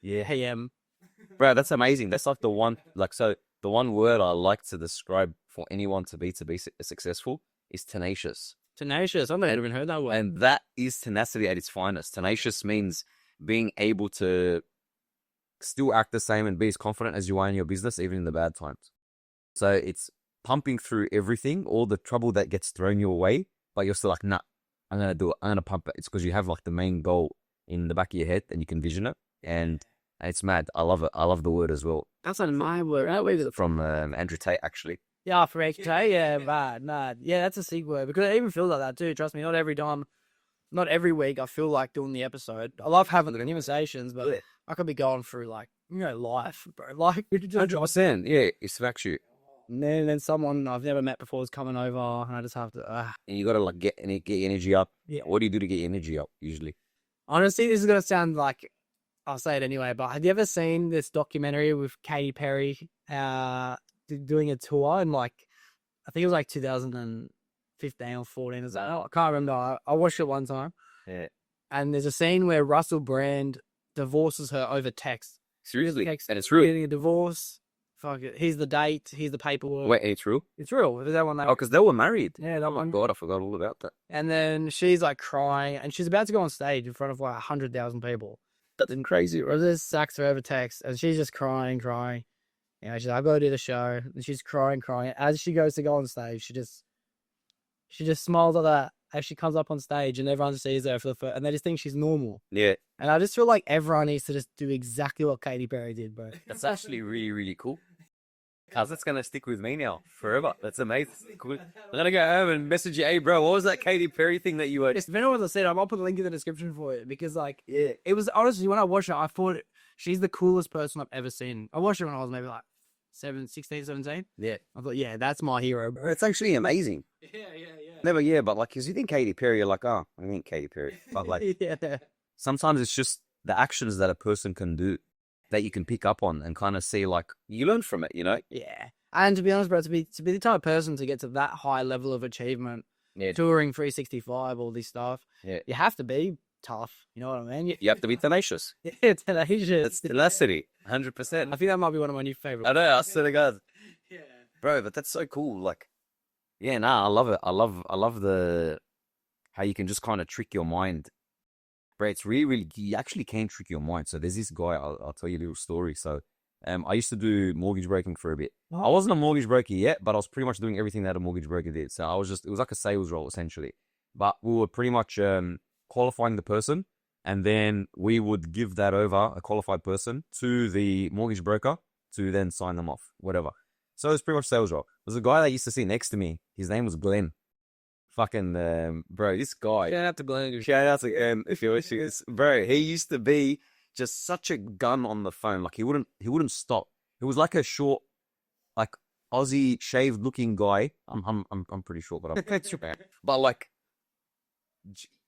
Yeah. PM. Bro, that's amazing. That's like the one, the one word I like to describe for anyone to be successful is tenacious. Tenacious. I've never even heard that word. And that is tenacity at its finest. Tenacious means being able to still act the same and be as confident as you are in your business, even in the bad times. So it's pumping through everything, all the trouble that gets thrown your way, but you're still like, nah, I'm going to do it. I'm going to pump it. It's because you have like the main goal in the back of your head and you can vision it. And it's mad. I love it. I love the word as well. That's not my word. Right? From Andrew Tate, actually. Yeah, for Tate. Yeah, bad. Nah. Yeah, that's a sick word. Because it even feels like that too. Trust me, not every time, not every week I feel like doing the episode. I love having the conversations, but I could be going through like, life, bro. Like, 100%. Yeah, it's factual. And then someone I've never met before is coming over, and I just have to. And you gotta like get your energy up. Yeah. What do you do to get your energy up usually? Honestly, this is gonna sound like I'll say it anyway. But have you ever seen this documentary with Katy Perry, doing a tour in like, I think it was like 2015 or 14 or something. I can't remember. I watched it one time. Yeah. And there's a scene where Russell Brand divorces her over text. Seriously, Text, and it's real. Getting a divorce. Fuck it. Here's the date. Here's the paperwork. Wait, it's real? It's real. Is that one? Oh, because they were married. Yeah, that Oh one. my God, I forgot all about that. And then she's like crying, and she's about to go on stage in front of like 100,000 people. That's crazy, right? This sacks her over text, and she's just crying. She's like, I've got to do the show. And she's crying. As she goes to go on stage, she just smiles at that as she comes up on stage, and everyone sees her for the first, and they just think she's normal. Yeah. And I just feel like everyone needs to just do exactly what Katy Perry did, bro. That's actually really, really cool. Cause that's gonna stick with me now forever. That's amazing. Cool. I'm gonna go home and message you, hey bro, what was that Katy Perry thing that you were? If anyone has said, I'll put the link in the description for it, because like, yeah, it was honestly, when I watched it, I thought she's the coolest person I've ever seen. I watched it when I was maybe like 16, 17. Yeah. I thought, yeah, that's my hero, bro. It's actually amazing. Yeah. Never, yeah, but like, cause you think Katy Perry, you're like, oh, I think Katy Perry. But like, yeah. Sometimes it's just the actions that a person can do that you can pick up on and kind of see, like, you learn from it, you know? Yeah. And to be honest, bro, to be the type of person to get to that high level of achievement, touring 365, all this stuff, you have to be tough. You know what I mean? You have to be tenacious. Yeah, tenacious. That's tenacity, 100%. I think that might be one of my new favorites. I know, I swear to God. Yeah. Bro, but that's so cool. Like, yeah, nah, I love it. I love how you can just kind of trick your mind. Bro, it's really, you actually can trick your mind. So there's this guy, I'll tell you a little story. So I used to do mortgage broking for a bit. I wasn't a mortgage broker yet, but I was pretty much doing everything that a mortgage broker did. So it was like a sales role essentially. But we were pretty much qualifying the person, and then we would give that over, a qualified person, to the mortgage broker to then sign them off, whatever. So it was pretty much sales role. There's a guy that used to sit next to me. His name was Glen. Fucking, bro, this guy. Shout out to Glen. Shout out to Glen, if you wish. Bro, he used to be just such a gun on the phone. Like, he wouldn't stop. It was like a short, like, Aussie shaved looking guy. I'm pretty short, but but like,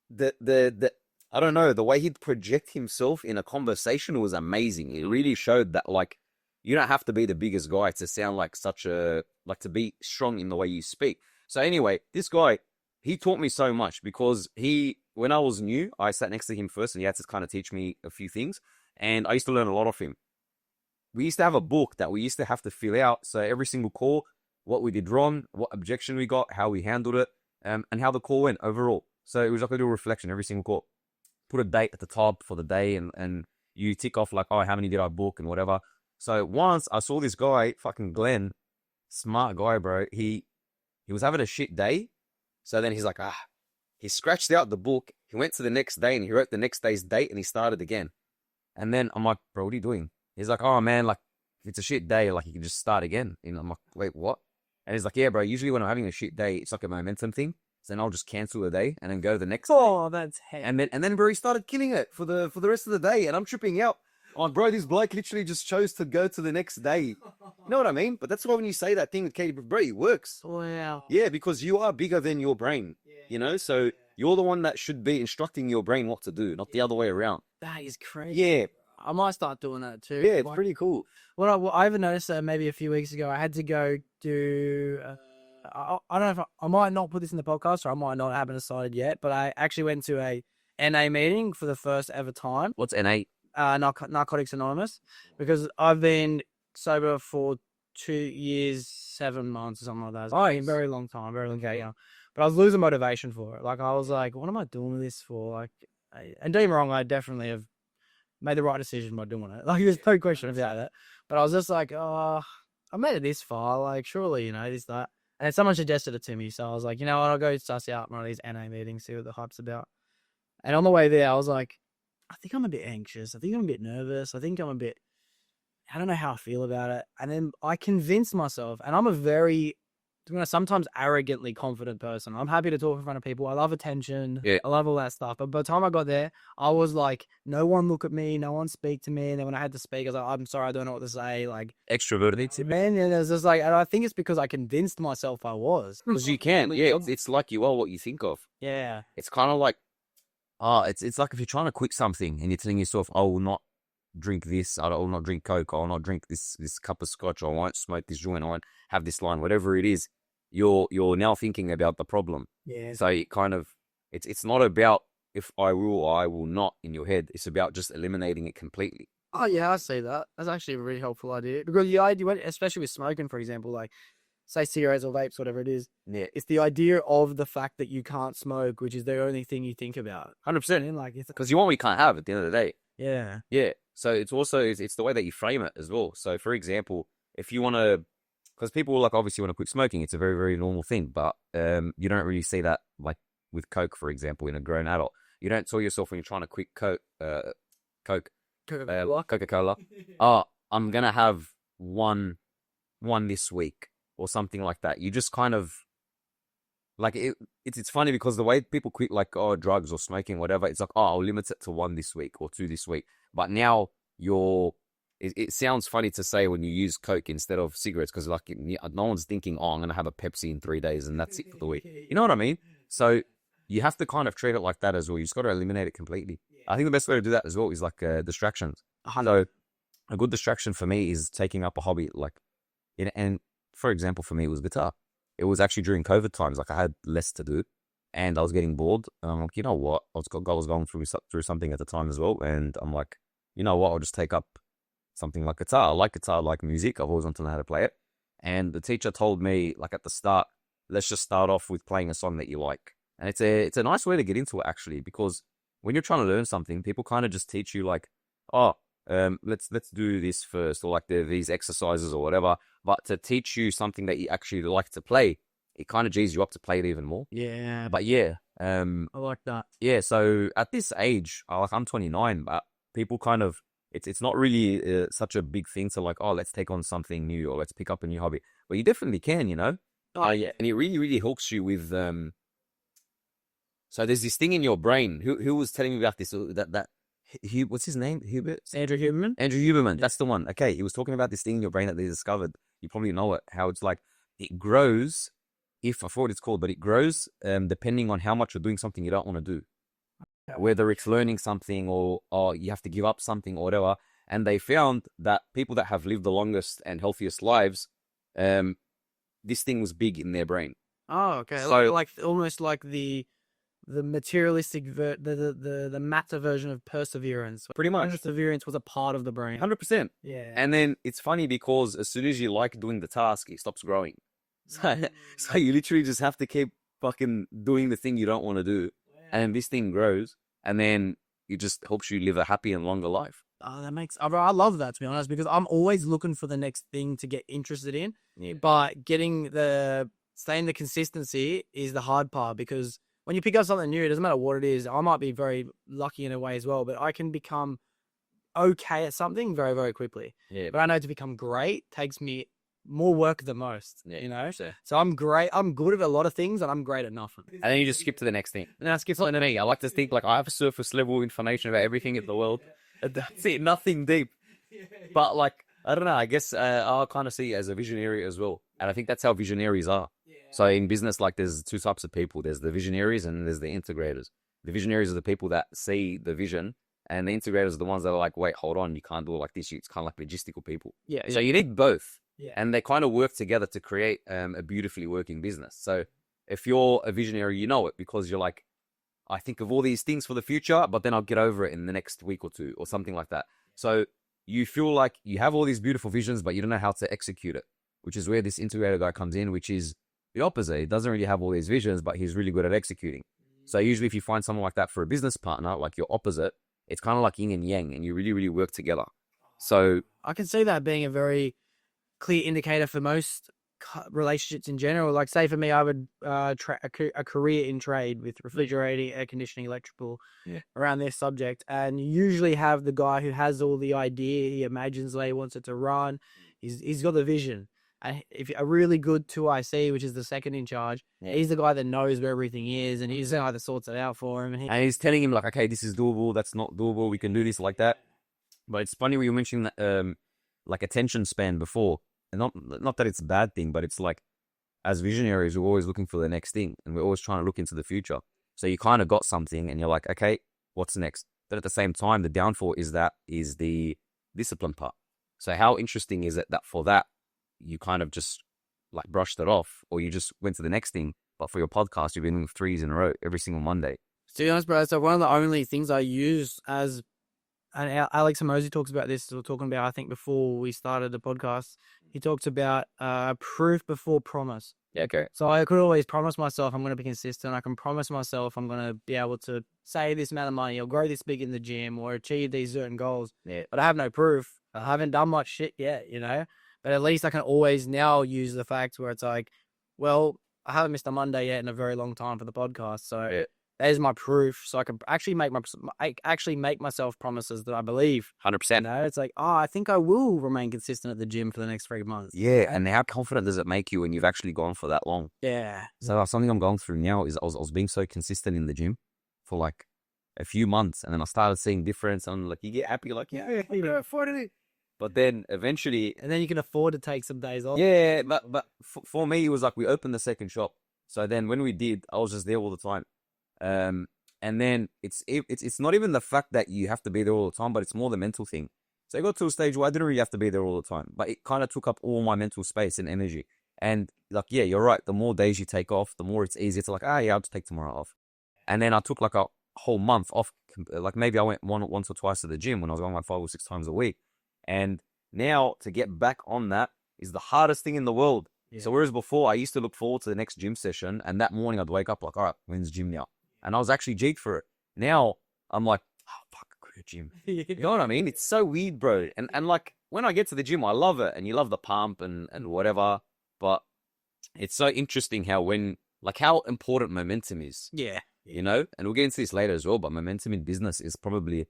the I don't know, the way he'd project himself in a conversation was amazing. It really showed that, like, you don't have to be the biggest guy to sound like to be strong in the way you speak. So anyway, this guy, he taught me so much because when I was new, I sat next to him first and he had to kind of teach me a few things. And I used to learn a lot of him. We used to have a book that we used to have to fill out. So every single call, what we did wrong, what objection we got, how we handled it, and how the call went overall. So it was like a little reflection every single call. Put a date at the top for the day and you tick off like, oh, how many did I book and whatever. So once I saw this guy, fucking Glen, smart guy, bro. He was having a shit day. So then he's like, he scratched out the book. He went to the next day and he wrote the next day's date and he started again. And then I'm like, bro, what are you doing? He's like, oh man, like if it's a shit day, like you can just start again. And I'm like, wait, what? And he's like, yeah, bro, usually when I'm having a shit day, it's like a momentum thing. So then I'll just cancel the day and then go to the next day. Oh, that's heavy. And then bro, he started killing it for the rest of the day. And I'm tripping out. Oh, bro, this bloke literally just chose to go to the next day. You know what I mean? But that's why when you say that thing with Katy, bro, it works. Wow. Yeah, because you are bigger than your brain, you know? So you're the one that should be instructing your brain what to do, not the other way around. That is crazy. Yeah. I might start doing that too. Yeah, it's pretty cool. What I even noticed maybe a few weeks ago, I had to go do... I don't know if I might not put this in the podcast, or I might not have it decided yet, but I actually went to a NA meeting for the first ever time. What's NA? Narcotics Anonymous, because I've been sober for 2 years, 7 months or something like that. It's a very long time, very long time. But I was losing motivation for it. Like, I was like, what am I doing this for? Like, and don't get me wrong, I definitely have made the right decision by doing it. Like, there's no question about that. But I was just like, oh, I made it this far. Like, surely, this, that. And then someone suggested it to me. So I was like, you know what, I'll go suss out one of these NA meetings, see what the hype's about. And on the way there, I was like, I think I'm a bit anxious. I think I'm a bit nervous. I don't know how I feel about it. And then I convinced myself, and I'm a very, sometimes arrogantly confident person. I'm happy to talk in front of people. I love attention. Yeah. I love all that stuff. But by the time I got there, I was like, no one look at me. No one speak to me. And then when I had to speak, I was like, I'm sorry, I don't know what to say. Like, Extroverted. man, and it was just like, and I think it's because I convinced myself I was. Because you can. Yeah, it's like you are what you think of. Yeah. It's kind of like, it's like if you're trying to quit something and you're telling yourself, I will not drink this, I will not drink Coke, I will not drink this cup of scotch, I won't smoke this joint, I won't have this line, whatever it is, you're now thinking about the problem. Yeah. So it kind of, it's not about if I will or I will not in your head. It's about just eliminating it completely. Oh yeah, I see that. That's actually a really helpful idea. Because the idea, especially with smoking, for example, like say cigarettes or vapes, whatever it is, Yeah. it's the idea of the fact that you can't smoke, which is the only thing you think about. 100%. Like, Because you want what you can't have at the end of the day. Yeah. Yeah. So it's also, it's the way that you frame it as well. So for example, if you want to, because people like obviously want to quit smoking, it's a very, very normal thing, but you don't really see that like with Coke, for example, in a grown adult. You don't tell yourself when you're trying to quit Coca-Cola, oh, I'm going to have one this week or something like that. You just kind of, like, it's funny because the way people quit, like, drugs or smoking, whatever, it's like, I'll limit it to 1 this week or 2 this week. But now it sounds funny to say when you use Coke instead of cigarettes because, like, no one's thinking, I'm going to have a Pepsi in 3 days and that's it for the week. You know what I mean? So you have to kind of treat it like that as well. You just got to eliminate it completely. I think the best way to do that as well is like distractions. So a good distraction for me is taking up a hobby, like, and for example, for me, it was guitar. It was actually during COVID times. Like, I had less to do and I was getting bored. I'm like, you know what? I was going through something at the time as well. And I'm like, you know what? I'll just take up something like guitar. I like guitar, I like music. I've always wanted to know how to play it. And the teacher told me, like, at the start, let's just start off with playing a song that you like. And it's a nice way to get into it, actually, because when you're trying to learn something, people kind of just teach you, like, let's do this first, or like these exercises or whatever. But to teach you something that you actually like to play, it kind of G's you up to play it even more. Yeah. But yeah, I like that. Yeah, so at this age, I'm 29, but people kind of, it's not really such a big thing to like, let's take on something new or let's pick up a new hobby. But you definitely can, you know? Oh, yeah. And it really, really helps you with, so there's this thing in your brain. Who was telling me about this? What's his name? Andrew Huberman? Andrew Huberman, that's the one. Okay, he was talking about this thing in your brain that they discovered. You probably know it, how it's like, it grows, I forgot what it's called, but it grows depending on how much you're doing something you don't want to do. Whether it's learning something or you have to give up something or whatever. And they found that people that have lived the longest and healthiest lives, this thing was big in their brain. Oh, okay. So, like almost like the materialistic, the matter version of perseverance. Pretty much. Perseverance was a part of the brain. 100%. Yeah. And then it's funny because as soon as you like doing the task, it stops growing. So you literally just have to keep fucking doing the thing you don't want to do. And this thing grows, and then it just helps you live a happy and longer life. Oh, I love that, to be honest, because I'm always looking for the next thing to get interested in. Yeah. But staying the consistency is the hard part, because when you pick up something new, it doesn't matter what it is. I might be very lucky in a way as well, but I can become okay at something very, very quickly. Yeah. But I know to become great takes me more work than most, you know? So I'm great. I'm good at a lot of things and I'm great at nothing. And then you just skip to the next thing. And I skip to me. I like to think like I have a surface level information about everything in the world. And that's it. Nothing deep. But like, I don't know. I guess I'll kind of see it as a visionary as well. And I think that's how visionaries are. So in business, like there's 2 types of people. There's the visionaries and there's the integrators. The visionaries are the people that see the vision, and the integrators are the ones that are like, wait, hold on, you can't do it like this. It's kind of like logistical people. Yeah. So you need both. Yeah. And they kind of work together to create a beautifully working business. So if you're a visionary, you know it because you're like, I think of all these things for the future, but then I'll get over it in the next week or two or something like that. So you feel like you have all these beautiful visions, but you don't know how to execute it, which is where this integrator guy comes in, which is the opposite. He doesn't really have all these visions, but he's really good at executing. So usually if you find someone like that for a business partner, like your opposite, it's kind of like yin and yang, and you really, really work together. So I can see that being a very clear indicator for most relationships in general. Like, say for me, I would a career in trade with refrigerating, air conditioning, electrical, around this subject, and you usually have the guy who has all the idea, he imagines the way he wants it to run, he's got the vision. And if a really good 2IC, which is the second in charge, he's the guy that knows where everything is, and he's the guy that sorts it out for him. And he's telling him like, okay, this is doable, that's not doable, we can do this like that. But it's funny when you mentioned that, like attention span before, and not that it's a bad thing, but it's like, as visionaries, we're always looking for the next thing, and we're always trying to look into the future. So you kind of got something, and you're like, okay, what's next? But at the same time, the downfall is the discipline part. So how interesting is it that for that, you kind of just like brushed it off, or you just went to the next thing? But for your podcast, you've been doing 3s in a row every single Monday. To be honest, bro, so one of the only things I use as, and Alex Hormozi talks about this, we were talking about, I think, before we started the podcast, he talks about proof before promise. Yeah, okay. So I could always promise myself I'm going to be consistent. I can promise myself I'm going to be able to save this amount of money or grow this big in the gym or achieve these certain goals. Yeah. But I have no proof. I haven't done much shit yet, But at least I can always now use the fact where it's like, well, I haven't missed a Monday yet in a very long time for the podcast. So there's my proof. So I can actually make myself promises that I believe. 100%. It's like, I think I will remain consistent at the gym for the next 3 months. Yeah, and how confident does it make you when you've actually gone for that long? Yeah. So something I'm going through now is I was being so consistent in the gym for like a few months, and then I started seeing difference, and like you get happy, like, yeah, you know, afford it. But then eventually, and then you can afford to take some days off. Yeah, but for me, it was like we opened the second shop. So then when we did, I was just there all the time. And then it's not even the fact that you have to be there all the time, but it's more the mental thing. So I got to a stage where I didn't really have to be there all the time, but it kind of took up all my mental space and energy. And like, yeah, you're right. The more days you take off, the more it's easier to like, yeah, I'll just take tomorrow off. And then I took like a whole month off. Like maybe I went once or twice to the gym when I was going like 5 or 6 times a week. And now to get back on that is the hardest thing in the world. Yeah. So whereas before I used to look forward to the next gym session, and that morning I'd wake up like, all right, when's gym now? And I was actually geeked for it. Now I'm like, oh, fuck, go to the gym. You know what I mean? It's so weird, bro. And like when I get to the gym, I love it. And you love the pump and whatever. But it's so interesting how how important momentum is. Yeah. You know? And we'll get into this later as well. But momentum in business is probably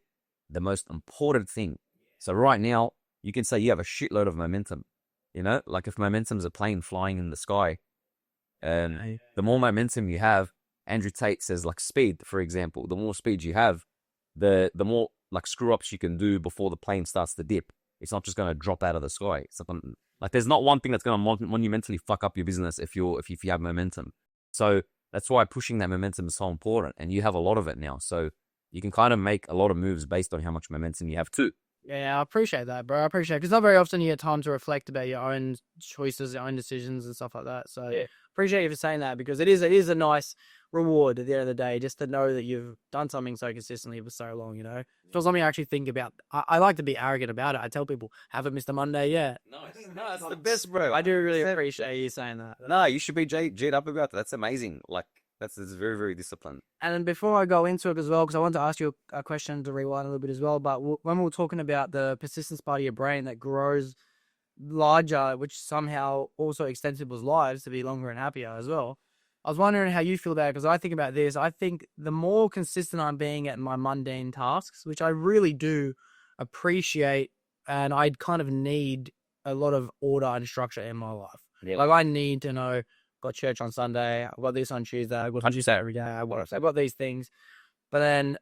the most important thing. So right now, you can say you have a shitload of momentum. You know? Like if momentum's a plane flying in the sky, and the more momentum you have, Andrew Tate says like speed, for example, the more speed you have, the more like screw ups you can do before the plane starts to dip. It's not just going to drop out of the sky. It's like there's not one thing that's going to monumentally fuck up your business if you have momentum. So that's why pushing that momentum is so important, and you have a lot of it now. So you can kind of make a lot of moves based on how much momentum you have too. Yeah, I appreciate that, bro. I appreciate it. Because not very often you get time to reflect about your own choices, your own decisions and stuff like that. So appreciate you for saying that, because it is a nice reward at the end of the day, just to know that you've done something so consistently for so long, It's not something I actually think about. I like to be arrogant about it. I tell people, haven't missed a Monday yet. No, that's the best, bro. I do really appreciate you saying that. No, you should be G'd up about that. That's amazing. Like, that's very, very disciplined. And then before I go into it as well, because I want to ask you a question to rewind a little bit as well, but when we were talking about the persistence part of your brain that grows larger, which somehow also extends people's lives to be longer and happier as well, I was wondering how you feel about it, because I think about this. I think the more consistent I'm being at my mundane tasks, which I really do appreciate, and I kind of need a lot of order and structure in my life. Yep. Like I need to know, got church on Sunday, I've got this on Tuesday, I've got Tuesday every day, I've got these things. But then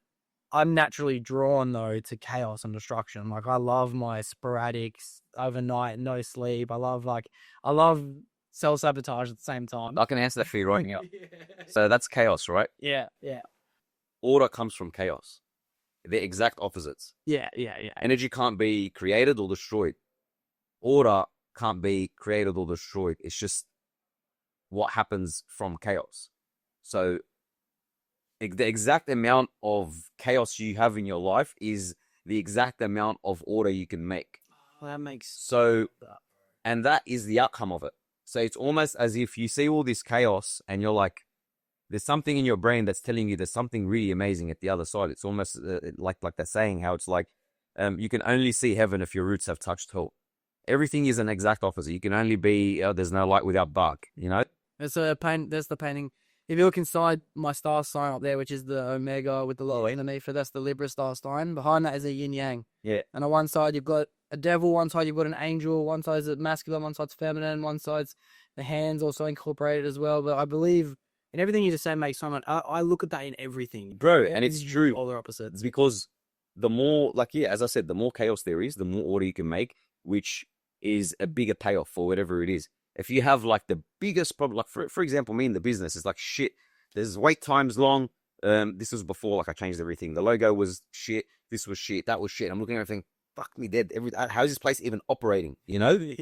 I'm naturally drawn though to chaos and destruction. Like I love my sporadics overnight, no sleep. I love self-sabotage at the same time. I can answer that for you right now. So that's chaos, right? Yeah. Order comes from chaos. They're exact opposites. Yeah. Energy can't be created or destroyed. Order can't be created or destroyed. It's just what happens from chaos. So the exact amount of chaos you have in your life is the exact amount of order you can make. Well, that makes So, and that is the outcome of it. So it's almost as if you see all this chaos and you're like, there's something in your brain that's telling you there's something really amazing at the other side. It's almost like they're saying how it's like, you can only see heaven if your roots have touched hell. Everything is an exact opposite. You can only be, there's no light without dark, you know? There's the painting. If you look inside my star sign up there, which is the Omega with the little underneath it, that's the Libra star sign. Behind that is a yin yang. Yeah. And on one side you've got a devil, one side you've got an angel, one side's masculine, one side's feminine, one side's the hands also incorporated as well. But I believe in everything you just say makes so much. I look at that in everything, Bro, and it's true. Polar opposites. It's because the more, like, yeah, as I said, the more chaos there is, the more order you can make, which is a bigger payoff for whatever it is. If you have like the biggest problem, like for example, me in the business, it's like shit. There's wait times long. This was before like I changed everything. The logo was shit. This was shit. That was shit. I'm looking at everything. Fuck me dead. How is this place even operating? You know.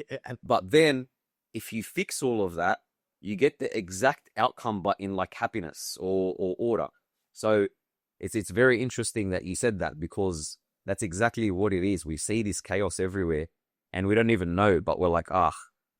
But then, if you fix all of that, you get the exact outcome, but in like happiness or order. So it's very interesting that you said that, because that's exactly what it is. We see this chaos everywhere, and we don't even know, but we're like,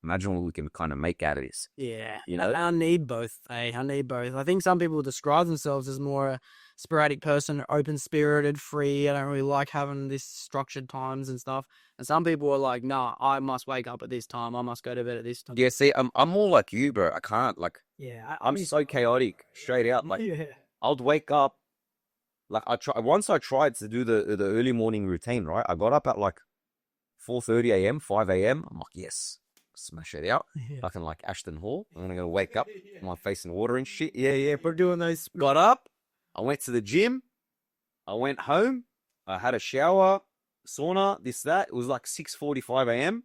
imagine what we can kind of make out of this. Yeah. You know? I need both. I need both. I think some people describe themselves as more a sporadic person, open-spirited, free. I don't really like having this structured times and stuff. And some people are like, nah, I must wake up at this time. I must go to bed at this time. Yeah, see, I'm more like you, bro. I can't, like, Yeah. I'm so chaotic, straight out. Like, yeah. I'll wake up, like, once I tried to do the early morning routine, right? I got up at like 4:30 a.m., 5 a.m. I'm like, yes. Smash it out. Yeah. Fucking like Ashton Hall. I'm gonna wake up, my face in water and shit. Yeah. We're doing those. Got up. I went to the gym. I went home. I had a shower, sauna, this, that. It was like 6:45 a.m.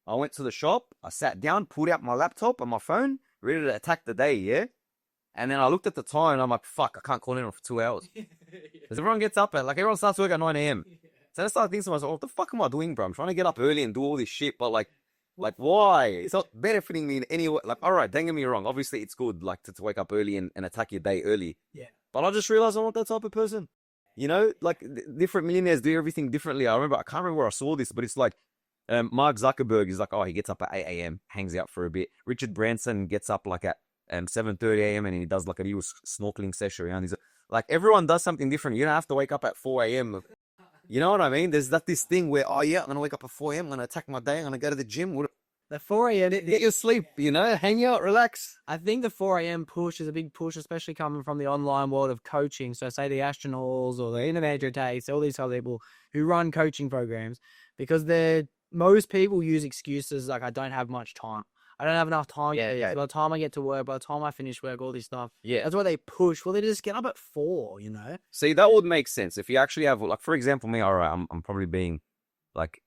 I went to the shop. I sat down, pulled out my laptop and my phone, ready to attack the day, yeah? And then I looked at the time and I'm like, fuck, I can't call in for 2 hours. Because everyone gets up everyone starts work at 9 a.m. So I started thinking to myself, what the fuck am I doing, bro? I'm trying to get up early and do all this shit, but like, why? It's not benefiting me in any way. Like, all right, don't get me wrong. Obviously, it's good, like, to wake up early and attack your day early. Yeah. But I just realized I'm not that type of person. You know, like, different millionaires do everything differently. I can't remember where I saw this, but it's like, Mark Zuckerberg is like, he gets up at 8 a.m., hangs out for a bit. Richard Branson gets up like at 7:30 a.m. and he does like a little snorkeling session around. He's like, everyone does something different. You don't have to wake up at 4 a.m. You know what I mean? There's this thing where, I'm going to wake up at 4 a.m., I'm going to attack my day, I'm going to go to the gym. The 4 a.m. Get your sleep, you know, hang out, relax. I think the 4 a.m. push is a big push, especially coming from the online world of coaching. So say the Ashton Halls or the Individual Taste, all these other people who run coaching programs, because most people use excuses like, I don't have much time. I don't have enough time. Yeah. By the time I get to work, by the time I finish work, all this stuff. Yeah. That's why they push. Well, they just get up at 4, you know? See, that would make sense. If you actually have, like, for example, me, all right, I'm probably being, like,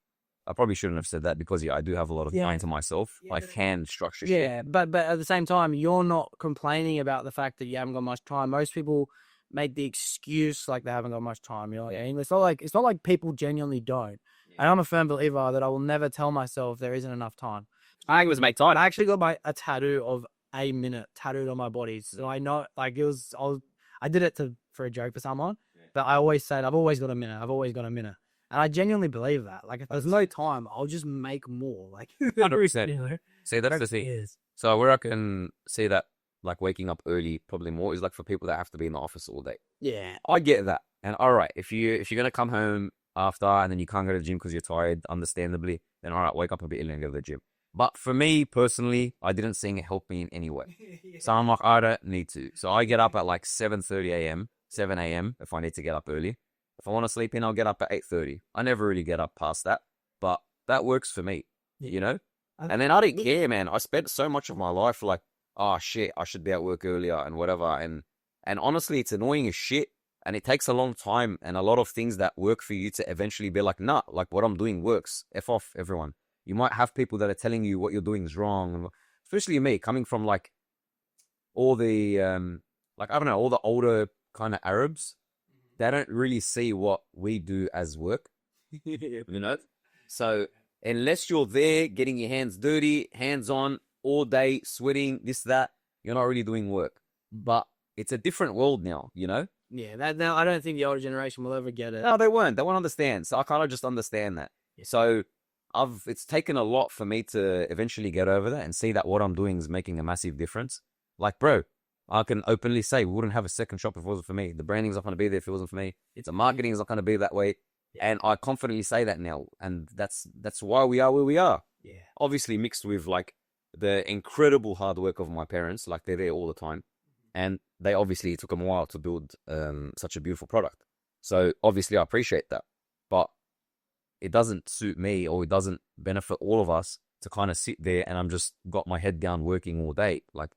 I probably shouldn't have said that because, I do have a lot of time to myself. I can structure shit. Yeah, but at the same time, you're not complaining about the fact that you haven't got much time. Most people make the excuse like they haven't got much time. You're like, it's not like people genuinely don't. And I'm a firm believer that I will never tell myself there isn't enough time. I think it was make time. I actually got a tattoo of a minute tattooed on my body. So I know, like, I did it for a joke for someone, but I always said, I've always got a minute. I've always got a minute. And I genuinely believe that. Like, if there's no time, I'll just make more. Like, 100%. You know? See, that's the thing. So where I can see that, like, waking up early probably more is like for people that have to be in the office all day. Yeah. I get that. And all right, if you're going to come home after and then you can't go to the gym because you're tired, understandably, then all right, wake up a bit early and go to the gym. But for me personally, I didn't see it help me in any way. So I'm like, I don't need to. So I get up at like 7:30 a.m., 7 a.m. if I need to get up early. If I want to sleep in, I'll get up at 8:30. I never really get up past that, but that works for me, you know? And then I didn't care, man. I spent so much of my life like, oh shit, I should be at work earlier and whatever. And honestly, it's annoying as shit. And it takes a long time and a lot of things that work for you to eventually be like, nah, like what I'm doing works. F off, everyone. You might have people that are telling you what you're doing is wrong. Especially me, coming from like all the, like, I don't know, all the older kind of Arabs. They don't really see what we do as work, you know? So unless you're there getting your hands dirty, hands on all day, sweating, this, that, you're not really doing work. But it's a different world now, you know? Yeah, that now I don't think the older generation will ever get it. No, they weren't. They won't understand. So I kind of just understand that. Yeah. So it's taken a lot for me to eventually get over that and see that what I'm doing is making a massive difference. Like, bro, I can openly say we wouldn't have a second shop if it wasn't for me. The branding's not going to be there if it wasn't for me. The marketing is not going to be that way. Yeah. And I confidently say that now. And that's why we are where we are. Yeah. Obviously mixed with like the incredible hard work of my parents. Like they're there all the time. And they obviously took them a while to build such a beautiful product. So obviously I appreciate that. But it doesn't suit me, or it doesn't benefit all of us to kind of sit there and I'm just got my head down working all day. Like,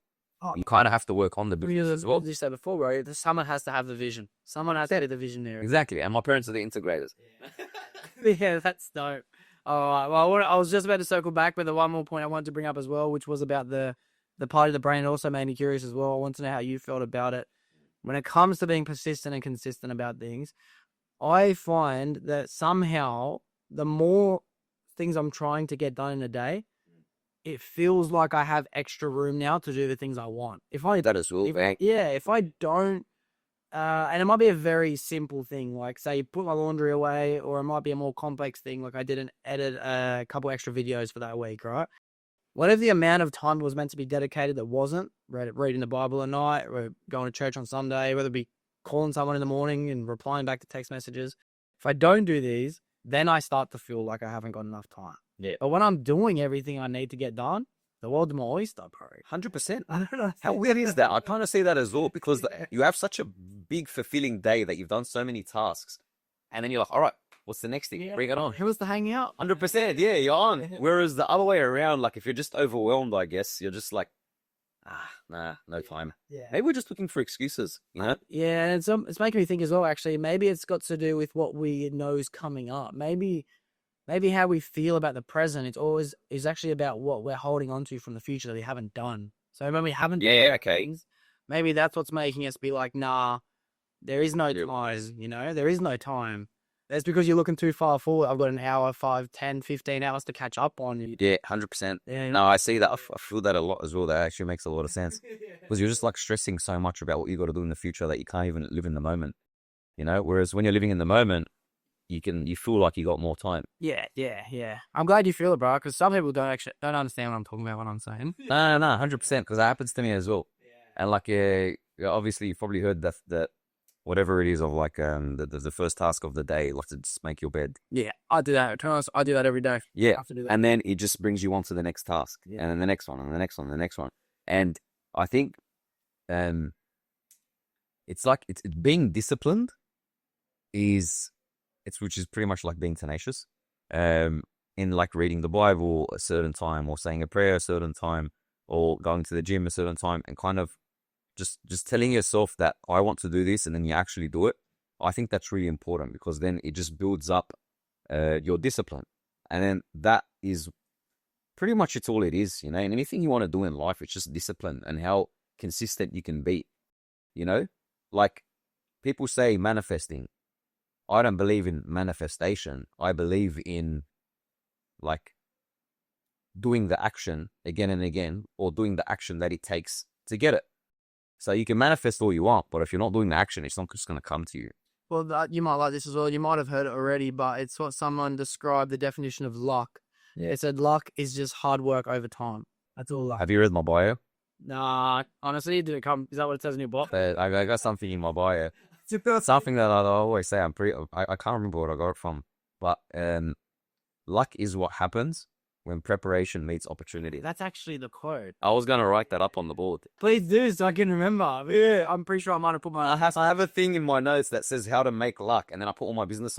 you kind of have to work on the business as well. As you said before, bro, someone has to have the vision. Someone has to be the visionary. Exactly. And my parents are the integrators. Yeah, that's dope. All right. Well, I was just about to circle back, but the one more point I wanted to bring up as well, which was about the part of the brain. It also made me curious as well. I want to know how you felt about it. When it comes to being persistent and consistent about things, I find that somehow the more things I'm trying to get done in a day, it feels like I have extra room now to do the things I want. That is cool, man. Yeah, if I don't, and it might be a very simple thing, like say put my laundry away, or it might be a more complex thing, like I didn't edit a couple extra videos for that week, right? Whatever the amount of time was meant to be dedicated that wasn't, reading the Bible at night, or going to church on Sunday, whether it be calling someone in the morning and replying back to text messages. If I don't do these, then I start to feel like I haven't got enough time. Yeah. But when I'm doing everything I need to get done, the world's my oyster, bro. 100%. I don't know. How weird is that? I kind of see that as well, because you have such a big, fulfilling day that you've done so many tasks. And then you're like, all right, what's the next thing? Yeah. Bring it on. Who was the hanging out? 100%. Yeah, you're on. Whereas the other way around, like if you're just overwhelmed, I guess, you're just like, nah, no time. Yeah. Maybe we're just looking for excuses, you know? Yeah, and it's making me think as well, actually, maybe it's got to do with what we know is coming up. Maybe how we feel about the present is actually about what we're holding on to from the future that we haven't done. So when we haven't done okay. things, maybe that's what's making us be like, nah, there is no time, there is no time. That's because you're looking too far forward. I've got an hour, 5, 10, 15 hours to catch up on. Yeah, 100%. Yeah, No, I see that. I feel that a lot as well. That actually makes a lot of sense. Because you're just like stressing so much about what you got to do in the future that you can't even live in the moment, Whereas when you're living in the moment, you feel like you got more time. Yeah. I'm glad you feel it, bro, because some people don't understand what I'm talking about when I'm saying. No, 100%, because that happens to me as well. Yeah. And like, obviously you've probably heard that whatever it is of like the first task of the day, like to just make your bed. Yeah, I do that. To be honest, I do that every day. Yeah, I have to do that. And then it just brings you on to the next task, and then the next one, and the next one, and the next one. And I think, it's like it's being disciplined which is pretty much like being tenacious. In like reading the Bible a certain time, or saying a prayer a certain time, or going to the gym a certain time, and kind of just telling yourself that I want to do this, and then you actually do it. I think that's really important, because then it just builds up your discipline. And then that is pretty much it's all it is, And anything you want to do in life, it's just discipline and how consistent you can be, Like people say manifesting. I don't believe in manifestation. I believe in like doing the action again and again, or doing the action that it takes to get it. So you can manifest all you want, but if you're not doing the action, it's not just going to come to you. Well, you might like this as well. You might have heard it already, but it's what someone described the definition of luck. Yeah. It said luck is just hard work over time. That's all luck. Have you read my bio? Nah, honestly, it didn't come. Is that what it says in your book? I got something in my bio. Something that I always say. I can't remember what I got it from, but luck is what happens when preparation meets opportunity. That's actually the quote. I was going to write that up on the board. Please do, so I can remember. Yeah, I'm pretty sure I might have put my... I have a thing in my notes that says how to make luck, and then I put all my business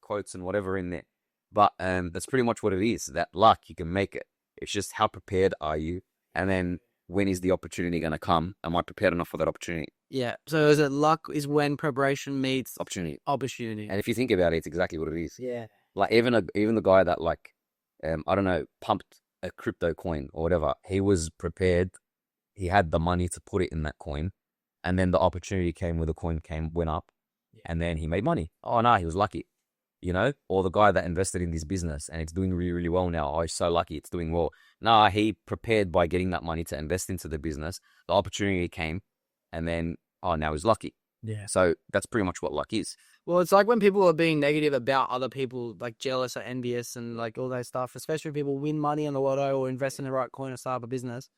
quotes and whatever in there. But that's pretty much what it is. That luck, you can make it. It's just how prepared are you? And then when is the opportunity going to come? Am I prepared enough for that opportunity? Yeah. So is it luck is when preparation meets opportunity? And if you think about it, it's exactly what it is. Yeah. Like even the guy that I don't know, pumped a crypto coin or whatever. He was prepared. He had the money to put it in that coin. And then the opportunity came where the coin went up. Yeah. And then he made money. Oh, no, he was lucky. Or the guy that invested in this business and it's doing really, really well now. Oh, he's so lucky it's doing well. Nah, he prepared by getting that money to invest into the business. The opportunity came and then, oh, now he's lucky. Yeah. So that's pretty much what luck is. Well, it's like when people are being negative about other people, like jealous or envious and like all that stuff, especially when people win money on the lotto or invest in the right coin or start up a business.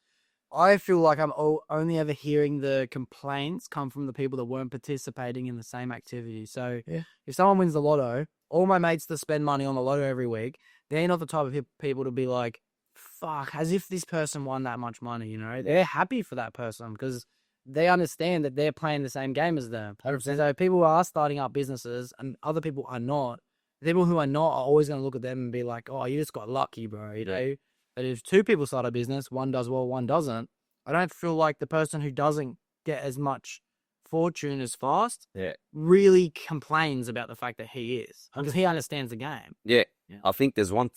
I feel like I'm only ever hearing the complaints come from the people that weren't participating in the same activity. So if someone wins the lotto, all my mates that spend money on the lotto every week, they're not the type of people to be like, fuck, as if this person won that much money, you know? They're happy for that person because they understand that they're playing the same game as them. 100%. So people who are starting up businesses and other people are not, the people who are not are always going to look at them and be like, oh, you just got lucky, bro, you know? But if two people start a business, one does well, one doesn't, I don't feel like the person who doesn't get as much fortune as fast really complains about the fact that he is, because he understands the game. Yeah. I think there's one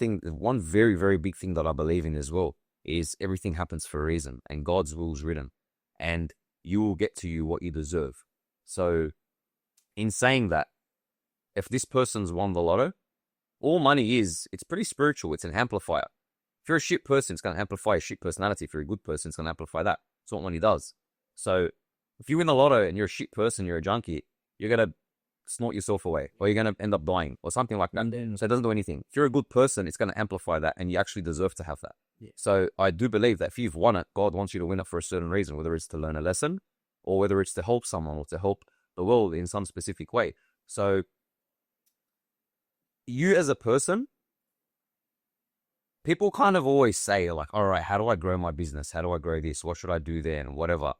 very, very big thing that I believe in as well, is everything happens for a reason and God's will is written, and you will get to you what you deserve. So in saying that, if this person's won the lotto, all money is, it's pretty spiritual. It's an amplifier. If you're a shit person, it's going to amplify your shit personality. If you're a good person, it's going to amplify that. That's what money does. So if you win the lotto and you're a shit person, you're a junkie, you're going to snort yourself away, or you're going to end up dying or something like that. So it doesn't do anything. If you're a good person, it's going to amplify that, and you actually deserve to have that. Yeah. So I do believe that if you've won it, God wants you to win it for a certain reason, whether it's to learn a lesson or whether it's to help someone or to help the world in some specific way. So you as a person, people kind of always say like, all right, how do I grow my business? How do I grow this? What should I do there? And whatever.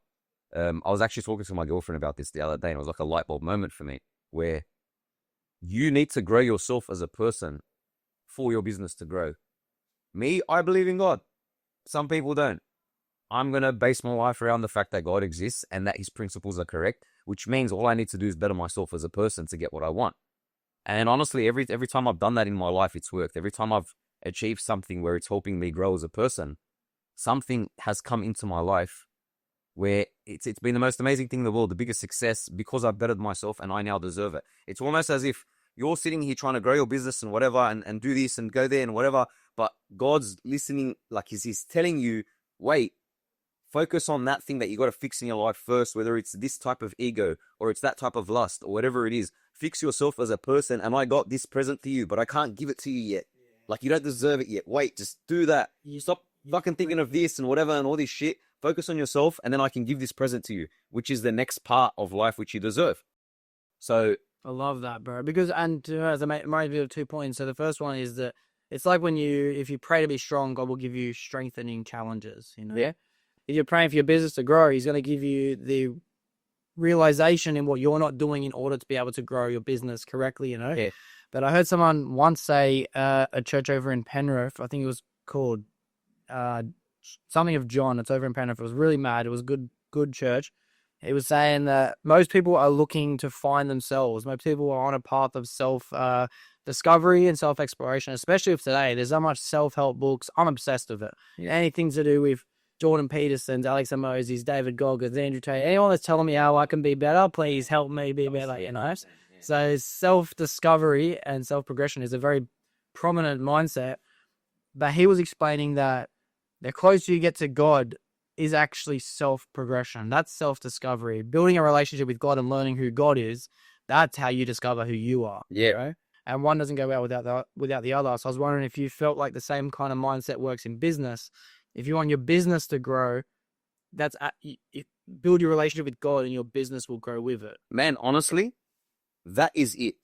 I was actually talking to my girlfriend about this the other day, and it was like a light bulb moment for me, where you need to grow yourself as a person for your business to grow. Me, I believe in God. Some people don't. I'm going to base my life around the fact that God exists and that his principles are correct, which means all I need to do is better myself as a person to get what I want. And honestly, every time I've done that in my life, it's worked. Every time I've achieved something where it's helping me grow as a person, something has come into my life where it's been the most amazing thing in the world, the biggest success, because I've bettered myself and I now deserve it. It's almost as if you're sitting here trying to grow your business and whatever, and do this and go there and whatever, but God's listening, like he's telling you, wait, focus on that thing that you got to fix in your life first, whether it's this type of ego or it's that type of lust or whatever it is. Fix yourself as a person, and I got this present for you, but I can't give it to you yet. Like, you don't deserve it yet. Wait, just do that. You stop fucking thinking of this and whatever and all this shit. Focus on yourself, and then I can give this present to you, which is the next part of life which you deserve. So I love that, bro. Because, and as I might be 2 points. So the first one is that it's like if you pray to be strong, God will give you strengthening challenges, you know? Yeah. If you're praying for your business to grow, he's going to give you the realization in what you're not doing in order to be able to grow your business correctly, you know? Yeah. But I heard someone once say, a church over in Penrith, I think it was called something of John. It's over in Penrith. It was really mad. It was good church. He was saying that most people are looking to find themselves. Most people are on a path of self-discovery and self-exploration, especially with today. There's so much self-help books. I'm obsessed with it. Yeah. Anything to do with Jordan Peterson's, Alex Moses, David Goggins, Andrew Tate. Anyone that's telling me how I can be better, please help me be better, you know? So self-discovery and self-progression is a very prominent mindset. But he was explaining that the closer you get to God is actually self-progression. That's self-discovery. Building a relationship with God and learning who God is, that's how you discover who you are. Yeah. Right? And one doesn't go out without the other. So I was wondering if you felt like the same kind of mindset works in business. If you want your business to grow, you build your relationship with God and your business will grow with it. Man, honestly, that is it.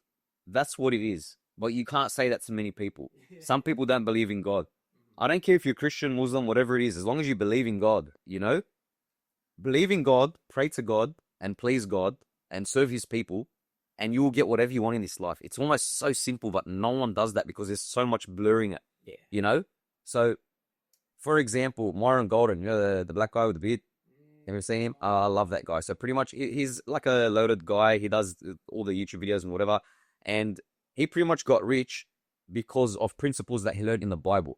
That's what it is. But you can't say that to many people. Some people don't believe in God. I don't care if you're Christian, Muslim, whatever it is, as long as you believe in God, you know? Believe in God, pray to God, and please God, and serve his people, and you will get whatever you want in this life. It's almost so simple, but no one does that because there's so much blurring it, you know? So, for example, Myron Golden, you know, the black guy with the beard? Ever seen him? I love that guy. So pretty much he's like a loaded guy. He does all the YouTube videos and whatever. And he pretty much got rich because of principles that he learned in the Bible.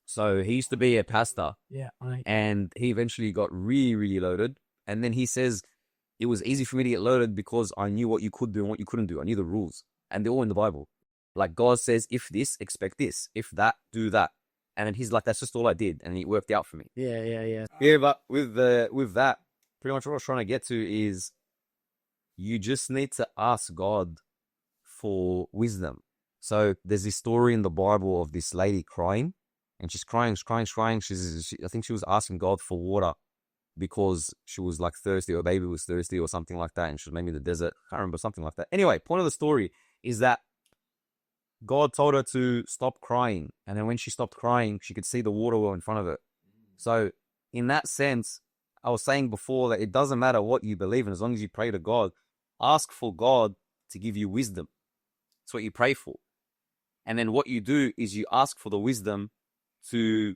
So he used to be a pastor. Yeah. And he eventually got really, really loaded. And then he says, it was easy for me to get loaded because I knew what you could do and what you couldn't do. I knew the rules. And they're all in the Bible. Like God says, if this, expect this. If that, do that. And then he's like, that's just all I did. And it worked out for me. Yeah. Yeah, but with that, pretty much what I was trying to get to is you just need to ask God for wisdom. So there's this story in the Bible of this lady crying, and she's crying. I think she was asking God for water because she was like thirsty, or baby was thirsty, or something like that, and she was maybe in the desert. I can't remember, something like that. Anyway, point of the story is that God told her to stop crying, and then when she stopped crying, she could see the water well in front of her. So in that sense, I was saying before that it doesn't matter what you believe in, as long as you pray to God, ask for God to give you wisdom. That's what you pray for. And then what you do is you ask for the wisdom to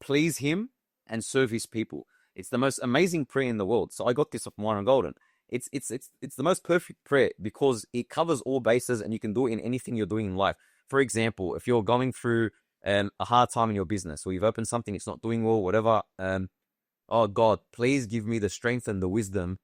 please Him and serve His people. It's the most amazing prayer in the world. So I got this off Myron Golden. It's the most perfect prayer because it covers all bases, and you can do it in anything you're doing in life. For example, if you're going through a hard time in your business, or you've opened something, it's not doing well, whatever. Oh God, please give me the strength and the wisdom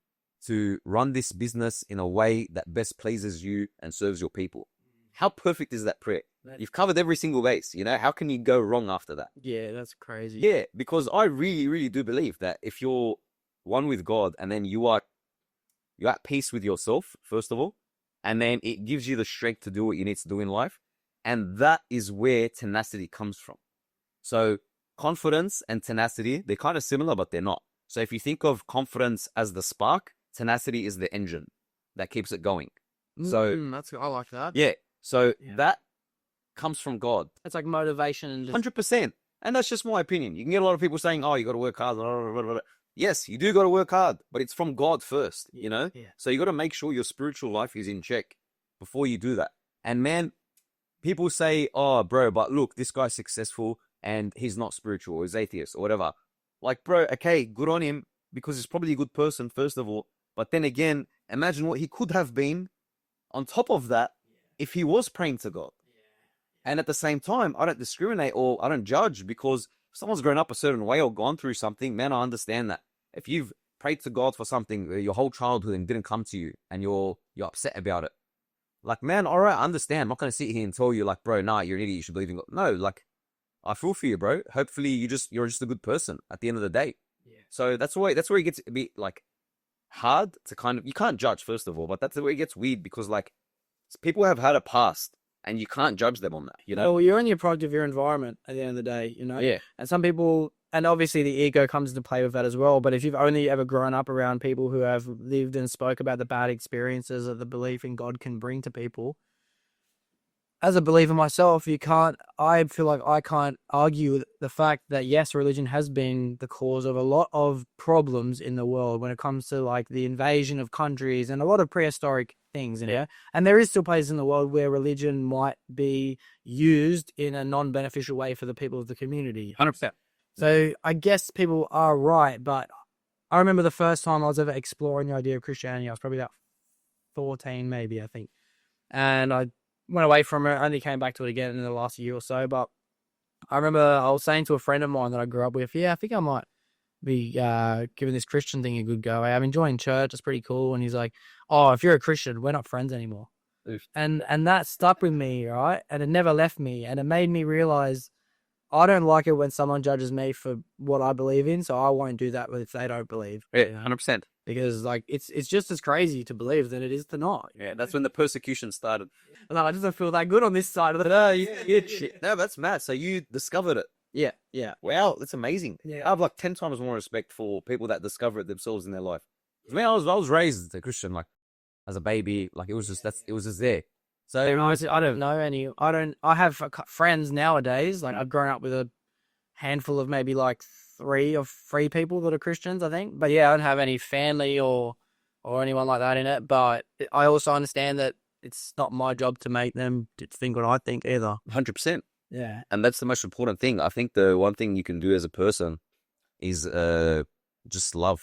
to run this business in a way that best pleases you and serves your people. How perfect is that prayer? You've covered every single base, you know? How can you go wrong after that? Yeah, that's crazy. Yeah, because I really, really do believe that if you're one with God, and then you're at peace with yourself, first of all, and then it gives you the strength to do what you need to do in life. And that is where tenacity comes from. So confidence and tenacity, they're kind of similar, but they're not. So if you think of confidence as the spark, tenacity is the engine that keeps it going. So I like that. yeah, so that comes from God. It's like motivation and 100%. And that's just my opinion. You can get a lot of people saying, oh, you got to work hard. Blah, blah, blah, blah. Yes, you do got to work hard, but it's from God first, you know? Yeah. So you got to make sure your spiritual life is in check before you do that. And man, people say, oh, bro, but look, this guy's successful and he's not spiritual, or he's atheist or whatever. Like, bro, okay, good on him, because he's probably a good person, first of all. But then again, imagine what he could have been on top of that if he was praying to God. And at the same time, I don't discriminate or I don't judge, because if someone's grown up a certain way or gone through something, man, I understand that. If you've prayed to God for something your whole childhood and didn't come to you, and you're upset about it, like, man, all right, I understand. I'm not going to sit here and tell you, like, bro, nah, you're an idiot, you should believe in God. No, like, I feel for you, bro. Hopefully you're just a good person at the end of the day. Yeah. So that's where it gets a bit like hard to kind of, you can't judge, first of all, but that's where it gets weird, because like people have had a past and you can't judge them on that, you know? Well, you're only a product of your environment at the end of the day, you know? Yeah. And some people, and obviously the ego comes into play with that as well, but if you've only ever grown up around people who have lived and spoke about the bad experiences that the belief in God can bring to people, as a believer myself, I feel like I can't argue the fact that yes, religion has been the cause of a lot of problems in the world when it comes to like the invasion of countries and a lot of prehistoric things in here. And there is still places in the world where religion might be used in a non-beneficial way for the people of the community. 100%. So I guess people are right, but I remember the first time I was ever exploring the idea of Christianity, I was probably about 14 maybe, I think. And I went away from it, only came back to it again in the last year or so. But I remember I was saying to a friend of mine that I grew up with, yeah, I think I might be giving this Christian thing a good go. I'm enjoying church, it's pretty cool. And he's like, oh, if you're a Christian, we're not friends anymore. Oof. And that stuck with me, right? And it never left me. And it made me realize I don't like it when someone judges me for what I believe in, so I won't do that if they don't believe. Yeah, 100%. Because like it's just as crazy to believe than it is to not. Yeah, that's when the persecution started. And I just don't feel that good on this side of the. No, shit. No, that's mad. So you discovered it. Yeah. Wow, that's amazing. Yeah. I have like 10 times more respect for people that discover it themselves in their life. I mean, I was raised a Christian, like as a baby, like it was just there. So I don't know any. I have friends nowadays. Like I've grown up with a handful of maybe like three people that are Christians, I think. But yeah, I don't have any family or anyone like that in it. But I also understand that it's not my job to make them think what I think either. 100%. Yeah. And that's the most important thing. I think the one thing you can do as a person is just love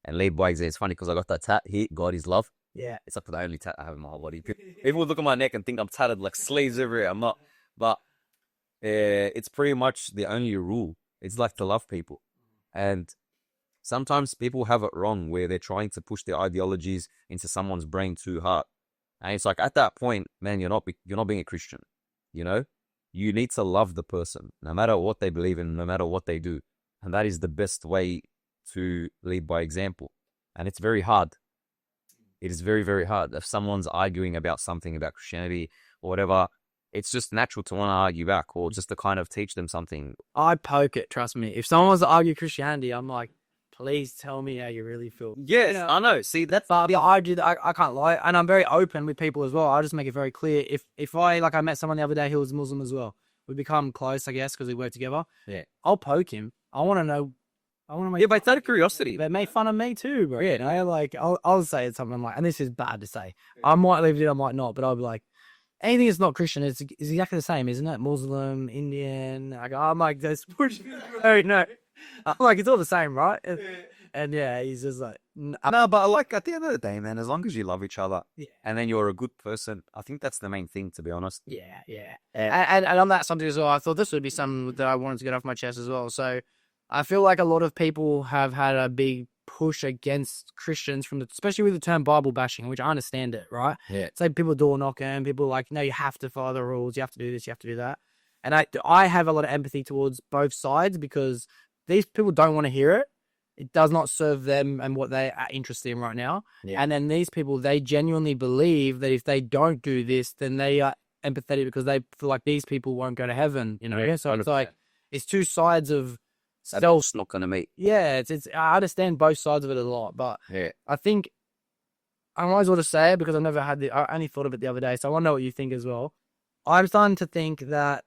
and lead by example. It's funny because I got that tat here, God is love. Yeah. It's like the only tat I have in my whole body. People would look at my neck and think I'm tatted like sleeves everywhere. I'm not. But it's pretty much the only rule. It's like to love people. And sometimes people have it wrong where they're trying to push their ideologies into someone's brain too hard. And it's like at that point, man, you're not being a Christian. You know? You need to love the person, no matter what they believe in, no matter what they do. And that is the best way to lead by example. And it's very hard. It is very, very hard. If someone's arguing about something about Christianity or whatever, it's just natural to want to argue back or just to kind of teach them something. I poke it, trust me. If someone wants to argue Christianity, I'm like, please tell me how you really feel. Yes, You know, I know. See, that's But I do that. I can't lie, and I'm very open with people as well. I just make it very clear. If I met someone the other day who was Muslim as well, we become close, I guess, because we work together. Yeah. I'll poke him. I want to know. I want to make. Yeah, but it's out of curiosity. They make fun of me too, bro. You know, like I'll say something like, and this is bad to say. I might leave it, I might not, but I'll be like, anything that's not Christian is exactly the same, isn't it? Muslim, Indian. I'm like, that's no. I'm like, it's all the same, right? And yeah, he's just like, no, but like at the end of the day, man, as long as you love each other, and then you're a good person, I think that's the main thing, to be honest. Yeah. And on that subject as well, I thought this would be something that I wanted to get off my chest as well. So I feel like a lot of people have had a big push against Christians especially with the term Bible bashing, which I understand it, right? Yeah. It's like people door knocking, people like, no, you have to follow the rules, you have to do this, you have to do that. And I have a lot of empathy towards both sides because these people don't want to hear it. It does not serve them and what they are interested in right now. Yeah. And then these people, they genuinely believe that if they don't do this, then they are empathetic because they feel like these people won't go to heaven, you know? Yeah, so 100%. It's like, it's two sides of self not going to meet. Yeah, it's I understand both sides of it a lot, but I think I might as well just say it because I only thought of it the other day, so I want to know what you think as well. I'm starting to think that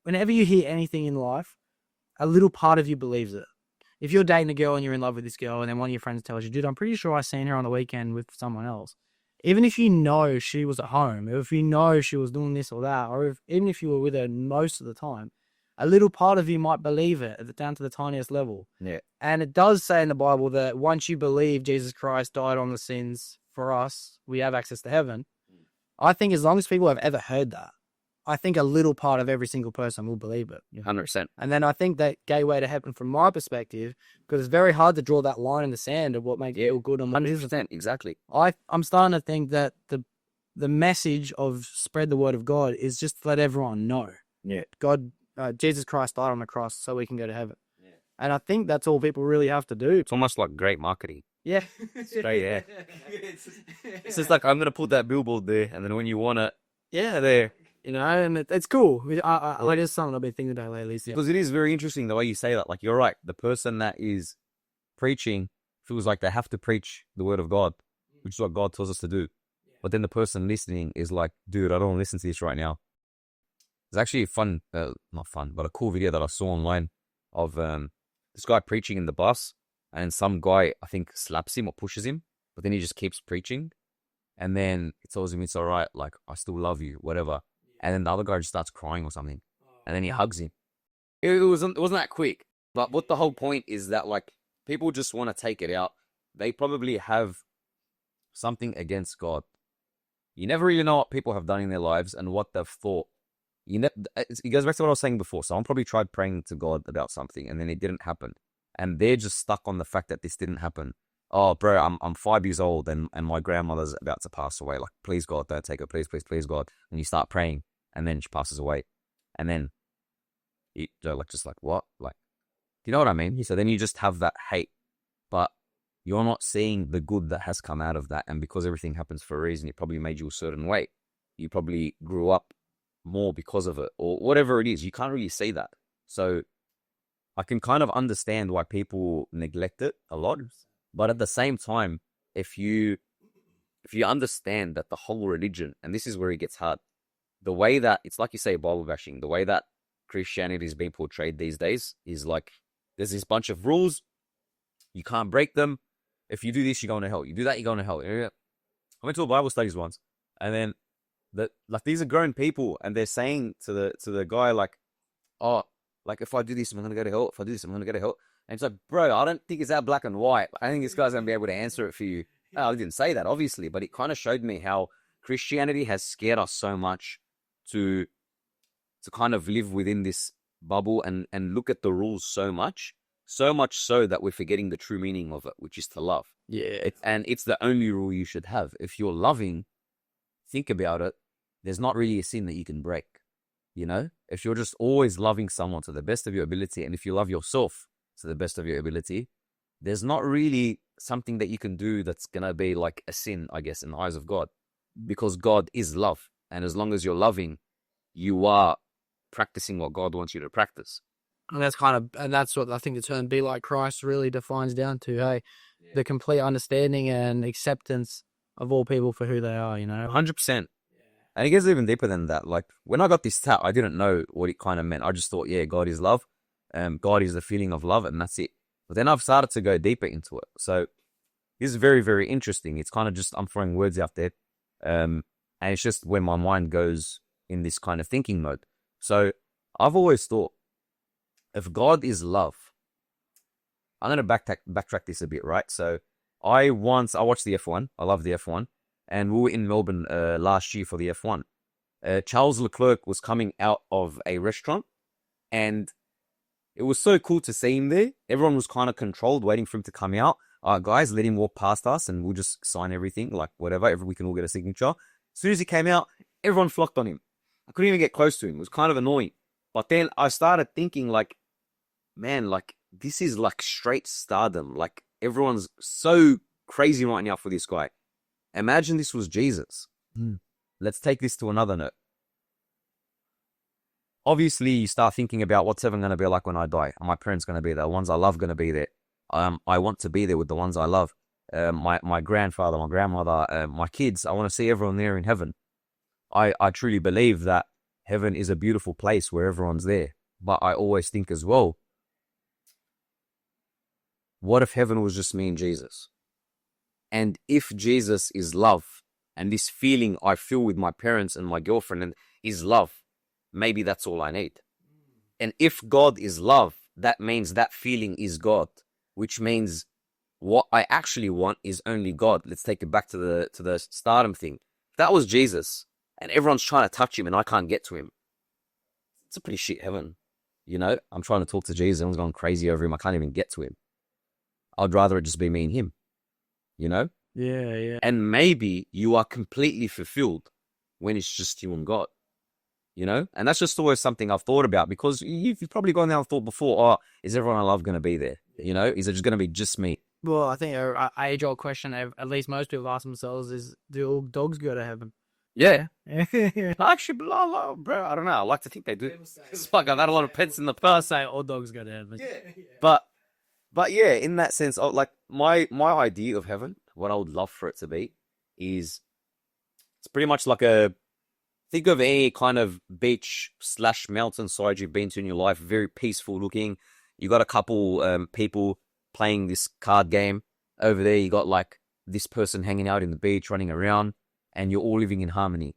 whenever you hear anything in life, a little part of you believes it. If you're dating a girl and you're in love with this girl and then one of your friends tells you, dude, I'm pretty sure I seen her on the weekend with someone else. Even if you know she was at home, or if you know she was doing this or that, or even if you were with her most of the time, a little part of you might believe it down to the tiniest level. Yeah. And it does say in the Bible that once you believe Jesus Christ died on the sins for us, we have access to heaven. I think as long as people have ever heard that, I think a little part of every single person will believe it. 100%. And then I think that gateway to heaven from my perspective, because it's very hard to draw that line in the sand of what makes you feel good. 100%, exactly. I'm starting to think that the message of spread the word of God is just to let everyone know. Yeah. Jesus Christ died on the cross so we can go to heaven. Yeah. And I think that's all people really have to do. It's almost like great marketing. Yeah. Straight, yeah. It's just like, I'm going to put that billboard there, and then when you want it, there. You know, and it's cool. I just something I've been thinking about lately. So. Because it is very interesting the way you say that. Like, you're right. The person that is preaching feels like they have to preach the word of God, which is what God tells us to do. But then the person listening is like, dude, I don't want to listen to this right now. It's actually not fun, but a cool video that I saw online of this guy preaching in the bus, and some guy, I think, slaps him or pushes him, but then he just keeps preaching. And then it tells him it's all right, like, I still love you, whatever. And then the other guy just starts crying or something. And then he hugs him. It wasn't that quick. But what the whole point is that, like, people just want to take it out. They probably have something against God. You never really know what people have done in their lives and what they've thought. It goes back to what I was saying before. Someone probably tried praying to God about something and then it didn't happen. And they're just stuck on the fact that this didn't happen. Oh, bro, I'm 5 years old and my grandmother's about to pass away. Like, please, God, don't take her. Please, please, please, God. And you start praying and then she passes away. And then you're like, just like, what? Like, do you know what I mean? So then you just have that hate, but you're not seeing the good that has come out of that. And because everything happens for a reason, it probably made you a certain way. You probably grew up more because of it or whatever it is. You can't really see that. So I can kind of understand why people neglect it a lot. But at the same time, if you understand that the whole religion, and this is where it gets hard, the way that, it's like you say, Bible bashing, the way that Christianity is being portrayed these days is like, there's this bunch of rules, you can't break them. If you do this, you're going to hell. You do that, you're going to hell. I went to a Bible studies once, and then these are grown people, and they're saying to the guy, like, oh, like, if I do this, I'm going to go to hell. If I do this, I'm going to go to hell. And it's like, bro, I don't think it's that black and white. I think this guy's going to be able to answer it for you. I didn't say that, obviously, but it kind of showed me how Christianity has scared us so much to kind of live within this bubble and look at the rules so much so that we're forgetting the true meaning of it, which is to love. Yeah. And it's the only rule you should have. If you're loving, think about it, there's not really a sin that you can break, you know? If you're just always loving someone to the best of your ability, and if you love yourself to the best of your ability, there's not really something that you can do that's gonna be like a sin, I guess, in the eyes of God, because God is love, and as long as you're loving, you are practicing what God wants you to practice. And that's what I think the term "be like Christ" really defines down to. Hey, the complete understanding and acceptance of all people for who they are. 100%. And it gets even deeper than that. Like when I got this tat, I didn't know what it kind of meant. I just thought, yeah, God is love. God is the feeling of love, and that's it. But then I've started to go deeper into it. So this is very, very interesting. It's kind of just, I'm throwing words out there. And it's just when my mind goes in this kind of thinking mode. So I've always thought, if God is love, I'm going to backtrack this a bit, right? So I watched the F1. I love the F1. And we were in Melbourne last year for the F1. Charles Leclerc was coming out of a restaurant, and it was so cool to see him there. Everyone was kind of controlled, waiting for him to come out. Guys, let him walk past us and we'll just sign everything, like whatever. We can all get a signature. As soon as he came out, everyone flocked on him. I couldn't even get close to him. It was kind of annoying. But then I started thinking, like, man, like, this is like straight stardom. Like, everyone's so crazy right now for this guy. Imagine this was Jesus. Let's take this to another note. Obviously, you start thinking about what's heaven going to be like when I die. Are my parents going to be there? The ones I love going to be there? I want to be there with the ones I love. My grandfather, my grandmother, my kids. I want to see everyone there in heaven. I truly believe that heaven is a beautiful place where everyone's there. But I always think as well, what if heaven was just me and Jesus? And if Jesus is love, and this feeling I feel with my parents and my girlfriend is love, maybe that's all I need. And if God is love, that means that feeling is God, which means what I actually want is only God. Let's take it back to the stardom thing. If that was Jesus, and everyone's trying to touch him and I can't get to him, it's a pretty shit heaven. I'm trying to talk to Jesus, everyone's going crazy over him, I can't even get to him. I'd rather it just be me and him. Yeah. And maybe you are completely fulfilled when it's just you and God, and that's just always something I've thought about, because you've probably gone down and thought before, is everyone I love going to be there? Is it just going to be just me? Well, I think an age-old question, at least most people ask themselves, is, do all dogs go to heaven? Yeah. Actually, bro, I don't know. I like to think they do. Fuck, I've had a lot of pets in the past. Say all dogs go to heaven. Yeah. But yeah, in that sense, like my idea of heaven, what I would love for it to be, is it's pretty much like think of any kind of beach / mountainside you've been to in your life, very peaceful looking. You got a couple people playing this card game over there. You got like this person hanging out in the beach, running around, and you're all living in harmony.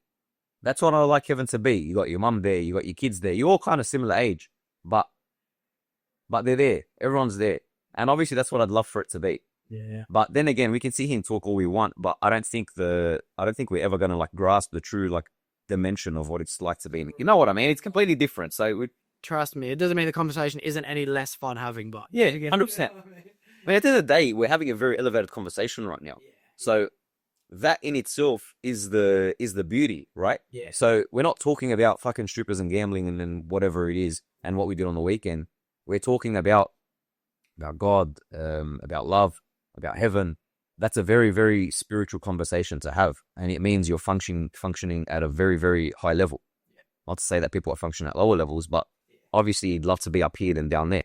That's what I like heaven to be. You got your mum there, you got your kids there. You're all kind of similar age, but they're there. Everyone's there. And obviously that's what I'd love for it to be. Yeah. But then again, we can sit here and talk all we want, but I don't think we're ever going to like grasp the true like dimension of what it's like to be. You know what I mean? It's completely different. So trust me, it doesn't mean the conversation isn't any less fun having, but yeah, 100%. But at the end of the day, we're having a very elevated conversation right now. So that in itself is the beauty, right? Yeah. So we're not talking about fucking strippers and gambling and then whatever it is and what we did on the weekend. We're talking about God, about love, about heaven. That's a very, very spiritual conversation to have. And it means you're functioning at a very, very high level. Not to say that people are functioning at lower levels, but obviously you'd love to be up here than down there.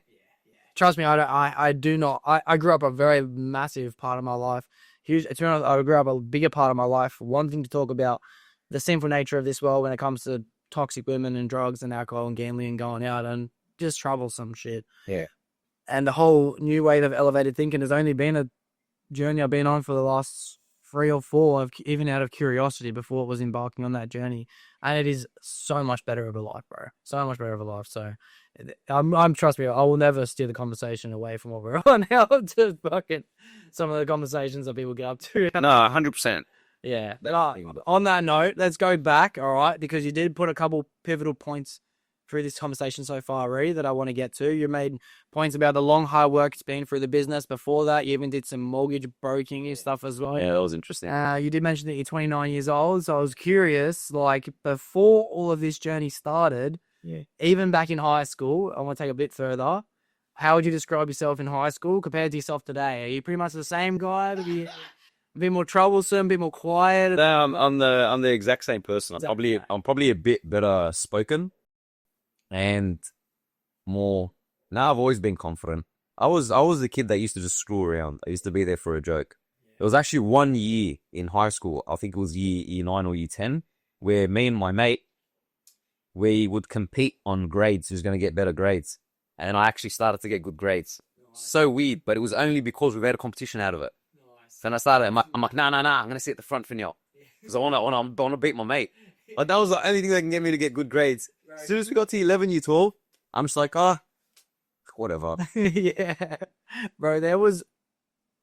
Trust me, I do not. I grew up a very massive part of my life. Huge. I grew up a bigger part of my life wanting to talk about the sinful nature of this world when it comes to toxic women and drugs and alcohol and gambling and going out and just troublesome shit. Yeah. And the whole new wave of elevated thinking has only been a journey I've been on for the last 3 or 4, even out of curiosity before it was embarking on that journey. And it is so much better of a life, bro. So much better of a life. So trust me, I will never steer the conversation away from what we're on now to fucking some of the conversations that people get up to. No, 100%. Yeah. On that note, let's go back, all right? Because you did put a couple pivotal points through this conversation so far already that I want to get to. You made points about the long, hard work it's been through the business. Before that, you even did some mortgage broking and stuff as well. Yeah, that was interesting. You did mention that you're 29 years old, so I was curious, like, before all of this journey started, even back in high school, I want to take a bit further, how would you describe yourself in high school compared to yourself today? Are you pretty much the same guy? Maybe a bit more troublesome, a bit more quiet? No, I'm the exact same person. I'm probably a bit better spoken and more. Now I've always been confident. I was the kid that used to just screw around. I used to be there for a joke. It was actually 1 year in high school. I think it was year 9 or year 10, where me and my mate, we would compete on grades, who's going to get better grades. And I actually started to get good grades. So weird, but it was only because we made a competition out of it. Then I started, I'm like, nah, I'm going to sit at the front for now. Because I want to beat my mate. Like, that was the only thing that can get me to get good grades. As soon as we got to 11 year 12, I'm just like, whatever. Yeah. Bro,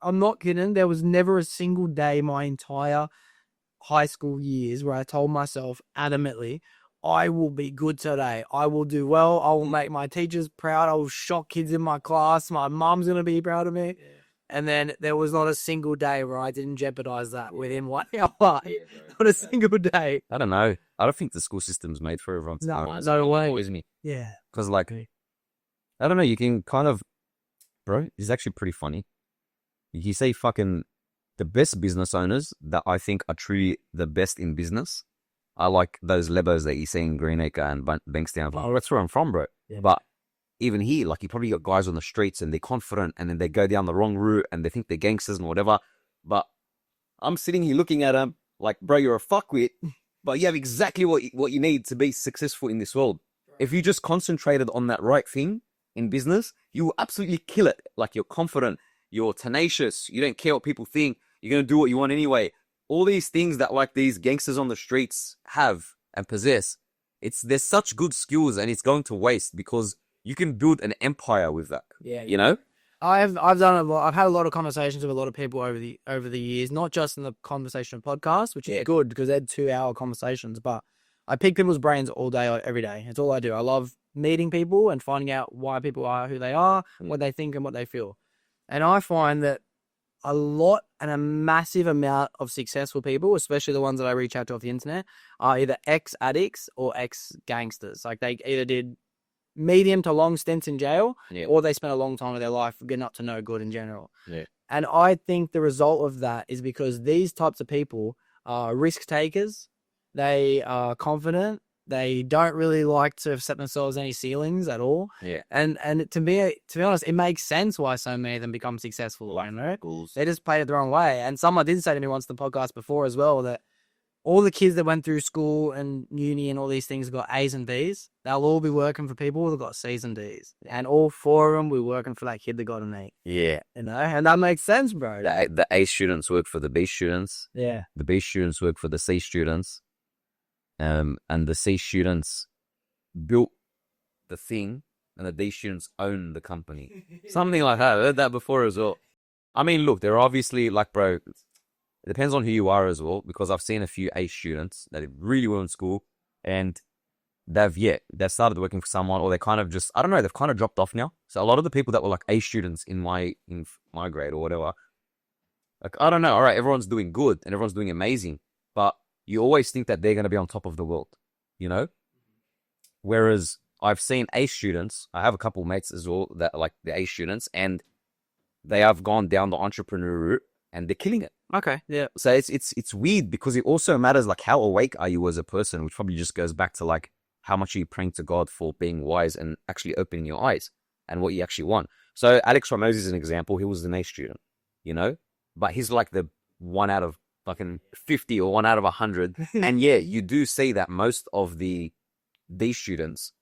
I'm not kidding, there was never a single day my entire high school years where I told myself adamantly, I will be good today. I will do well. I will make my teachers proud. I will shock kids in my class. My mom's going to be proud of me. And then there was not a single day where I didn't jeopardize that within 1 hour. Not a single day. I don't know. I don't think the school system's made for everyone. No way. Isn't it? Yeah. Because, like, I don't know, you can kind of, bro, it's actually pretty funny. You say fucking the best business owners that I think are truly the best in business are like those lebos that you see in Greenacre and Bankstown. Oh, that's where I'm from, bro. Yeah. But even here, like, you probably got guys on the streets and they're confident and then they go down the wrong route and they think they're gangsters and whatever. But I'm sitting here looking at them like, bro, you're a fuckwit, but you have exactly what you need to be successful in this world. If you just concentrated on that right thing in business, you will absolutely kill it. Like, you're confident, you're tenacious, you don't care what people think, you're going to do what you want anyway. All these things that, like, these gangsters on the streets have and possess, there's such good skills and it's going to waste because you can build an empire with that. Yeah. You know? I've done a lot. I've had a lot of conversations with a lot of people over the years, not just in the conversation podcast, which is good because they're 2-hour conversations, but I pick people's brains all day, every day. It's all I do. I love meeting people and finding out why people are who they are, what they think and what they feel. And I find that a lot and a massive amount of successful people, especially the ones that I reach out to off the internet, are either ex-addicts or ex-gangsters. Like, they either did medium to long stints in jail, or they spent a long time of their life getting up to no good in general. Yeah. And I think the result of that is because these types of people are risk takers. They are confident. They don't really like to set themselves any ceilings at all. Yeah. And to be honest, it makes sense why so many of them become successful. You know? They just played it the wrong way. And someone did say to me once in the podcast before as well that all the kids that went through school and uni and all these things got A's and B's. They'll all be working for people that got C's and D's. And all 4 of them were working for that kid that got an A. Yeah. You know, and that makes sense, bro. The A students work for the B students. Yeah. The B students work for the C students. And the C students built the thing and the D students own the company. Something like that. I heard that before as well. I mean, look, they're obviously, like, bro, it depends on who you are as well, because I've seen a few A students that did really well in school and they've started working for someone, or they kind of just, I don't know, they've kind of dropped off now. So a lot of the people that were like A students in my grade or whatever, like, I don't know, all right, everyone's doing good and everyone's doing amazing, but you always think that they're going to be on top of the world, you know? Whereas I've seen A students, I have a couple mates as well that are like the A students, and they have gone down the entrepreneur route and they're killing it. Okay. Yeah. So it's weird because it also matters, like, how awake are you as a person, which probably just goes back to, like, how much are you praying to God for being wise and actually opening your eyes and what you actually want. So Alex Ramosi is an example. He was an A student, you know, but he's like the 1 out of fucking 50 or 1 out of 100. And yeah, you do see that most of these students,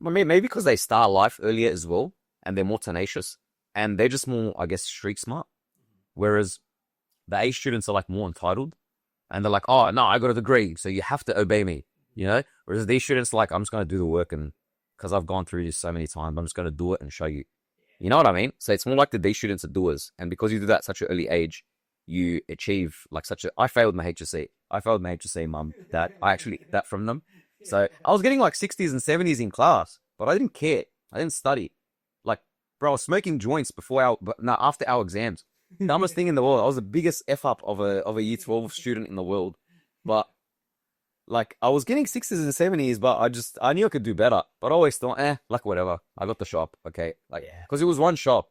I mean, maybe because they start life earlier as well and they're more tenacious and they're just more, I guess, street smart. Whereas the A students are, like, more entitled and they're like, oh, no, I got a degree, so you have to obey me, you know? Whereas these students are like, I'm just going to do the work, and because I've gone through this so many times, I'm just going to do it and show you. You know what I mean? So it's more like the D students are doers. And because you do that at such an early age, you achieve, like, I failed my HSC. Mum, Dad. I actually got that from them. So I was getting like 60s and 70s in class, but I didn't care. I didn't study. Like, bro, I was smoking joints after our exams. Dumbest thing in the world. I was the biggest F up of a year 12 student in the world. But Like I was getting 60s and 70s, but I knew I could do better. But I always thought, like whatever. I got the shop, okay, like Yeah. because it was one shop,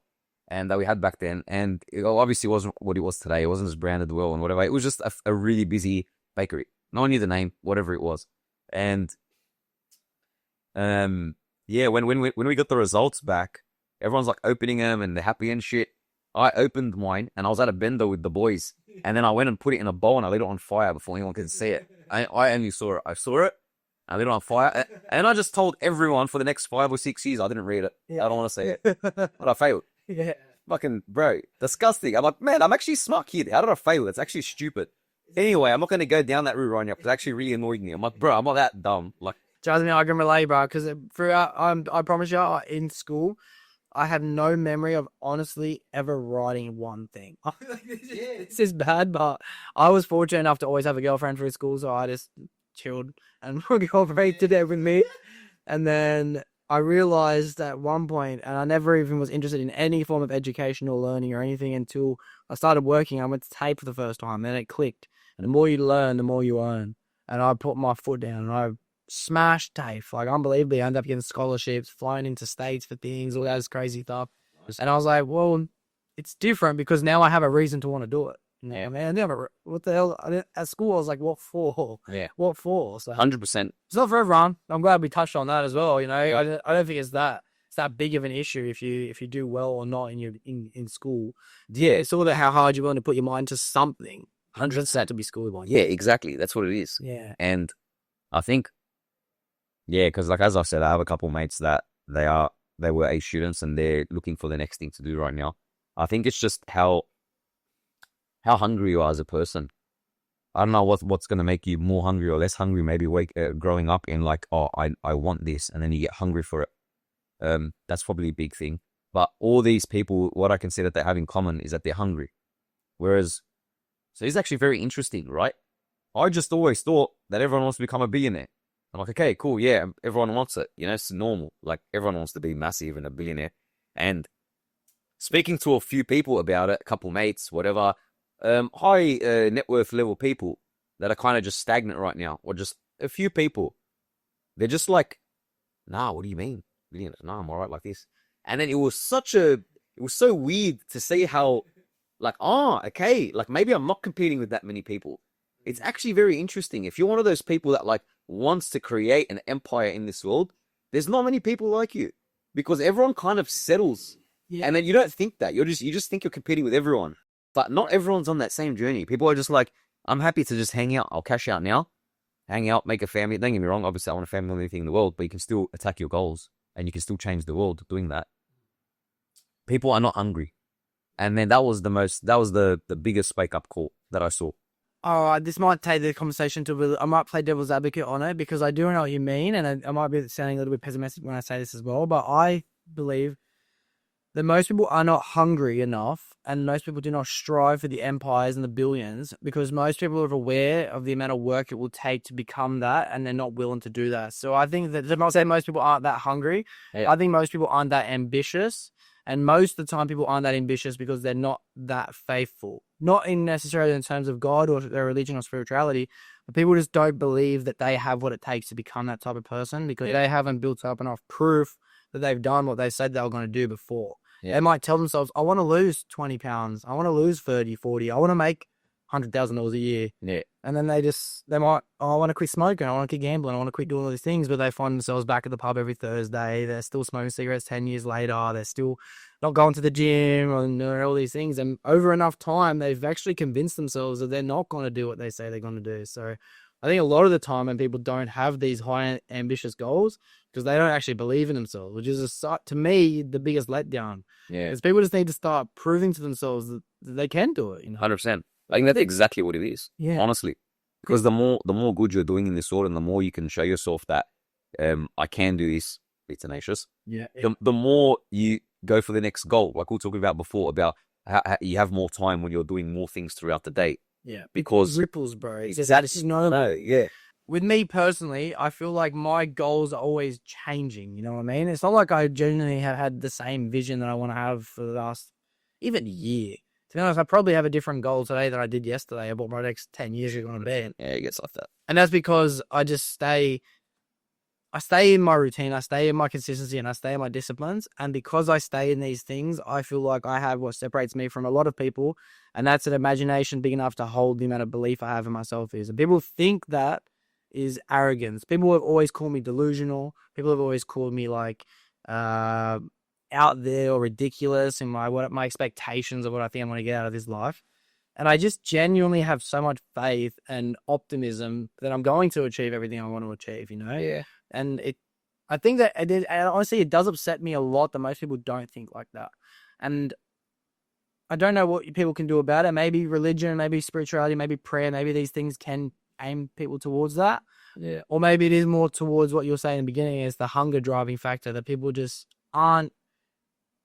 and that we had back then, and it obviously wasn't what it was today. It wasn't as branded well and whatever. It was just a really busy bakery. No one knew the name, whatever it was, and yeah, when we got the results back, everyone's like opening them and they're happy and shit. I opened mine and I was at a bender with the boys, and then I went and put it in a bowl and I lit it on fire before anyone could see it. I only saw it. I saw it. I lit it on fire, and I just told everyone for the next 5 or 6 years I didn't read it. I don't want to see it, but I failed. Yeah. Fucking bro, disgusting. I'm like, man, I'm actually a smart kid. How did I fail? It's actually stupid. Anyway, I'm not going to go down that route right now because it's actually really annoying me. I'm like, bro, I'm not that dumb. Like, Trust me, I can relate, bro. Because throughout, I promise you, in school, I have no memory of honestly ever writing one thing. This is bad, but I was fortunate enough to always have a girlfriend through school, so I just chilled and my girlfriend did it with me. And then I realized at one point, and I never even was interested in any form of education or learning or anything until I started working. I went to tape for the first time, and it clicked. And the more you learn, the more you earn. And I put my foot down, and I smashed TAFE, like unbelievably. I ended up getting scholarships, flying into states for things, all that crazy stuff. And I was like, well, it's different because now I have a reason to want to do it. You know what I mean? I never, what the hell? At school, I was like, what for? yeah, What for? So 100%. it's not for everyone. I'm glad we touched on that as well. You know, I don't think it's that big of an issue if you do well or not in school. Yeah, It's all about how hard you're willing to put your mind to something. 100% to be schooled. yeah, exactly. That's what it is. Yeah. And I think, yeah, because like as I said, I have a couple mates that they were A students and they're looking for the next thing to do right now. I think it's just how hungry you are as a person. I don't know what's going to make you more hungry or less hungry. Maybe growing up in like, oh, I want this, and then you get hungry for it. That's probably a big thing. But all these people, what I can say that they have in common is that they're hungry. So it's actually very interesting, right? I just always thought that everyone wants to become a billionaire. I'm like, okay, cool, yeah, everyone wants it. You know, it's normal. Like everyone wants to be massive and a billionaire. And speaking to a few people about it, a couple mates, whatever, high net worth level people that are kind of just stagnant right now, or just a few people, they're just like, nah, what do you mean? Billionaire? Nah, I'm all right like this. And then it was so weird to see how, like, oh, okay, like maybe I'm not competing with that many people. It's actually very interesting. If you're one of those people that like wants to create an empire in this world, there's not many people like you because everyone kind of settles. Yeah. And then you don't think that. You just think you're competing with everyone. But not everyone's on that same journey. People are just like, I'm happy to just hang out. I'll cash out now. Hang out, make a family. Don't get me wrong. Obviously, I want a family on anything in the world, but you can still attack your goals and you can still change the world doing that. People are not hungry. And then that was the biggest wake up call that I saw. All right, this might take the conversation to. I might play devil's advocate on it because I do know what you mean, and I might be sounding a little bit pessimistic when I say this as well. But I believe that most people are not hungry enough, and most people do not strive for the empires and the billions because most people are aware of the amount of work it will take to become that, and they're not willing to do that. So I think that I'm not saying most people aren't that hungry. Yeah. I think most people aren't that ambitious. And most of the time, people aren't that ambitious because they're not that faithful. Not in necessarily in terms of God or their religion or spirituality, but people just don't believe that they have what it takes to become that type of person because they haven't built up enough proof that they've done what they said they were going to do before. Yeah. They might tell themselves, I want to lose 20 pounds. I want to lose 30, 40. I want to make $100,000 a year. Yeah. And then they might, I want to quit smoking. I want to quit gambling. I want to quit doing all these things. But they find themselves back at the pub every Thursday. They're still smoking cigarettes 10 years later. They're still not going to the gym and all these things. And over enough time, they've actually convinced themselves that they're not going to do what they say they're going to do. So I think a lot of the time when people don't have these high ambitious goals because they don't actually believe in themselves, which is to me the biggest letdown. Yeah, because people just need to start proving to themselves that they can do it. 100%. I think that's exactly what it is. Yeah, honestly, because the more good you're doing in this world, and the more you can show yourself that I can do this, be tenacious. Yeah. The more you go for the next goal, like we were talking about before, about how you have more time when you're doing more things throughout the day. Yeah, because ripples, bro. It's just, this is no, yeah. With me personally, I feel like my goals are always changing. You know what I mean? It's not like I genuinely have had the same vision that I want to have for the last even year. To be honest, I probably have a different goal today than I did yesterday about my next 10 years are going to be. Yeah, it gets like that. And that's because I stay in my routine, I stay in my consistency, and I stay in my disciplines. And because I stay in these things, I feel like I have what separates me from a lot of people. And that's an imagination big enough to hold the amount of belief I have in myself is. And people think that is arrogance. People have always called me delusional. People have always called me like out there or ridiculous in my expectations of what I think I'm going to get out of this life. And I just genuinely have so much faith and optimism that I'm going to achieve everything I want to achieve, you know? Yeah. And I think that and honestly, it does upset me a lot that most people don't think like that. And I don't know what people can do about it. Maybe religion, maybe spirituality, maybe prayer, maybe these things can aim people towards that. Yeah. Or maybe it is more towards what you were saying in the beginning is the hunger driving factor, that people just aren't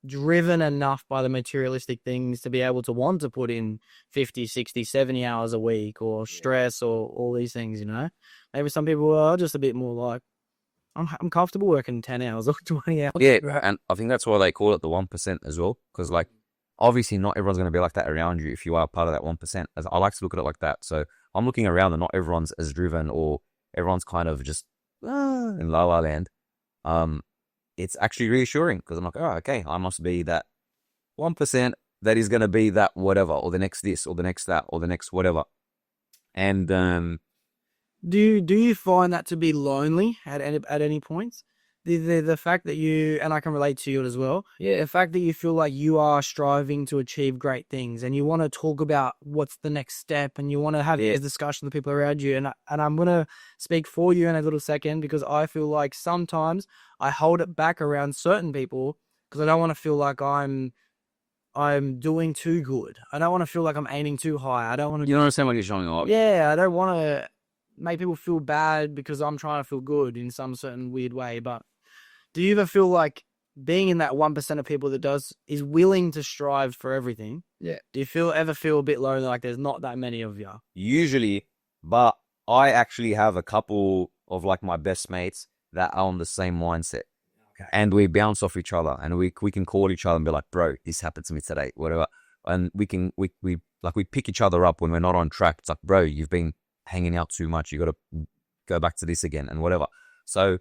driven enough by the materialistic things to be able to want to put in 50, 60, 70 hours a week or stress or all these things, you know? Maybe some people are just a bit more like, I'm comfortable working 10 hours or 20 hours. Yeah, and I think that's why they call it the 1% as well, because like, obviously not everyone's going to be like that around you if you are part of that 1%. As I like to look at it like that. So I'm looking around and not everyone's as driven or everyone's kind of just in la la land. It's actually reassuring because I'm like, oh, okay, I must be that 1% that is going to be that whatever, or the next this, or the next that, or the next whatever. And do you find that to be lonely at any points? The fact that you, and I can relate to you as well. Yeah. The fact that you feel like you are striving to achieve great things and you want to talk about what's the next step and you want to have this discussion with people around you. And I'm going to speak for you in a little second because I feel like sometimes I hold it back around certain people because I don't want to feel like I'm doing too good. I don't want to feel like I'm aiming too high. I don't want to. You don't understand what you're showing off. Yeah, I don't want to make people feel bad because I'm trying to feel good in some certain weird way. But do you ever feel like being in that 1% of people that is willing to strive for everything? Yeah. Do you ever feel a bit lonely, like there's not that many of you? Usually, but I actually have a couple of like my best mates that are on the same mindset. Okay. And we bounce off each other and we can call each other and be like, bro, this happened to me today, whatever. And we pick each other up when we're not on track. It's like, bro, you've been hanging out too much. You got to go back to this again and whatever. So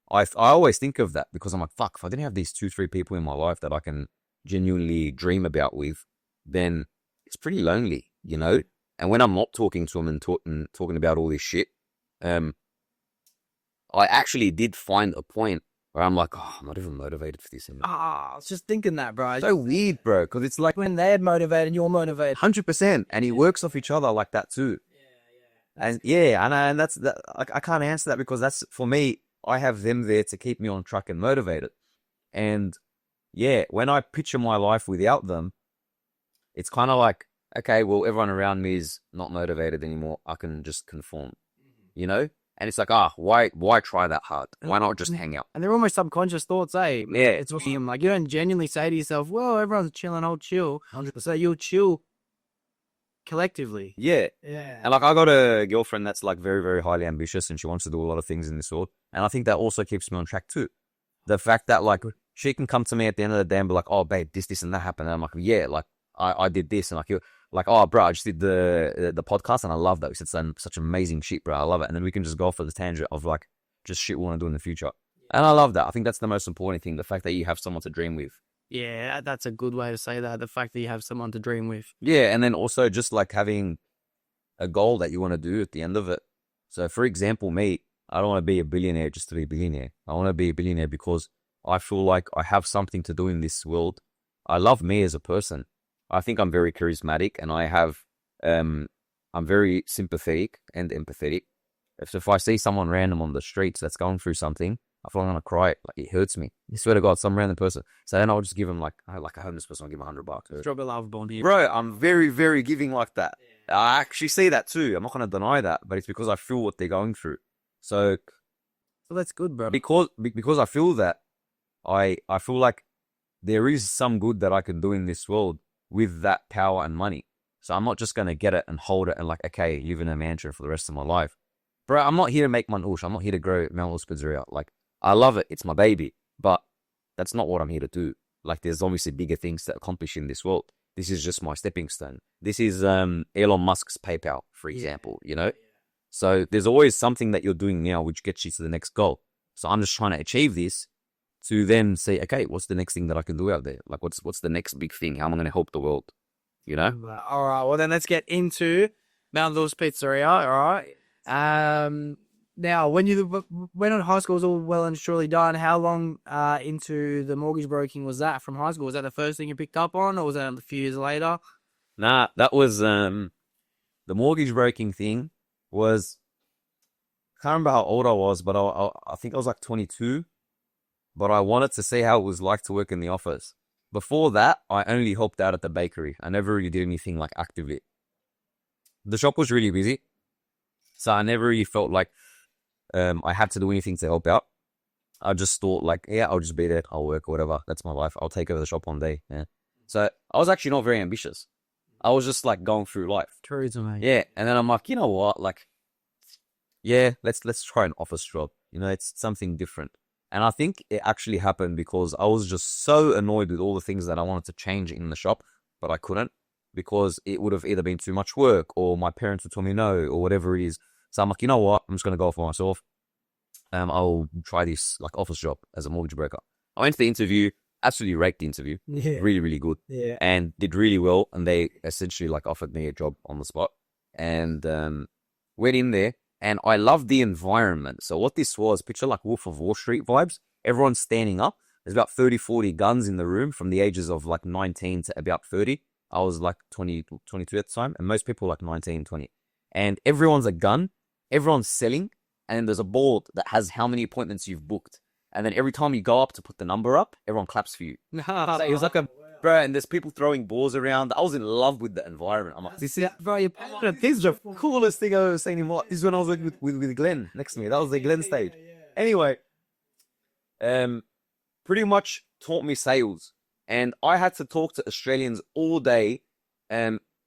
I always think of that because I'm like, fuck, if I didn't have these 2-3 people in my life that I can genuinely dream about with, then it's pretty lonely, you know? And when I'm not talking to them and talking about all this shit, I actually did find a point where I'm like, oh, I'm not even motivated for this anymore. I was just thinking that, bro. It's so weird, bro, because it's like when they're motivated, you're motivated. 100%. And he works off each other like that too. And that's that. I can't answer that because that's, for me, I have them there to keep me on track and motivated. And yeah, when I picture my life without them, it's kind of like, okay, well, everyone around me is not motivated anymore. I can just conform, you know? And it's like, why try that hard? Why not just hang out? And they're almost subconscious thoughts, eh? Yeah. It's like you don't genuinely say to yourself, well, everyone's chilling, I'll chill. 100%. You'll chill collectively. Yeah. Yeah. And like, I got a girlfriend that's like very, very highly ambitious and she wants to do a lot of things in this world. And I think that also keeps me on track too. The fact that like, she can come to me at the end of the day and be like, oh, babe, this and that happened. And I'm like, yeah, like I did this. And like, you're like, oh, bro, I just did the podcast and I love that. It's such amazing shit, bro. I love it. And then we can just go off for the tangent of like, just shit we want to do in the future. And I love that. I think that's the most important thing. The fact that you have someone to dream with. Yeah, that's a good way to say that. The fact that you have someone to dream with. Yeah, and then also just like having a goal that you want to do at the end of it. So for example, me, I don't want to be a billionaire just to be a billionaire. I want to be a billionaire because I feel like I have something to do in this world. I love me as a person. I think I'm very charismatic and I'm very sympathetic and empathetic. If I see someone random on the streets that's going through something, I feel like I'm going to cry. Like, it hurts me. I swear to God, some random person. So then I'll just give him like a homeless person, I'll give him $100. Drop a love bomb here. Bro, I'm very, very giving like that. Yeah. I actually see that too. I'm not going to deny that, but it's because I feel what they're going through. So that's good, bro. Because I feel that, I feel like there is some good that I can do in this world with that power and money. So I'm not just going to get it and hold it and like, okay, live in a mansion for the rest of my life. Bro, I'm not here to make manouche. I'm not here to grow Mount Pizzeria. Like, I love it. It's my baby. But that's not what I'm here to do. Like, there's obviously bigger things to accomplish in this world. This is just my stepping stone. This is Elon Musk's PayPal, for example, you know? So there's always something that you're doing now which gets you to the next goal. So I'm just trying to achieve this to then say, okay, what's the next thing that I can do out there? Like, what's the next big thing? How am I going to help the world? You know? All right. Well, then let's get into Mount Lewis Pizzeria. All right. Now, when high school was all well and surely done, how long into the mortgage broking was that from high school? Was that the first thing you picked up on, or was that a few years later? Nah, that was the mortgage broking thing was, I can't remember how old I was, but I think I was like 22, but I wanted to see how it was like to work in the office. Before that, I only helped out at the bakery. I never really did anything like actively. The shop was really busy, so I never really felt like I had to do anything to help out. I just thought like, yeah, I'll just be there. I'll work or whatever. That's my life. I'll take over the shop one day. Yeah. So I was actually not very ambitious. I was just like going through life. True to me. Yeah. And then I'm like, you know what? Like, yeah, let's try an office job. You know, it's something different. And I think it actually happened because I was just so annoyed with all the things that I wanted to change in the shop, but I couldn't because it would have either been too much work or my parents would tell me no or whatever it is. So I'm like, you know what? I'm just going to go for myself. I'll try this like office job as a mortgage broker. I went to the interview, absolutely raked the interview. Yeah. Really, really good. Yeah. And did really well. And they essentially like offered me a job on the spot and went in there and I loved the environment. So what this was, picture like Wolf of Wall Street vibes. Everyone's standing up. There's about 30, 40 guns in the room from the ages of like 19 to about 30. I was like 20, 22 at the time. And most people like 19, 20. And everyone's a gun. Everyone's selling, and there's a board that has how many appointments you've booked. And then every time you go up to put the number up, everyone claps for you. So it was like bro, and there's people throwing balls around. I was in love with the environment. I'm like, this is the coolest thing I've ever seen in my life. This is when I was working with Glen next to me. That was the Glen stage. Anyway, pretty much taught me sales. And I had to talk to Australians all day,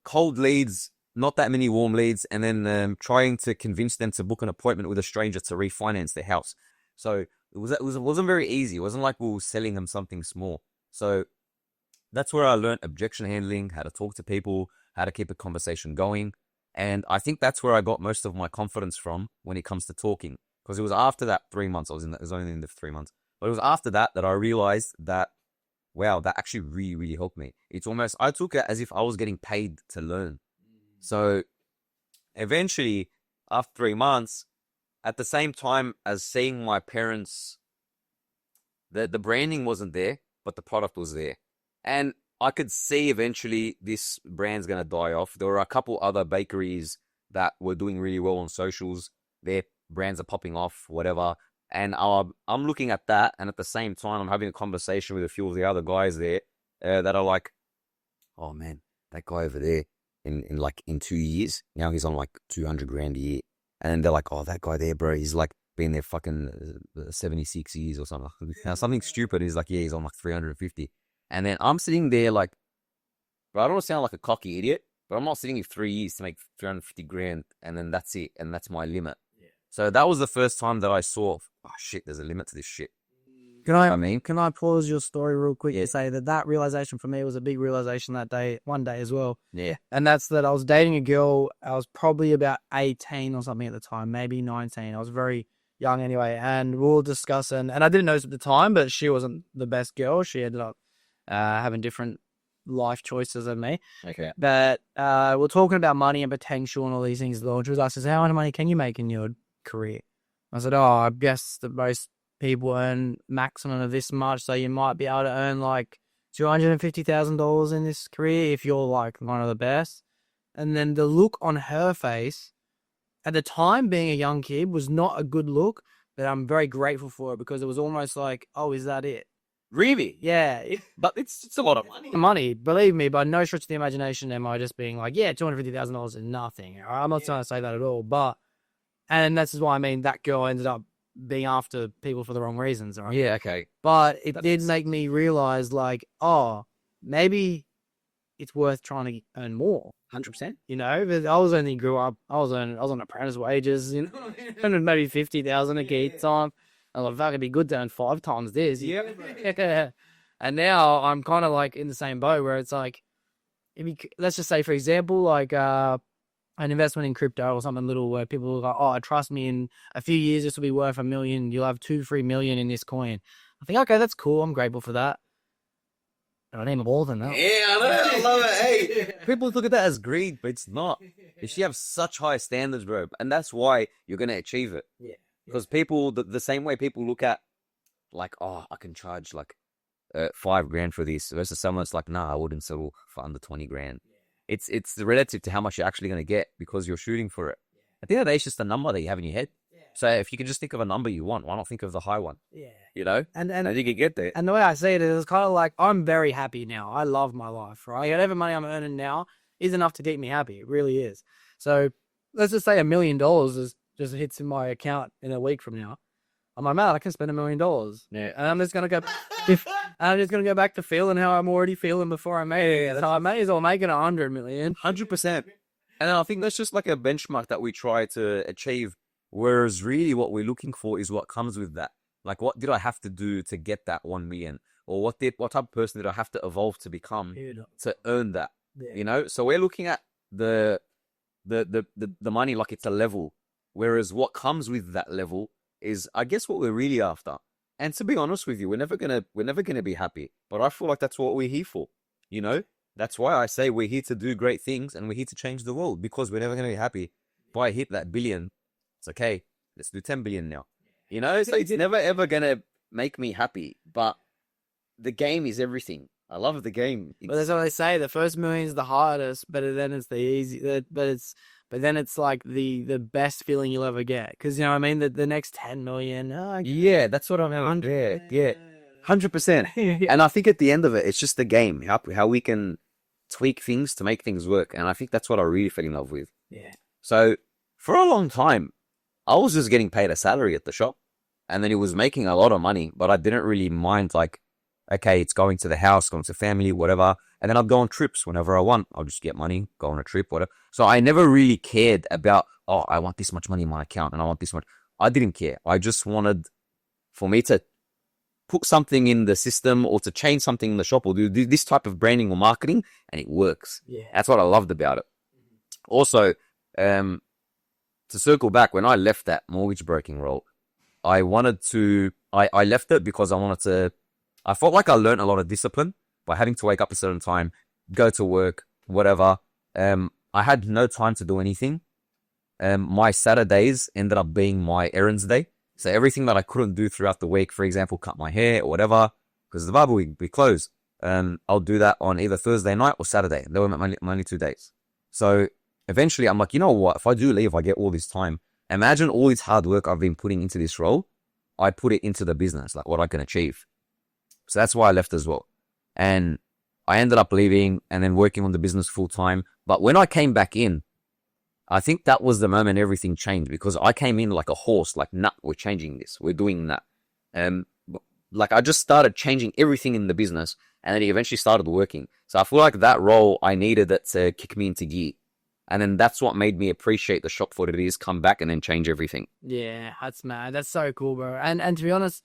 cold leads, not that many warm leads, and then trying to convince them to book an appointment with a stranger to refinance their house. So it wasn't very easy. It wasn't like we were selling them something small. So that's where I learned objection handling, how to talk to people, how to keep a conversation going. And I think that's where I got most of my confidence from when it comes to talking. Because it was after that 3 months, I was only in the 3 months. But it was after that I realized that, wow, that actually really, really helped me. It's almost, I took it as if I was getting paid to learn. So eventually, after 3 months, at the same time as seeing my parents, the branding wasn't there, but the product was there. And I could see eventually this brand's going to die off. There were a couple other bakeries that were doing really well on socials. Their brands are popping off, whatever. And I'm looking at that. And at the same time, I'm having a conversation with a few of the other guys there that are like, oh man, that guy over there, in 2 years, now he's on like 200 grand a year. And they're like, oh, that guy there, bro, he's like been there fucking 76 years or something. Now, something stupid. He's like, yeah, he's on like 350. And then I'm sitting there like, bro, I don't want to sound like a cocky idiot, but I'm not sitting here 3 years to make 350 grand. And then that's it. And that's my limit. Yeah. So that was the first time that I saw, oh shit, there's a limit to this shit. Can I pause your story real quick to say that realization for me was a big realization that day, one day as well. Yeah. And that's that I was dating a girl. I was probably about 18 or something at the time, maybe 19. I was very young anyway. And we were discussing, and I didn't know this at the time, but she wasn't the best girl. She ended up having different life choices than me. Okay. But we're talking about money and potential and all these things. She was asking, how much money can you make in your career? I said, I guess the most people earn maximum of this much, so you might be able to earn like $250,000 in this career if you're like one of the best. And then the look on her face at the time, being a young kid, was not a good look, but I'm very grateful for it because it was almost like, oh, is that it? Really? Yeah. But it's a lot of money. Money, believe me, by no stretch of the imagination am I just being like, yeah, $250,000 is nothing. I'm not trying to say that at all, and that's why I mean that girl ended up being after people for the wrong reasons, right? Yeah, okay. But it did make me realize, like, oh, maybe it's worth trying to earn more. 100%. You know, but I was on apprentice wages, you know, and maybe 50,000 a key time. I was like, fuck, it'd be good to earn 5 times this. Yeah. And now I'm kind of like in the same boat where it's like, let's just say, for example, like an investment in crypto or something little where people are like, oh, trust me, in a few years this will be worth $1 million. You'll have 2-3 million in this coin. I think, okay, that's cool. I'm grateful for that. I need more than that. Yeah, I know. I love it. Hey, people look at that as greed, but it's not. If you have such high standards, bro, and that's why you're gonna achieve it. Yeah. Because people, the same way people look at, like, oh, I can charge like $5,000 for this, versus someone that's like, nah, I wouldn't settle for under 20 grand. It's relative to how much you're actually gonna get because you're shooting for it. At the end of the day, it's just a number that you have in your head. So if you can just think of a number you want, why not think of the high one? Yeah. You know? And you can get there. And the way I see it is kind of like, I'm very happy now. I love my life, right? Whatever money I'm earning now is enough to keep me happy. It really is. So let's just say $1 million is just hits in my account in a week from now. I'm like, man, I can spend $1 million. Yeah. And I'm just going to go back to feeling how I'm already feeling before I made it. So I may as well make it 100 million. 100%. And I think that's just like a benchmark that we try to achieve. Whereas really what we're looking for is what comes with that. Like, what did I have to do to get that 1 million? Or what type of person did I have to evolve to become to earn that? Yeah. You know? So we're looking at the money like it's a level. Whereas what comes with that level is, I guess, what we're really after. And to be honest with you, we're never gonna be happy. But I feel like that's what we're here for. You know? That's why I say we're here to do great things and we're here to change the world, because we're never gonna be happy. If I hit that billion, it's okay. Let's do 10 billion now. You know, so it's never ever gonna make me happy. But the game is everything. I love the game. But that's what they say. The first million is the hardest, but then it's the easy. But then it's like the best feeling you'll ever get. Because you know what I mean. The next 10 million. Yeah, that's what I'm. 100%. And I think at the end of it, it's just the game. How we can tweak things to make things work. And I think that's what I really fell in love with. Yeah. So for a long time, I was just getting paid a salary at the shop, and then it was making a lot of money, but I didn't really mind, like, okay, it's going to the house, going to family, whatever. And then I'd go on trips whenever I want. I'll just get money, go on a trip, whatever. So I never really cared about, oh, I want this much money in my account and I want this much. I didn't care. I just wanted for me to put something in the system or to change something in the shop or do this type of branding or marketing, and it works. Yeah. That's what I loved about it. Also, to circle back, when I left that mortgage broking role, I left it because I felt like I learned a lot of discipline by having to wake up a certain time, go to work, whatever. I had no time to do anything. My Saturdays ended up being my errands day. So everything that I couldn't do throughout the week, for example, cut my hair or whatever, because the barber we close, I'll do that on either Thursday night or Saturday. They were my only 2 days. So eventually I'm like, you know what? If I do leave, I get all this time. Imagine all this hard work I've been putting into this role. I put it into the business, like what I can achieve. So that's why I left as well. And I ended up leaving and then working on the business full time. But when I came back in, I think that was the moment everything changed, because I came in like a horse, like, nah, we're changing this. We're doing that. Like I just started changing everything in the business, and then it eventually started working. So I feel like that role, I needed it to kick me into gear. And then that's what made me appreciate the shop for what it is, come back and then change everything. Yeah, that's mad. That's so cool, bro. And to be honest,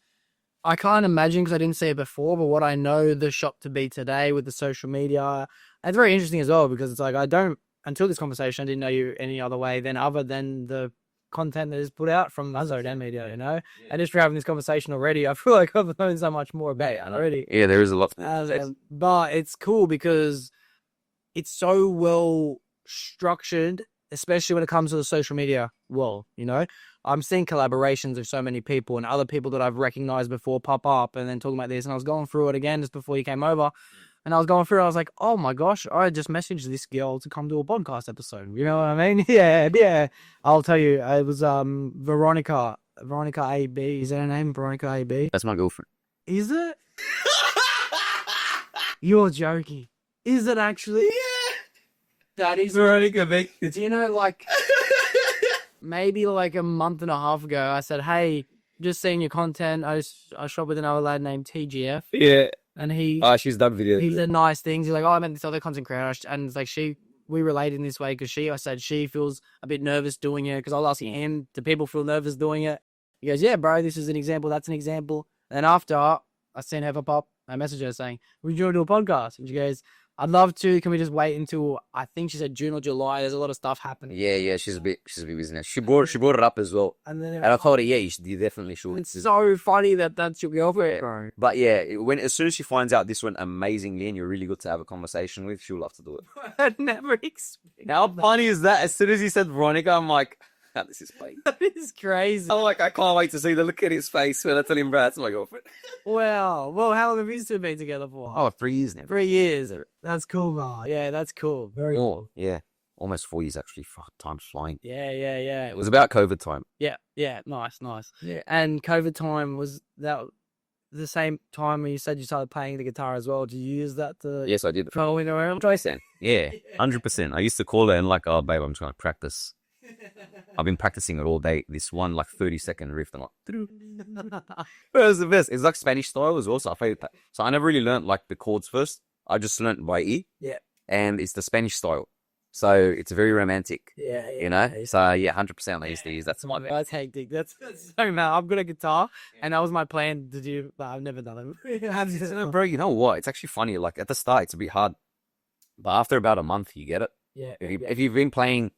I can't imagine, because I didn't see it before, but what I know the shop to be today with the social media, it's very interesting as well, because it's like, until this conversation, I didn't know you any other way other than the content that is put out from Muzzo Dan Media, you know? Yeah. And just for having this conversation already, I feel like I've learned so much more about it already. Yeah, there is a lot. But it's cool because it's so well structured, especially when it comes to the social media world, you know? I'm seeing collaborations of so many people and other people that I've recognized before pop up and then talking about this. And I was going through it again just before you came over. And I was going through it, I was like, oh my gosh, I just messaged this girl to come do a podcast episode. You know what I mean? Yeah. I'll tell you, it was Veronica AB. Is that her name? Veronica AB? That's my girlfriend. Is it? You're joking. Is it actually? Yeah. That is Veronica B. Do you know, like, maybe like a month and a half ago, I said, hey, just seeing your content. I shot with another lad named TGF. Yeah. And she's done videos. He did nice things. He's like, oh, I met this other content creator. And it's like, we relate in this way because I said she feels a bit nervous doing it, because I was asking him, do people feel nervous doing it? He goes, yeah, bro, this is an example. That's an example. And then after I sent her pop, I messaged her saying, would you want to do a podcast? And she goes, I'd love to. Can we just wait until I think she said June or July? There's a lot of stuff happening. Yeah, she's a bit busy now. She brought it up as well. And then And I told her, yeah, you definitely should. it's so funny that that's your girlfriend, bro. But yeah, as soon as she finds out this went amazingly and you're really good to have a conversation with, she'll love to do it. I'd never expected. How funny is that? As soon as he said Veronica, I'm like, oh, this is fake. That is crazy. I'm like, I can't wait to see the look at his face when I tell him, bro, that's my girlfriend. Wow. Well, how long have you two been together for? Oh, 3 years now. 3 years. That's cool, bro. Yeah, that's cool. Very cool. Yeah. Almost 4 years, actually. Fuck, time's flying. Yeah. It was about COVID time. Yeah. Nice. Yeah. And COVID time, was that the same time when you said you started playing the guitar as well? Did you use that to Yes, I did. going around? Joyce, yeah, 100%. I used to call her and like, oh, babe, I'm just going to practice. I've been practicing it all day. This one like 30-second riff, and like, it was the best. It's like Spanish style as well. So I never really learned like the chords first. I just learned by ear. Yeah. And it's the Spanish style, so it's very romantic. Yeah. You know. So yeah, 100%. I used to use that. That's my that's hectic. That's so mad. I've got a guitar, and that was my plan to do, but I've never done it. No, bro, you know what? It's actually funny. Like at the start, it's a bit hard, but after about a month, you get it. Yeah. If you've been playing,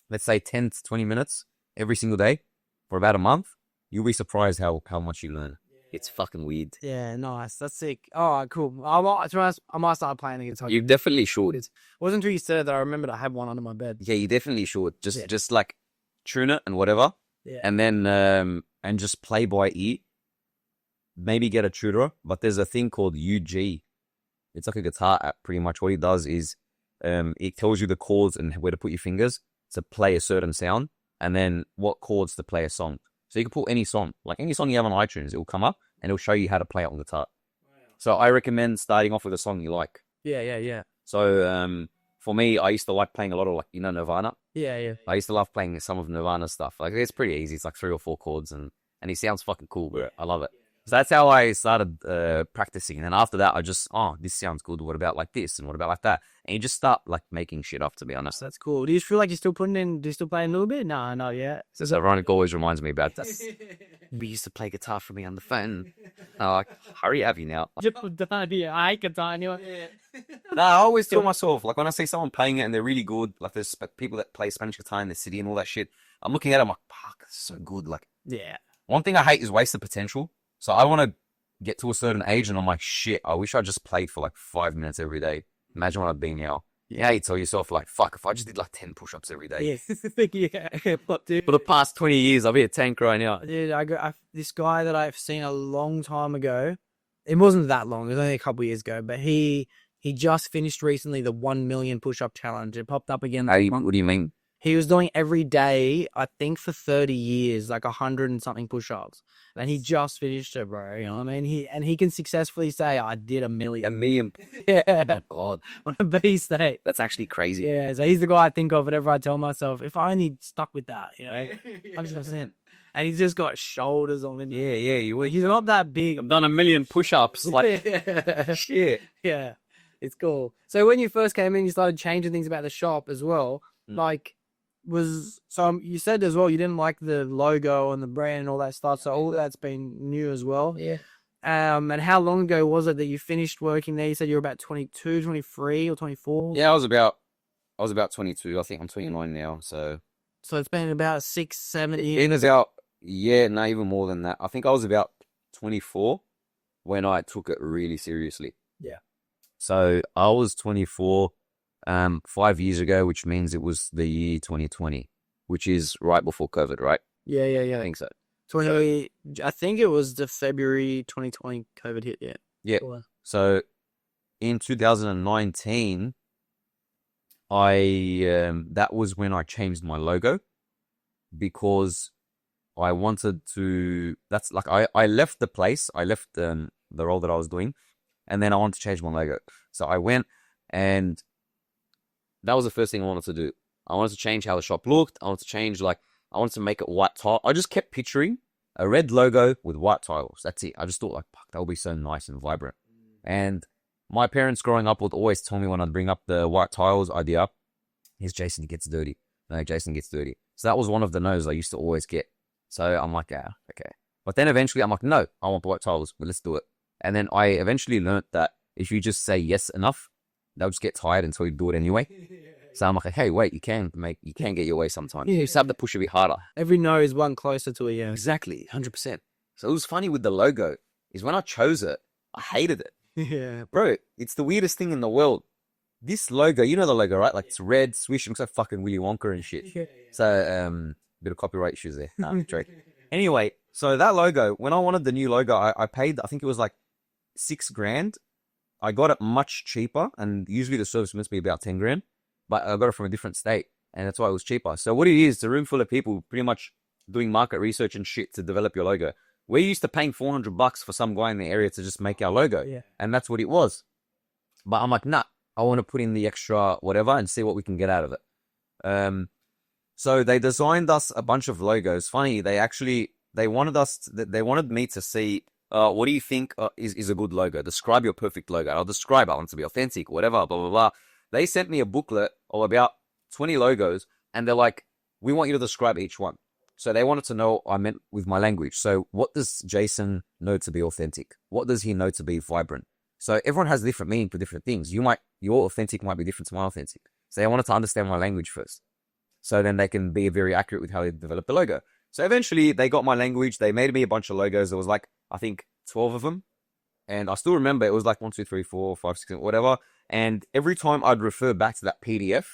let's say 10 to 20 minutes every single day for about a month, you'll be surprised how much you learn. It's fucking weird. Yeah, nice. That's sick. All right, cool. I might start playing the guitar. You definitely should. It wasn't until you said that I remembered I had one under my bed. Yeah, you definitely should. Just like tune it and whatever. Yeah. And then and just play by ear. Maybe get a tutor, but there's a thing called UG. It's like a guitar app. Pretty much what it does is it tells you the chords and where to put your fingers to play a certain sound, and then what chords to play a song. So you can put any song, like any song you have on iTunes, it will come up and it'll show you how to play it on guitar. Wow. So I recommend starting off with a song you like. Yeah. So for me, I used to like playing a lot of like, Nirvana. Yeah. I used to love playing some of Nirvana stuff. Like it's pretty easy. It's like 3 or 4 chords and it sounds fucking cool, bro. I love it. So that's how I started practicing. And then after that, I just, this sounds good. What about like this? And what about like that? And you just start like making shit up, to be honest. That's cool. Do you feel like you're still putting in, do you still play a little bit? No, not yet. So ironic always reminds me about that. We used to play guitar for me on the phone. Like, hurry, have you now? I hate guitar anyway. No, I always tell myself, like when I see someone playing it and they're really good, like there's people that play Spanish guitar in the city and all that shit, I'm looking at them like, fuck, it's so good. Like, yeah. One thing I hate is wasted potential. So I want to get to a certain age and I'm like, shit, I wish I just played for like 5 minutes every day. Imagine what I'd be now. Yeah, you tell yourself like, fuck, if I just did like 10 push-ups every day. Yeah. But dude, for the past 20 years, I'll be a tank right now. Dude, this guy that I've seen a long time ago, it wasn't that long, it was only a couple of years ago, but he just finished recently the 1 million push-up challenge. It popped up again. What do you mean? He was doing every day, I think for 30 years, like 100 and something push-ups. And he just finished it, bro. You know what I mean? He can successfully say, I did 1 million. 1 million. Yeah. Oh, God. On a beast day. That's actually crazy. Yeah, so he's the guy I think of whenever I tell myself, if I only stuck with that, you know, 100%. And he's just got shoulders on him. Yeah. He's not that big. I've done 1 million push-ups. Like, shit. Yeah, it's cool. So when you first came in, you started changing things about the shop as well. Like, you said as well you didn't like the logo and the brand and all that stuff, so all that's been new as well. Yeah. And how long ago was it that you finished working there? You said you were about 22, 23 or 24? Yeah, I was about 22. I think I'm 29 now, so it's been about 6-7 years. in is out. Yeah, no, even more than that. I think I was about 24 when I took it really seriously. Yeah. So I was 24 5 years ago, which means it was the year 2020, which is right before COVID, right? Yeah. I think so. I think it was the February 2020 COVID hit, yeah. Yeah. So in 2019, that was when I changed my logo because I wanted to, that's like, I left the place, I left the role that I was doing, and then I wanted to change my logo. So I went and that was the first thing I wanted to do. I wanted to change how the shop looked. I wanted to make it white tile. I just kept picturing a red logo with white tiles. That's it. I just thought like, fuck, that would be so nice and vibrant. And my parents growing up would always tell me when I'd bring up the white tiles idea, here's Jason gets dirty. No, Jason gets dirty. So that was one of the no's I used to always get. So I'm like, yeah, okay. But then eventually I'm like, no, I want white tiles, but let's do it. And then I eventually learned that if you just say yes enough, they'll just get tired until you do it anyway. So I'm like, hey, wait, you can get your way sometimes. You just have to push a bit harder. Every no is one closer to a yes. Exactly, 100%. So it was funny with the logo is when I chose it, I hated it. Yeah. Bro, it's the weirdest thing in the world. This logo, you know the logo, right? Like it's red, swish, looks like fucking Willy Wonka and shit. Yeah. So, bit of copyright issues there. Nah, joke. Anyway, so that logo, when I wanted the new logo, I paid, I think it was like $6,000. I got it much cheaper, and usually the service must be about 10 grand, but I got it from a different state, and that's why it was cheaper. So what it is, it's a room full of people pretty much doing market research and shit to develop your logo. We're used to paying $400 for some guy in the area to just make our logo, and that's what it was. But I'm like, nah, I want to put in the extra whatever and see what we can get out of it. So they designed us a bunch of logos. Funny, they wanted me to see, what do you think is a good logo? Describe your perfect logo. I'll describe, I want it to be authentic, whatever, blah, blah, blah. They sent me a booklet of about 20 logos, and they're like, we want you to describe each one. So they wanted to know what I meant with my language. So what does Jason know to be authentic? What does he know to be vibrant? So everyone has a different meaning for different things. Your authentic might be different to my authentic. So they wanted to understand my language first. So then they can be very accurate with how they develop the logo. So eventually they got my language. They made me a bunch of logos. There was like, I think 12 of them. And I still remember it was like 1, 2, 3, 4, 5, 6, whatever. And every time I'd refer back to that PDF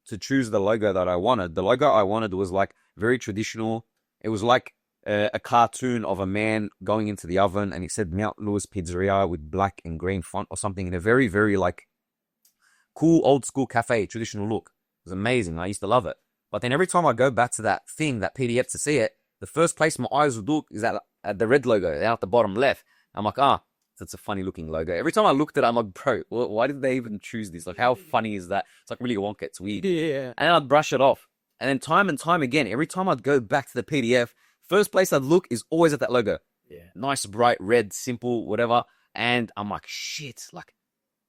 to choose the logo that I wanted, the logo I wanted was like very traditional. It was like a cartoon of a man going into the oven, and it said Mount Lewis Pizzeria with black and green font or something in a very, very like cool old school cafe traditional look. It was amazing. I used to love it. But then every time I go back to that thing, that PDF to see it, the first place my eyes would look is at the red logo out at the bottom left. I'm like, that's a funny looking logo. Every time I looked at it, I'm like, bro, why did they even choose this? Like, how funny is that? It's like really wonka. It's weird. Yeah. And then I'd brush it off. And then time and time again, every time I'd go back to the PDF, first place I'd look is always at that logo. Yeah. Nice, bright, red, simple, whatever. And I'm like, shit, like,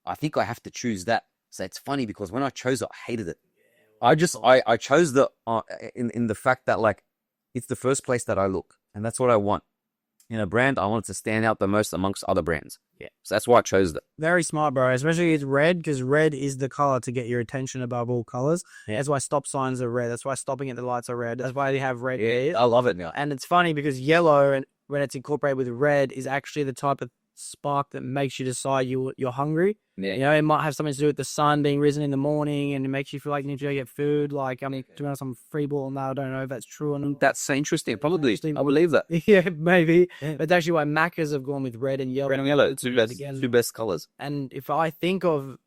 I think I have to choose that. So it's funny because when I chose it, I hated it. I chose the, in the fact that like, it's the first place that I look. And that's what I want. In a brand, I want it to stand out the most amongst other brands. Yeah. So that's why I chose it. Very smart, bro. Especially it's red, because red is the color to get your attention above all colors. Yeah. That's why stop signs are red. That's why stopping at the lights are red. That's why they have red. Yeah, I love it now. And it's funny because yellow, and when it's incorporated with red, is actually the type of spark that makes you decide you're hungry. Yeah. You know, it might have something to do with the sun being risen in the morning, and it makes you feel like you need to go get food. Like, I'm doing some free ball now. I don't know if that's true or not. That's so interesting. Probably. I believe that. Yeah, maybe. Yeah. But actually why Macca's have gone with red and yellow. Red and yellow. Two best colors. And if I think of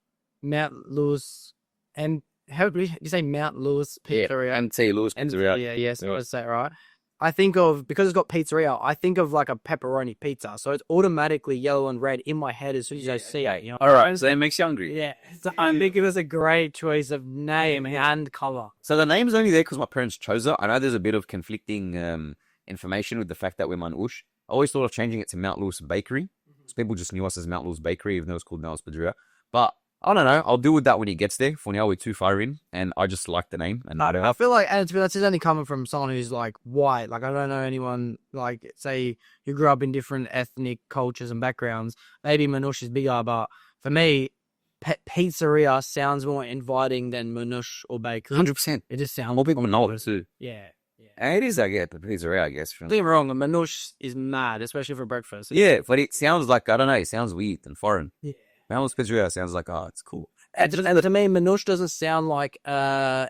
Mount Lewis, and how do you say Mount Lewis Pizzeria? Yeah, MT Lewis Pizzeria. Yeah, yes, I say it right. I think of, because it's got pizzeria, I think of like a pepperoni pizza. So it's automatically yellow and red in my head as soon as I see it. You know? All right, so it makes you hungry. Yeah. So I think it was a great choice of name and color. So the name's only there because my parents chose it. I know there's a bit of conflicting information with the fact that we're Manouche. I always thought of changing it to Mount Lewis Bakery. So people just knew us as Mount Lewis Bakery, even though it's called Mount Lewis Pizzeria. But I don't know. I'll deal with that when he gets there. For now, we're too far in, and I just like the name. And I feel like, and that's only coming from someone who's like white. Like, I don't know anyone, like, say you grew up in different ethnic cultures and backgrounds. Maybe Manouche is bigger, but for me, pizzeria sounds more inviting than Manouche or bakery. 100%. It just sounds more people know it too. Yeah. And it is, I get the pizzeria, I guess. Don't get me wrong, Manouche is mad, especially for breakfast. Yeah, but it sounds like, I don't know, it sounds weird and foreign. Yeah. Mount Lewis Pizzeria sounds like, it's cool. And to me, Manouche doesn't sound like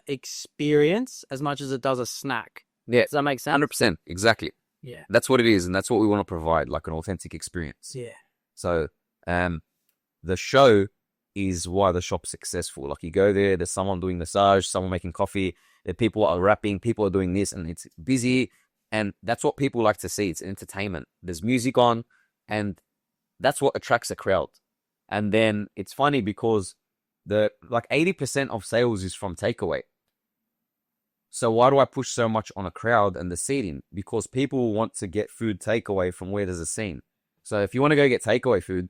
experience as much as it does a snack. Yeah. Does that make sense? 100%. Exactly. Yeah. That's what it is, and that's what we want to provide, like an authentic experience. Yeah. So, the show is why the shop's successful. Like, you go there, there's someone doing massage, someone making coffee, the people are rapping, people are doing this, and it's busy, and that's what people like to see. It's entertainment. There's music on, and that's what attracts a crowd. And then it's funny because 80% of sales is from takeaway. So why do I push so much on a crowd and the seating? Because people want to get food takeaway from where there's a scene. So if you want to go get takeaway food,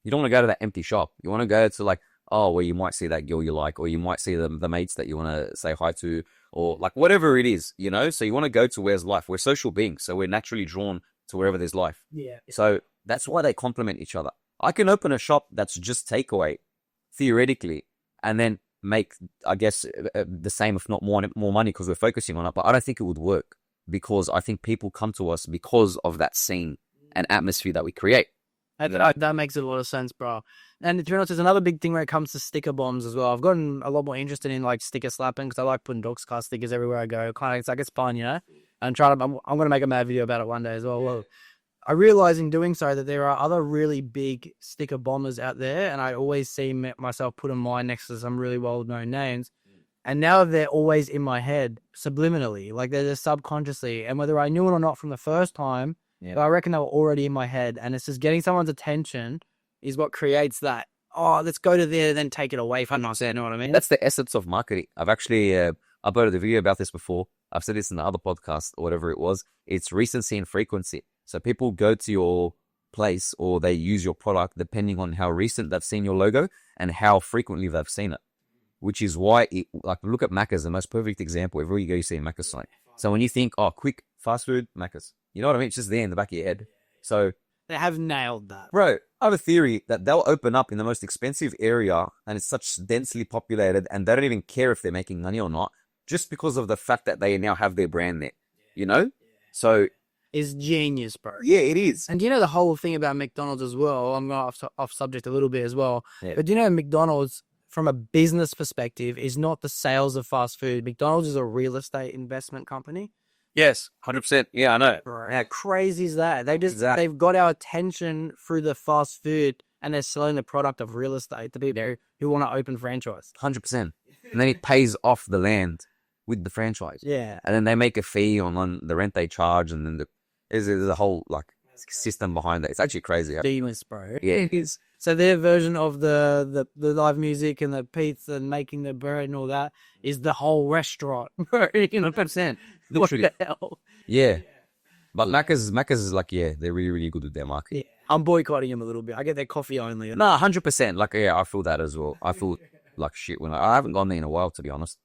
you don't want to go to that empty shop. You want to go to where you might see that girl you like, or you might see the mates that you want to say hi to, or like whatever it is, you know? So you want to go to where's life. We're social beings, so we're naturally drawn to wherever there's life. Yeah. So that's why they complement each other. I can open a shop that's just takeaway, theoretically, and then make, I guess, the same, if not more money because we're focusing on it. But I don't think it would work because I think people come to us because of that scene and atmosphere that we create. That makes a lot of sense, bro. And to be honest, there's another big thing when it comes to sticker bombs as well. I've gotten a lot more interested in like sticker slapping because I like putting Doxcast stickers everywhere I go. Kind of, it's like it's fun, you know. And I'm going to make a mad video about it one day as well. Well, I realize in doing so that there are other really big sticker bombers out there, and I always see myself putting mine next to some really well-known names. And now they're always in my head subliminally, like they're just subconsciously. And whether I knew it or not from the first time, I reckon they were already in my head. And it's just getting someone's attention is what creates that. Oh, let's go to there, then take it away from us. You know what I mean? That's the essence of marketing. I've actually uploaded a video about this before. I've said this in the other podcast or whatever it was. It's recency and frequency. So people go to your place or they use your product depending on how recent they've seen your logo and how frequently they've seen it. Which is why, like, look at Macca's, the most perfect example. Everywhere you go, you see a Macca's sign. So when you think, oh, quick, fast food, Macca's. You know what I mean? It's just there in the back of your head. So they have nailed that. Bro, I have a theory that they'll open up in the most expensive area and it's such densely populated and they don't even care if they're making money or not just because of the fact that they now have their brand there, you know? So it's genius, bro. Yeah, it is. And do you know the whole thing about McDonald's as well? I'm going off subject a little bit as well. Yeah. But do you know McDonald's, from a business perspective, is not the sales of fast food. McDonald's is a real estate investment company. Yes, 100%. Yeah, I know. Bro, how crazy is that? They've got our attention through the fast food and they're selling the product of real estate to people who want to open franchise. 100%. And then it pays off the land with the franchise. Yeah. And then they make a fee on the rent they charge and then there's a whole like system behind that. It's actually crazy. Demons, bro. Yeah, it is. So their version of the live music and the pizza and making the bread and all that is the whole restaurant, bro. 100%. Literally. What the hell? Yeah. But Macca's is like, yeah, they're really, really good with their market. Yeah. I'm boycotting them a little bit. I get their coffee only. No, 100%. Like, yeah, I feel that as well. I feel like shit when I haven't gone there in a while, to be honest.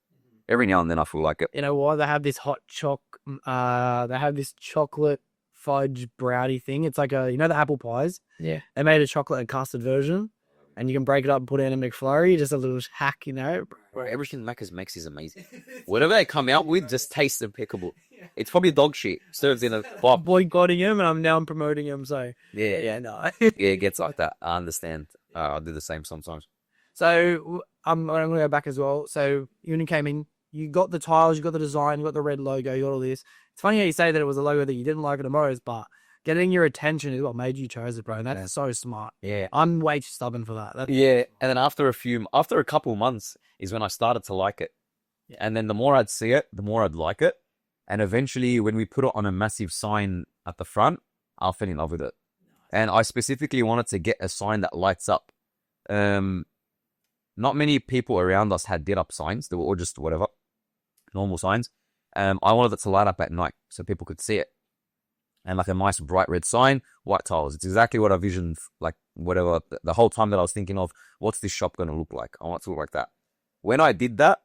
Every now and then I feel like it. You know why? They have this they have this chocolate fudge brownie thing. It's like the apple pies? Yeah. They made a chocolate and custard version and you can break it up and put it in a McFlurry. Just a little hack, Bro, everything Macca's makes is amazing. Whatever they come out with just tastes impeccable. It's probably dog shit served in a box. Boycotting him and I'm promoting him. So yeah, no. Yeah, it gets like that. I understand. I do the same sometimes. So I'm going to go back as well. So when you came in, you got the tiles, you got the design, you got the red logo, you got all this. It's funny how you say that it was a logo that you didn't like the most, but getting your attention is what made you choose it, bro. And that's so smart. Yeah. I'm way too stubborn for that. Yeah. And then after a couple months is when I started to like it. Yeah. And then the more I'd see it, the more I'd like it. And eventually when we put it on a massive sign at the front, I fell in love with it. And I specifically wanted to get a sign that lights up. Not many people around us had lit up signs. They were all just whatever, normal signs. I wanted it to light up at night so people could see it. And like a nice bright red sign, white tiles. It's exactly what I visioned, like whatever, the whole time that I was thinking of, what's this shop going to look like? I want it to look like that. When I did that,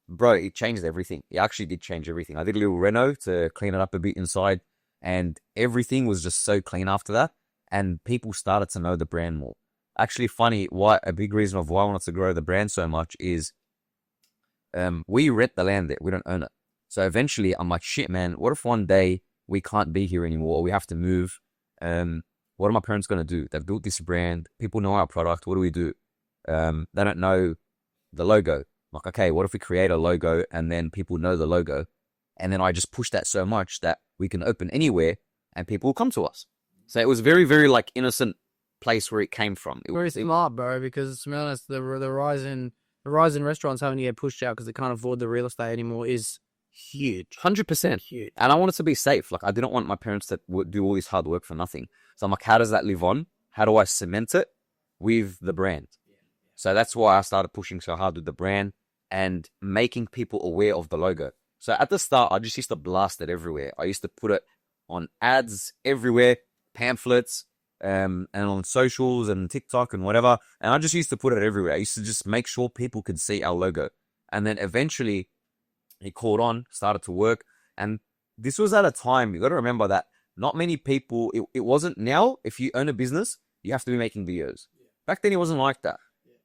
bro, it changed everything. It actually did change everything. I did a little reno to clean it up a bit inside and everything was just so clean after that. And people started to know the brand more. Actually funny, a big reason of why I wanted to grow the brand so much is we rent the land there. We don't own it. So eventually I'm like, shit, man, what if one day we can't be here anymore or we have to move? What are my parents going to do? They've built this brand. People know our product. What do we do? They don't know the logo. I'm like, okay, what if we create a logo and then people know the logo? And then I just push that so much that we can open anywhere and people will come to us. So it was very, very like innocent place where it came from. Very smart, bro, because to be honest, the rise in restaurants having to get pushed out because they can't afford the real estate anymore is huge. 100%. Huge. And I wanted to be safe. Like I didn't want my parents to do all this hard work for nothing. So I'm like, how does that live on? How do I cement it with the brand? So that's why I started pushing so hard with the brand and making people aware of the logo. So at the start, I just used to blast it everywhere. I used to put it on ads everywhere, pamphlets, and on socials and TikTok and whatever. And I just used to put it everywhere. I used to just make sure people could see our logo. And then eventually it caught on, started to work. And this was at a time, you got to remember that not many people, it wasn't now, if you own a business, you have to be making videos. Back then it wasn't like that.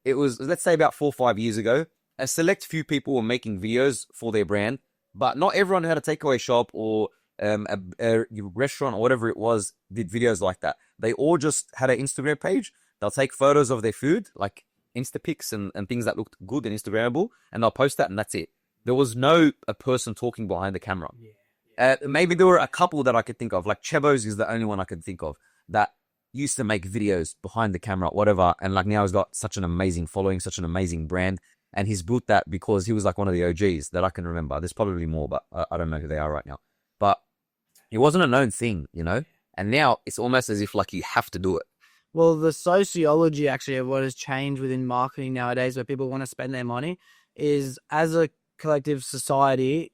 it was, let's say, about 4 or 5 years ago. A select few people were making videos for their brand, but not everyone who had a takeaway shop or a restaurant or whatever it was did videos like that. They all just had an Instagram page. They'll take photos of their food, like Insta pics and things that looked good and Instagrammable, and they'll post that, and that's it. There was no a person talking behind the camera. Maybe there were a couple that I could think of, like Chebo's is the only one I could think of that used to make videos behind the camera, whatever, and like now he's got such an amazing following, such an amazing brand, and he's built that because he was like one of the OGs that I can remember. There's probably more, but I don't know who they are right now. But it wasn't a known thing, you know, and now it's almost as if like you have to do it. Well, the sociology actually of what has changed within marketing nowadays, where people want to spend their money, is as a collective society,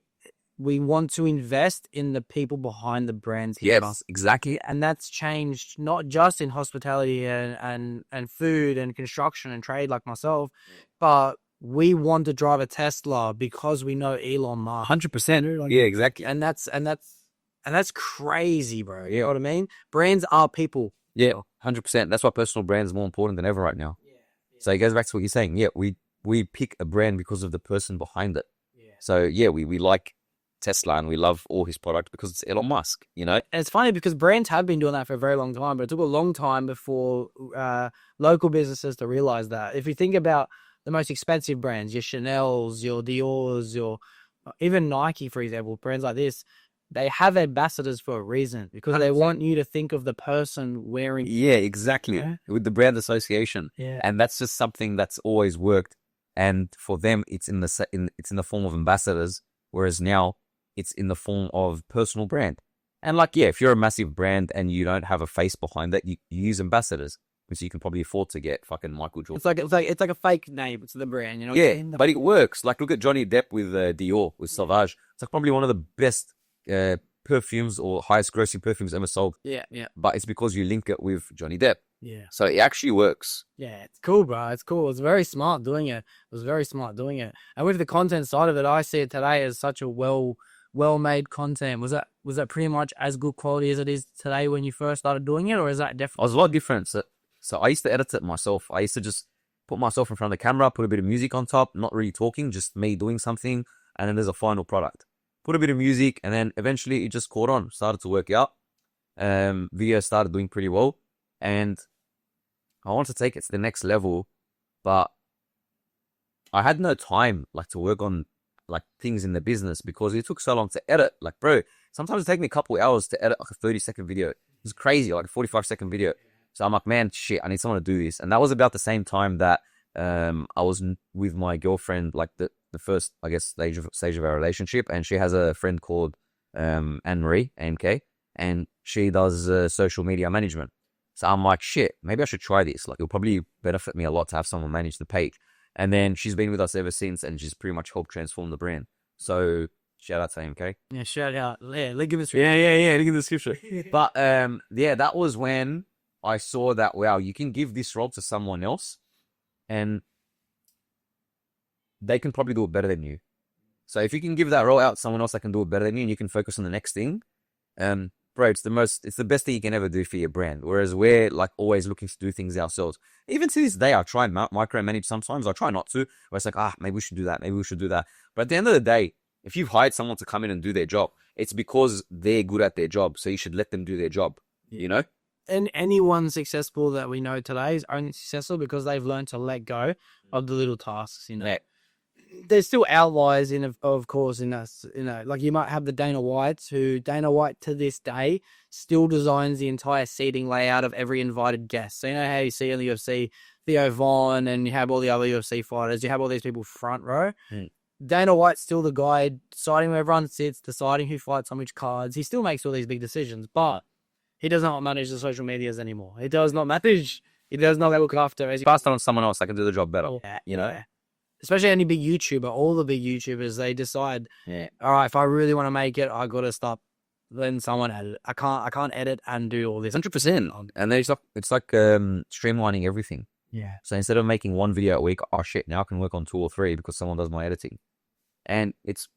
we want to invest in the people behind the brands. Yes, exactly. And that's changed not just in hospitality and food and construction and trade like myself, but we want to drive a Tesla because we know Elon Musk. 100%. Yeah, exactly. And that's crazy, bro. You know what I mean? Brands are people. Yeah, 100%. That's why personal brand is more important than ever right now. So it goes back to what you're saying. Yeah, we pick a brand because of the person behind it. So yeah, we like Tesla and we love all his product because it's Elon Musk, you know? And it's funny because brands have been doing that for a very long time, but it took a long time before local businesses to realize that. If you think about the most expensive brands, your Chanel's, your Dior's, your even Nike, for example, brands like this, they have ambassadors for a reason because they want you to think of the person wearing. Yeah, exactly. Yeah. With the brand association. Yeah. And that's just something that's always worked. And for them, it's in the form of ambassadors, whereas now it's in the form of personal brand. And like, yeah, if you're a massive brand and you don't have a face behind that, you use ambassadors, which you can probably afford to get fucking Michael Jordan. It's like a fake name. It's the brand, you know. Yeah, but it works. Like, look at Johnny Depp with Dior, with Sauvage. It's like probably one of the best perfumes or highest grossing perfumes ever sold. Yeah. But it's because you link it with Johnny Depp. Yeah. So it actually works. Yeah, it's cool, bro. It's cool. It's very smart doing it. And with the content side of it, I see it today as such a well-made content. Was that pretty much as good quality as it is today when you first started doing it, or is that different? It was a lot different. So I used to edit it myself. I used to just put myself in front of the camera, put a bit of music on top, not really talking, just me doing something, and then there's a final product. Put a bit of music, and then eventually it just caught on, started to work out. Video started doing pretty well, and I wanted to take it to the next level, but I had no time like to work on like things in the business because it took so long to edit. Like, bro, sometimes it takes me a couple hours to edit like a 30-second video. It's crazy, like a 45-second video. So I'm like, man, shit, I need someone to do this. And that was about the same time that I was with my girlfriend, like the first, I guess, stage of our relationship. And she has a friend called Anne-Marie, AMK, and she does social media management. So I'm like, shit, maybe I should try this. Like, it'll probably benefit me a lot to have someone manage the page. And then she's been with us ever since, and she's pretty much helped transform the brand. So shout out to AMK. Yeah, shout out. Yeah, link in the description. Yeah, link in the description. But yeah, that was when I saw that, wow, you can give this role to someone else, and they can probably do it better than you. So if you can give that role out to someone else that can do it better than you, and you can focus on the next thing, bro, it's the best thing you can ever do for your brand. Whereas we're like always looking to do things ourselves. Even to this day, I try and micromanage sometimes. I try not to. Where it's like, maybe we should do that. Maybe we should do that. But at the end of the day, if you've hired someone to come in and do their job, it's because they're good at their job. So you should let them do their job, you know? And anyone successful that we know today is only successful because they've learned to let go of the little tasks, you know? Yeah. There's still outliers of course in us, you know, like you might have the Dana Whites, who Dana White to this day still designs the entire seating layout of every invited guest. So you know how you see in the UFC, Theo Vaughn, and you have all the other UFC fighters, you have all these people front row. Dana White's still the guy deciding where everyone sits, deciding who fights on which cards. He still makes all these big decisions, but he does not manage the social medias anymore. He does not manage. He does not look after. As Pass it on to someone else that can do the job better. Yeah, you know? Especially any big YouTuber, all the big YouTubers, they decide, all right, if I really want to make it, I got to stop letting someone edit. I can't edit and do all this. 100%. And then it's like streamlining everything. Yeah. So instead of making one video a week, oh shit, now I can work on 2 or 3 because someone does my editing. And it's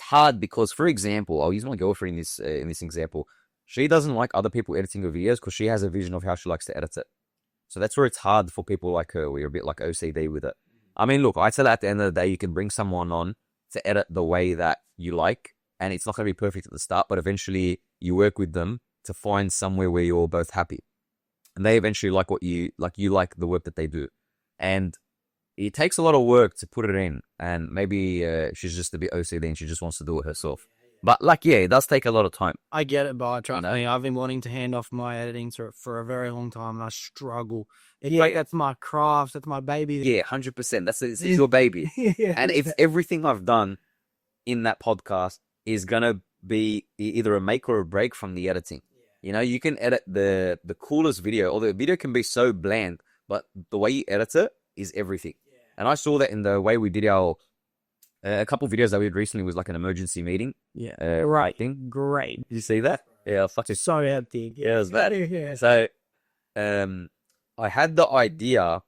hard because, for example, I'll use my girlfriend in this example. She doesn't like other people editing her videos because she has a vision of how she likes to edit it. So that's where it's hard for people like her. We're a bit like OCD with it. I mean, look, I said at the end of the day, you can bring someone on to edit the way that you like, and it's not going to be perfect at the start, but eventually you work with them to find somewhere where you're both happy. And they eventually like what you like the work that they do. And it takes a lot of work to put it in. And maybe she's just a bit OCD and she just wants to do it herself. But like, yeah, it does take a lot of time. I get it, but trust me, I've been wanting to hand off my editing for a very long time, and I struggle. It's like, that's my craft, that's my baby. Yeah, 100%. It's your baby. Yeah. And if everything I've done in that podcast is gonna be either a make or a break from the editing. You know, you can edit the coolest video, or the video can be so bland, but the way you edit it is everything. And I saw that in the way we did our a couple of videos that we did recently was like an emergency meeting. Yeah, right thing. great. Did you see that? Yeah, fuck it. So empty. Yeah, it was bad. Yeah. So, I had the idea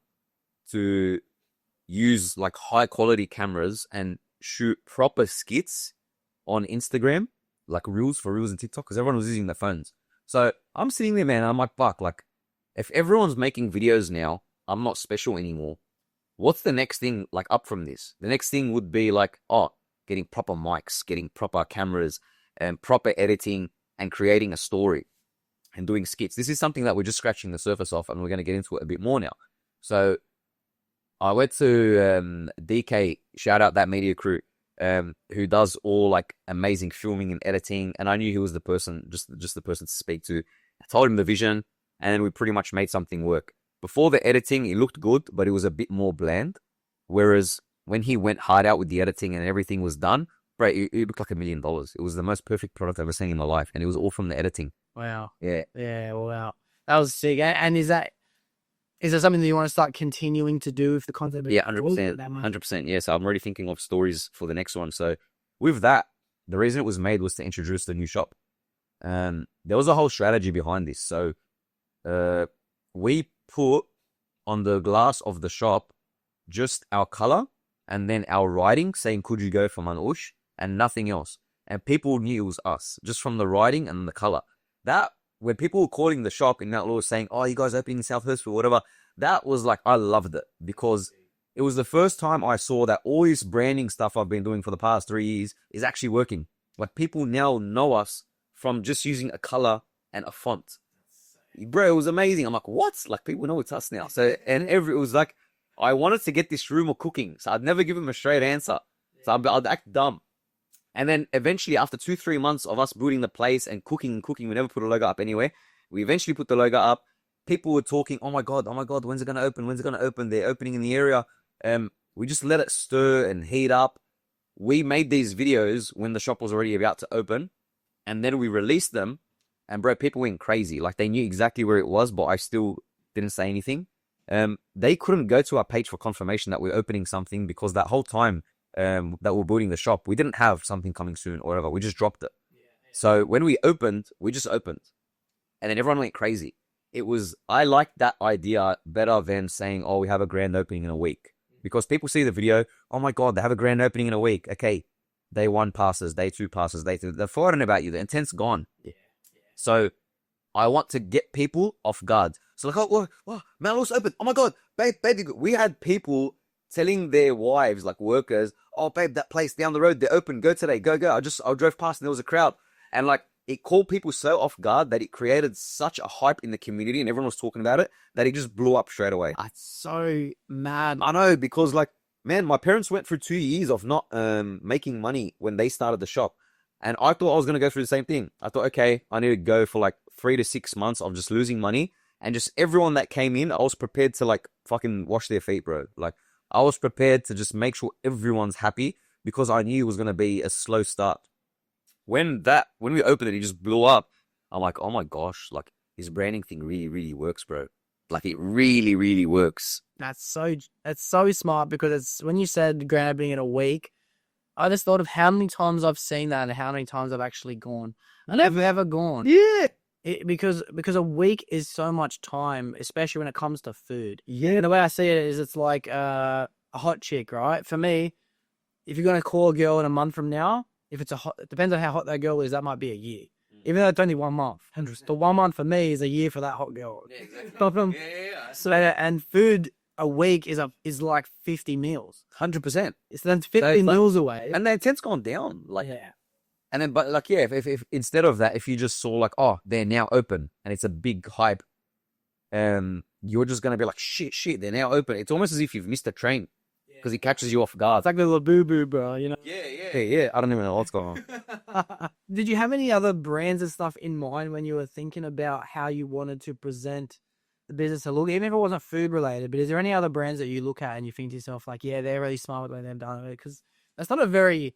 to use like high quality cameras and shoot proper skits on Instagram, like reels and TikTok, because everyone was using their phones. So I'm sitting there, man. I'm like, fuck, like if everyone's making videos now, I'm not special anymore. What's the next thing like up from this? The next thing would be like, getting proper mics, getting proper cameras, and proper editing, and creating a story and doing skits. This is something that we're just scratching the surface off, and we're going to get into it a bit more now. So I went to DK, shout out that media crew, who does all like amazing filming and editing, and I knew he was the person, just the person to speak to. I told him the vision, and then we pretty much made something work. Before the editing, it looked good, but it was a bit more bland. Whereas when he went hard out with the editing and everything was done, bro, it looked like $1 million. It was the most perfect product I've ever seen in my life, and it was all from the editing. Wow. Yeah. Yeah. Wow. That was sick. And is that something that you want to start continuing to do with the content? Yeah, 100%. 100%. Yeah. So I'm already thinking of stories for the next one. So with that, the reason it was made was to introduce the new shop. There was a whole strategy behind this. So we put on the glass of the shop just our color and then our writing saying, "Could you go for Manush?" and nothing else. And people knew it was us just from the writing and the color. That when people were calling the shop in Mount Law saying, "Oh, you guys opening in Southhurst or whatever," that was like, I loved it because it was the first time I saw that all this branding stuff I've been doing for the past 3 years is actually working. Like people now know us from just using a color and a font. Bro, it was amazing. I'm like, what? Like people know it's us now. So, and it was like, I wanted to get this rumor cooking. So I'd never give him a straight answer. So I'd act dumb. And then eventually after 2-3 months of us building the place and cooking, we never put a logo up anyway. We eventually put the logo up. People were talking, oh my God, when's it going to open? When's it going to open? They're opening in the area. We just let it stir and heat up. We made these videos when the shop was already about to open. And then we released them. And bro, people went crazy. Like they knew exactly where it was, but I still didn't say anything. They couldn't go to our page for confirmation that we're opening something because that whole time that we're building the shop, we didn't have something coming soon or whatever. We just dropped it. So when we opened, we just opened. And then everyone went crazy. I liked that idea better than saying, oh, we have a grand opening in a week. Because people see the video, oh my God, they have a grand opening in a week. Okay, day 1 passes, day 2 passes, day 3. They're forgetting about you. The intent's gone. Yeah. So I want to get people off guard. So like, oh, Mount Law's open. Oh my God, baby. We had people telling their wives, like workers, oh babe, that place down the road, they're open. Go today, go. I drove past and there was a crowd. And like, it caught people so off guard that it created such a hype in the community and everyone was talking about it that it just blew up straight away. That's so mad. I know, because like, man, my parents went through 2 years of not making money when they started the shop. And I thought I was going to go through the same thing. I thought, okay, I need to go for like 3 to 6 months of just losing money. And just everyone that came in, I was prepared to like fucking wash their feet, bro. Like I was prepared to just make sure everyone's happy because I knew it was going to be a slow start. When we opened it just blew up. I'm like, oh my gosh, like this branding thing really, really works, bro. Like it really, really works. That's so smart because it's when you said grand opening in a week, I just thought of how many times I've seen that and how many times I've actually gone. I never ever gone. Yeah. Because a week is so much time, especially when it comes to food. Yeah. And the way I see it is it's like a hot chick, right? For me, if you're going to call a girl in a month from now, if it's it depends on how hot that girl is, that might be a year. even though it's only 1 month. The 1 month for me is a year for that hot girl. Yeah, exactly. Problem. So and food a week is like 50 meals. 100%. It's then 50 meals away. And their intent's gone down. Like, yeah. and then, but like, yeah, if instead of that, if you just saw like, oh, they're now open and it's a big hype, you're just going to be like, shit, they're now open. It's almost as if you've missed a train because it catches you off guard. It's like the little boo-boo, bro, you know? Yeah. I don't even know what's going on. Did you have any other brands and stuff in mind when you were thinking about how you wanted to present the business to look, even if it wasn't food related, but is there any other brands that you look at and you think to yourself, like, yeah, they're really smart with the way they've done it? Because that's not a very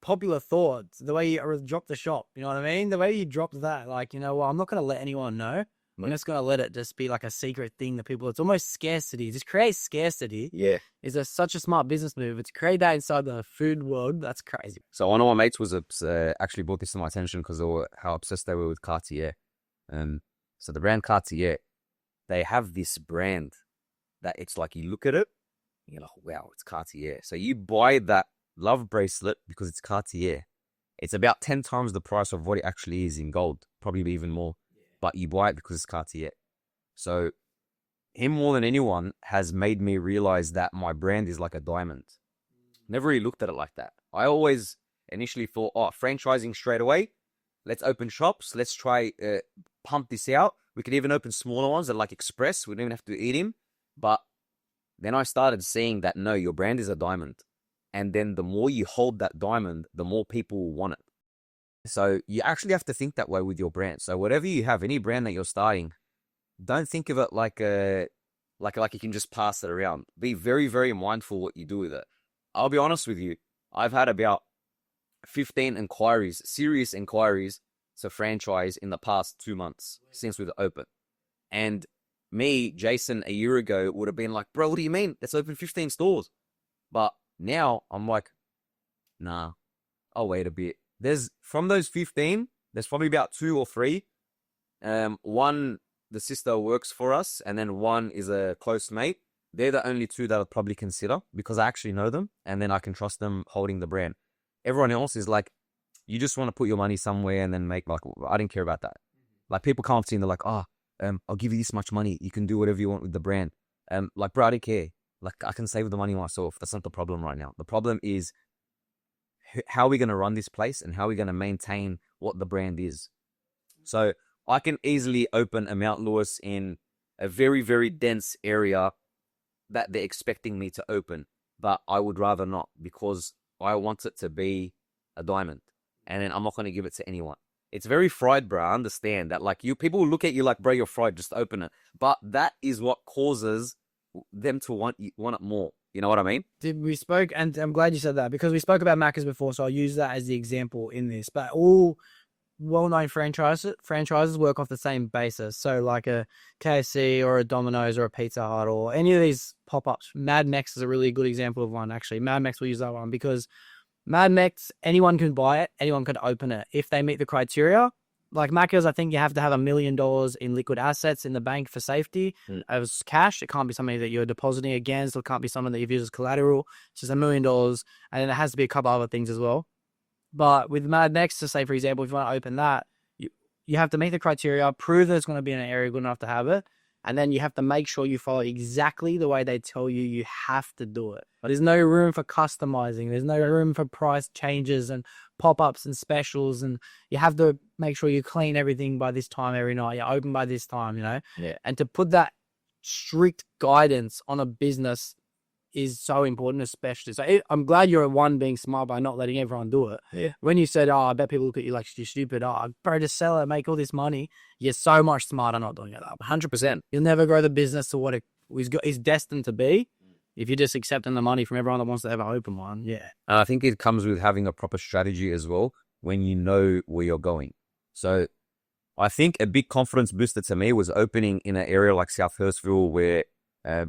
popular thought, the way you dropped the shop, you know what I mean? The way you dropped that, like, you know, well, I'm not going to let anyone know. I'm just going to let it just be like a secret thing that people, it's almost scarcity. Just create scarcity. Yeah. Is such a smart business move. It's create that inside the food world. That's crazy. So one of my mates was actually brought this to my attention because of how obsessed they were with Cartier. So the brand Cartier, they have this brand that it's like you look at it, and you're like, wow, it's Cartier. So you buy that love bracelet because it's Cartier. It's about 10 times the price of what it actually is in gold, probably even more. But you buy it because it's Cartier. So him more than anyone has made me realize that my brand is like a diamond. Never really looked at it like that. I always initially thought, oh, franchising straight away. Let's open shops. Let's try pump this out. We could even open smaller ones that like Express. We don't even have to eat him. But then I started seeing that, no, your brand is a diamond. And then the more you hold that diamond, the more people will want it. So you actually have to think that way with your brand. So whatever you have, any brand that you're starting, don't think of it like you can just pass it around. Be very, very mindful what you do with it. I'll be honest with you. I've had about 15 inquiries, serious inquiries to franchise in the past 2 months since we've opened. And me, Jason, a year ago would have been like, bro, what do you mean? Let's open 15 stores. But now I'm like, nah, I'll wait a bit. From those 15, there's probably about 2 or 3. One, the sister works for us, and then one is a close mate. They're the only 2 that I'd probably consider because I actually know them, and then I can trust them holding the brand. Everyone else is like, you just want to put your money somewhere and then make, like, I didn't care about that. Like, people come up to you and they're like, I'll give you this much money. You can do whatever you want with the brand. Like, bro, I don't care. Like, I can save the money myself. That's not the problem right now. The problem is, how are we going to run this place and how are we going to maintain what the brand is? So I can easily open a Mount Lewis in a very, very dense area that they're expecting me to open, but I would rather not because I want it to be a diamond and then I'm not going to give it to anyone. It's very fried, bro. I understand that. Like, people will look at you like, bro, you're fried, just open it. But that is what causes them to want it more. You know what I mean? We spoke, and I'm glad you said that because we spoke about Macca's before, so I'll use that as the example in this. But all well-known franchises work off the same basis. So like a KFC or a Domino's or a Pizza Hut or any of these pop-ups. Mad Mex is a really good example of one, actually. Mad Mex will use that one because Mad Mex, anyone can buy it, anyone can open it if they meet the criteria. Like Macca's, I think you have to have $1 million in liquid assets in the bank for safety as cash. It can't be something that you're depositing against. It can't be something that you've used as collateral. It's just $1 million. And then it has to be a couple other things as well. But with Mad Mex, to say, for example, if you want to open that, you have to meet the criteria, prove that it's going to be in an area good enough to have it. And then you have to make sure you follow exactly the way they tell you you have to do it. But there's no room for customizing. There's no room for price changes and pop-ups and specials. And you have to make sure you clean everything by this time every night. You open by this time, you know? Yeah. And to put that strict guidance on a business is so important, especially. So I'm glad you're one being smart by not letting everyone do it. Yeah. When you said, I bet people look at you like you're stupid. Bro, just sell it, make all this money. You're so much smarter not doing it. 100%. You'll never grow the business to what it is destined to be if you're just accepting the money from everyone that wants to ever open one. Yeah. And I think it comes with having a proper strategy as well when you know where you're going. So I think a big confidence booster to me was opening in an area like South Hurstville where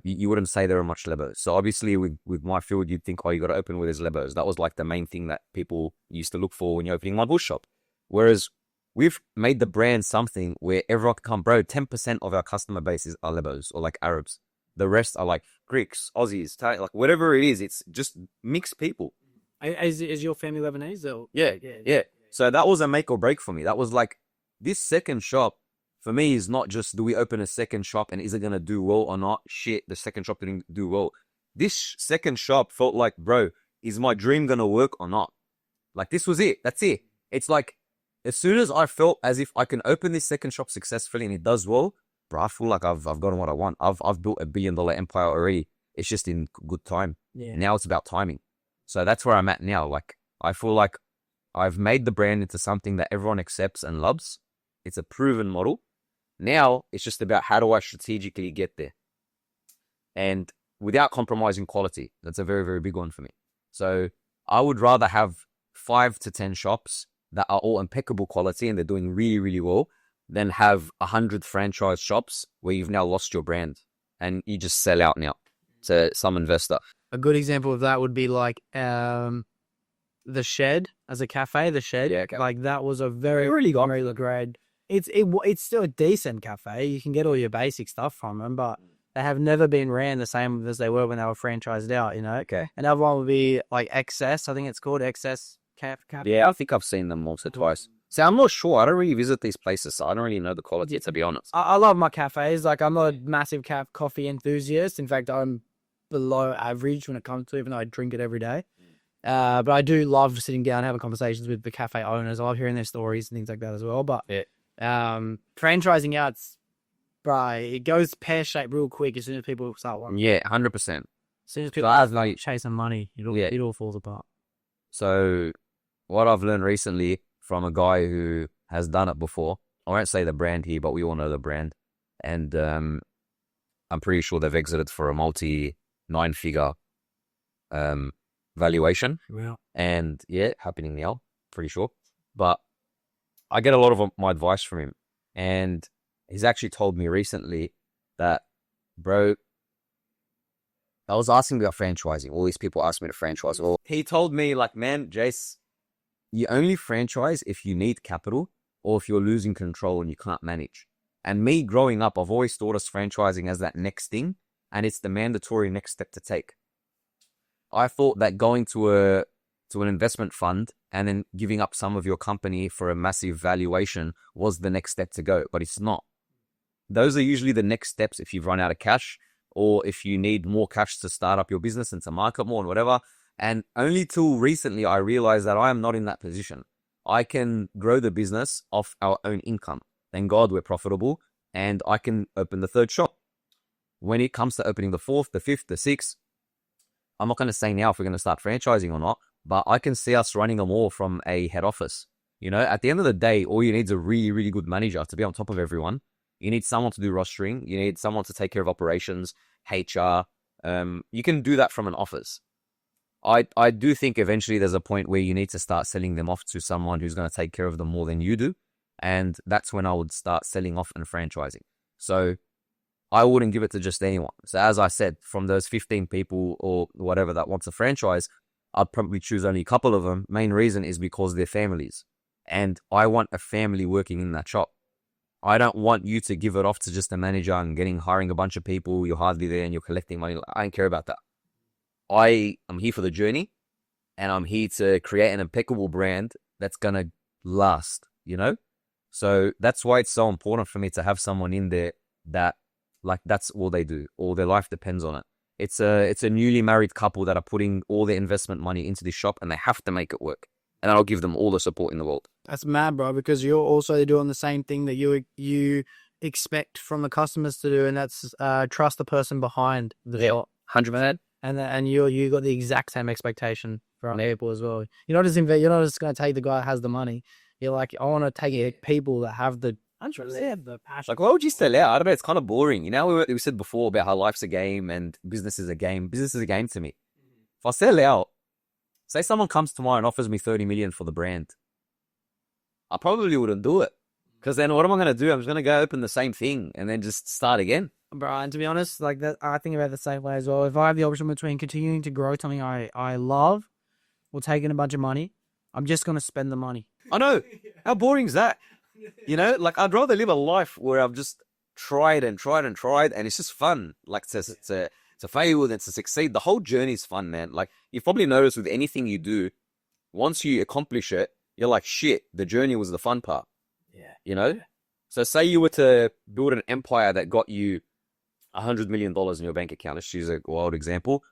you wouldn't say there are much Lebos. So obviously with my field, you'd think, oh, you got to open where there's Lebos. That was like the main thing that people used to look for when you're opening my bush shop. Whereas we've made the brand something where everyone can come, bro, 10% of our customer base are Lebos or like Arabs. The rest are like Greeks, Aussies, like whatever it is. It's just mixed people. Is your family Lebanese? Or? Yeah. So that was a make or break for me. That was like, this second shop for me is not just do we open a second shop and is it going to do well or not? Shit, the second shop didn't do well. This second shop felt like, bro, is my dream going to work or not? Like, this was it. That's it. It's like, as soon as I felt as if I can open this second shop successfully and it does well, bro, I feel like I've gotten what I want. I've built $1 billion empire already. It's just in good time. Yeah. Now it's about timing. So that's where I'm at now. Like, I feel like I've made the brand into something that everyone accepts and loves. It's a proven model. Now it's just about how do I strategically get there? And without compromising quality. That's a very, very big one for me. So I would rather have 5 to 10 shops that are all impeccable quality and they're doing really, really well than have 100 franchise shops where you've now lost your brand and you just sell out now to some investor. A good example of that would be like the Shed as a cafe. The Shed, Yeah, okay. like that was a very good grade. It's still a decent cafe. You can get all your basic stuff from them, but they have never been ran the same as they were when they were franchised out. You know. Okay. Another one would be like XS. I think it's called XS Cafe. Yeah, I think I've seen them once or twice. So I'm not sure. I don't really visit these places, so I don't really know the quality, to be honest. I love my cafes. Like, I'm not a massive coffee enthusiast. In fact, I'm below average when it comes to, even though I drink it every day. But I do love sitting down and having conversations with the cafe owners. I love hearing their stories and things like that as well. But franchising out, it goes pear-shaped real quick as soon as people start wanting. Yeah, 100%. As soon as people I've like chasing money, it all falls apart. So what I've learned recently from a guy who has done it before, I won't say the brand here, but we all know the brand. And I'm pretty sure they've exited for a multi-9-figure valuation. Wow. And yeah, happening now, pretty sure. But I get a lot of my advice from him. And he's actually told me recently that, bro, I was asking about franchising. All these people asked me to franchise. Well, he told me, like, man, Jace, you only franchise if you need capital or if you're losing control and you can't manage. And me growing up, I've always thought of franchising as that next thing, and it's the mandatory next step to take. I thought that going to an investment fund and then giving up some of your company for a massive valuation was the next step to go, but it's not. Those are usually the next steps if you've run out of cash or if you need more cash to start up your business and to market more and whatever. And only till recently, I realized that I am not in that position. I can grow the business off our own income. Thank God we're profitable and I can open the 3rd shop. When it comes to opening the 4th, the 5th, the 6th, I'm not going to say now if we're going to start franchising or not, but I can see us running them all from a head office. You know, at the end of the day, all you need is a really, really good manager to be on top of everyone. You need someone to do rostering. You need someone to take care of operations, HR. You can do that from an office. I do think eventually there's a point where you need to start selling them off to someone who's going to take care of them more than you do. And that's when I would start selling off and franchising. So I wouldn't give it to just anyone. So as I said, from those 15 people or whatever that wants a franchise, I'd probably choose only a couple of them. Main reason is because they're families. And I want a family working in that shop. I don't want you to give it off to just a manager and hiring a bunch of people. You're hardly there and you're collecting money. I don't care about that. I am here for the journey and I'm here to create an impeccable brand that's going to last, you know? So that's why it's so important for me to have someone in there that that's all they do. All their life depends on it. It's a newly married couple that are putting all their investment money into this shop and they have to make it work. And I'll give them all the support in the world. That's mad, bro, because you're also doing the same thing that you expect from the customers to do, and that's trust the person behind the shop. 100%. And you got the exact same expectation from people as well. You're not just going to take the guy that has the money. You're like, I want to take people that have the passion. Like, why would you sell out? I don't know. It's kind of boring. You know, we said before about how life's a game and business is a game. Business is a game to me. If I sell out, say someone comes tomorrow and offers me 30 million for the brand, I probably wouldn't do it. Because then what am I going to do? I'm just going to go open the same thing and then just start again. Bro, and to be honest, like that, I think about it the same way as well. If I have the option between continuing to grow something I love or taking a bunch of money, I'm just going to spend the money. I know. How boring is that? You know, like I'd rather live a life where I've just tried and tried and tried and it's just fun. Like to fail and to succeed. The whole journey is fun, man. Like you've probably noticed with anything you do, once you accomplish it, you're like, shit, the journey was the fun part. You know? So say you were to build an empire that got you $100 million in your bank account. Let's use a wild example.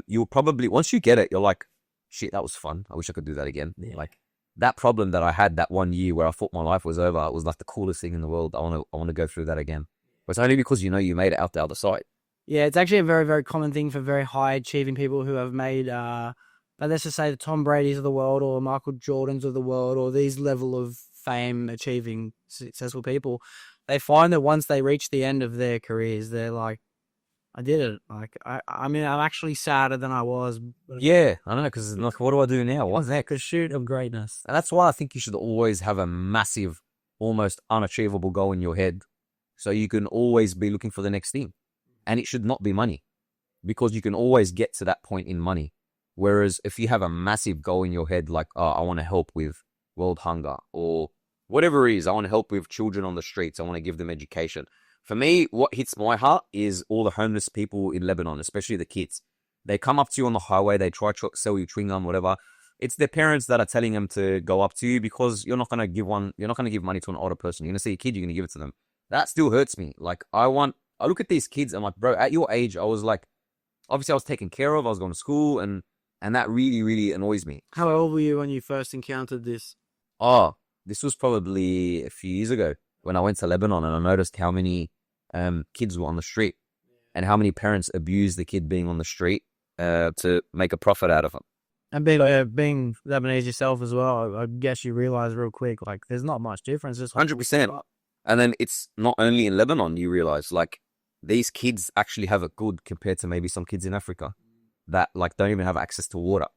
You'll probably, once you get it, you're like, shit, that was fun. I wish I could do that again. Like that problem that I had that one year where I thought my life was over, it was like the coolest thing in the world. I want to go through that again. But it's only because you know you made it out the other side. Yeah, it's actually a very, very common thing for very high achieving people who have made, but let's just say the Tom Brady's of the world or Michael Jordans of the world or these level of fame achieving successful people. They find that once they reach the end of their careers, they're like, I did it. Like, I mean, I'm actually sadder than I was. Yeah, I know, because like, what do I do now? What's that? Pursuit of greatness. And that's why I think you should always have a massive, almost unachievable goal in your head. So you can always be looking for the next thing. And it should not be money, because you can always get to that point in money. Whereas if you have a massive goal in your head, like, oh, I want to help with world hunger or whatever it is, I want to help with children on the streets, I want to give them education. For me, what hits my heart is all the homeless people in Lebanon, especially the kids. They come up to you on the highway, they try to sell you chewing gum, whatever. It's their parents that are telling them to go up to you because you're not going to give money to an older person. You're going to see a kid, you're going to give it to them. That still hurts me. Like, I look at these kids, I'm like, bro, at your age, I was like, obviously I was taken care of, I was going to school, and that really, really annoys me. How old were you when you first encountered this? Oh, this was probably a few years ago when I went to Lebanon, and I noticed how many kids were on the street and how many parents abused the kid being on the street to make a profit out of them. And being Lebanese yourself as well, I guess you realize real quick, like, there's not much difference. Just 100%. And then it's not only in Lebanon, you realize, like, these kids actually have it good compared to maybe some kids in Africa that, like, don't even have access to water.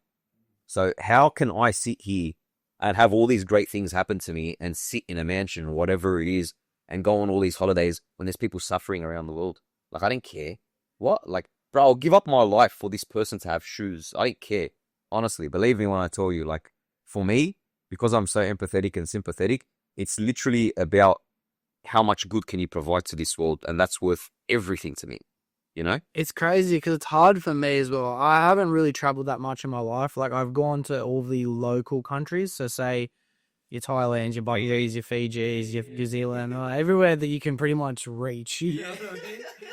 So how can I sit here and have all these great things happen to me and sit in a mansion, whatever it is, and go on all these holidays when there's people suffering around the world? Like, I don't care. What? Like, bro, I'll give up my life for this person to have shoes. I don't care. Honestly, believe me when I tell you, like, for me, because I'm so empathetic and sympathetic, it's literally about how much good can you provide to this world, and that's worth everything to me, you know? It's crazy because it's hard for me as well. I haven't really traveled that much in my life. Like, I've gone to all the local countries. So say your Thailand, your Bali's, your Fijis, your New Zealand, everywhere that you can pretty much reach.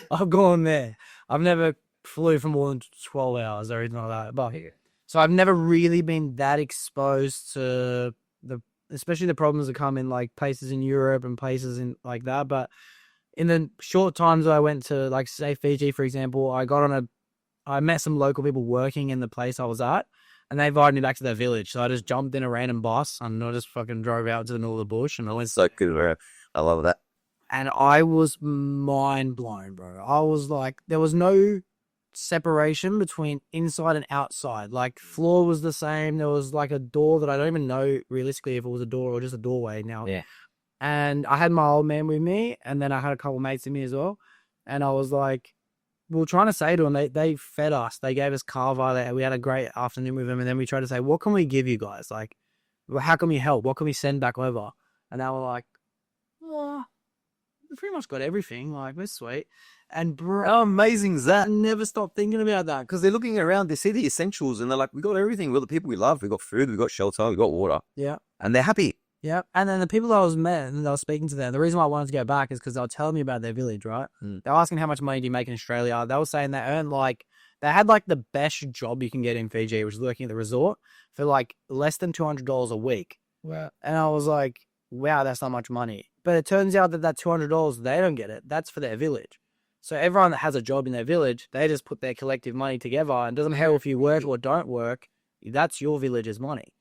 I've gone there. I've never flew for more than 12 hours or anything like that. But so I've never really been that exposed to especially the problems that come in like places in Europe and places in like that. But in the short times I went to, like, say Fiji, for example, I met some local people working in the place I was at, and they invited me back to their village. So I just jumped in a random bus and I just fucking drove out to the middle of the bush, and I went. So good, bro. I love that. And I was mind blown, bro. I was like, there was no separation between inside and outside. Like, floor was the same. There was like a door that I don't even know realistically if it was a door or just a doorway now. Yeah. And I had my old man with me, and then I had a couple mates with me as well. And I was like, we were trying to say to them, they fed us. They gave us kava. We had a great afternoon with them. And then we tried to say, what can we give you guys? Like, how can we help? What can we send back over? And they were like, well, we pretty much got everything. Like, we're sweet. And bro, how amazing is that? I never stopped thinking about that. Because they're looking around, they see the essentials, and they're like, we got everything. We're the people we love. We got food, we got shelter, we got water. Yeah. And they're happy. Yeah. And then the people I was met and I was speaking to them, the reason why I wanted to go back is because they were telling me about their village, right? They were asking how much money do you make in Australia. They were saying they earned they had like the best job you can get in Fiji, which is working at the resort for like less than $200 a week. Wow. And I was like, wow, that's not much money. But it turns out that $200, they don't get it. That's for their village. So everyone that has a job in their village, they just put their collective money together, and it doesn't matter if you work or don't work, that's your village's money.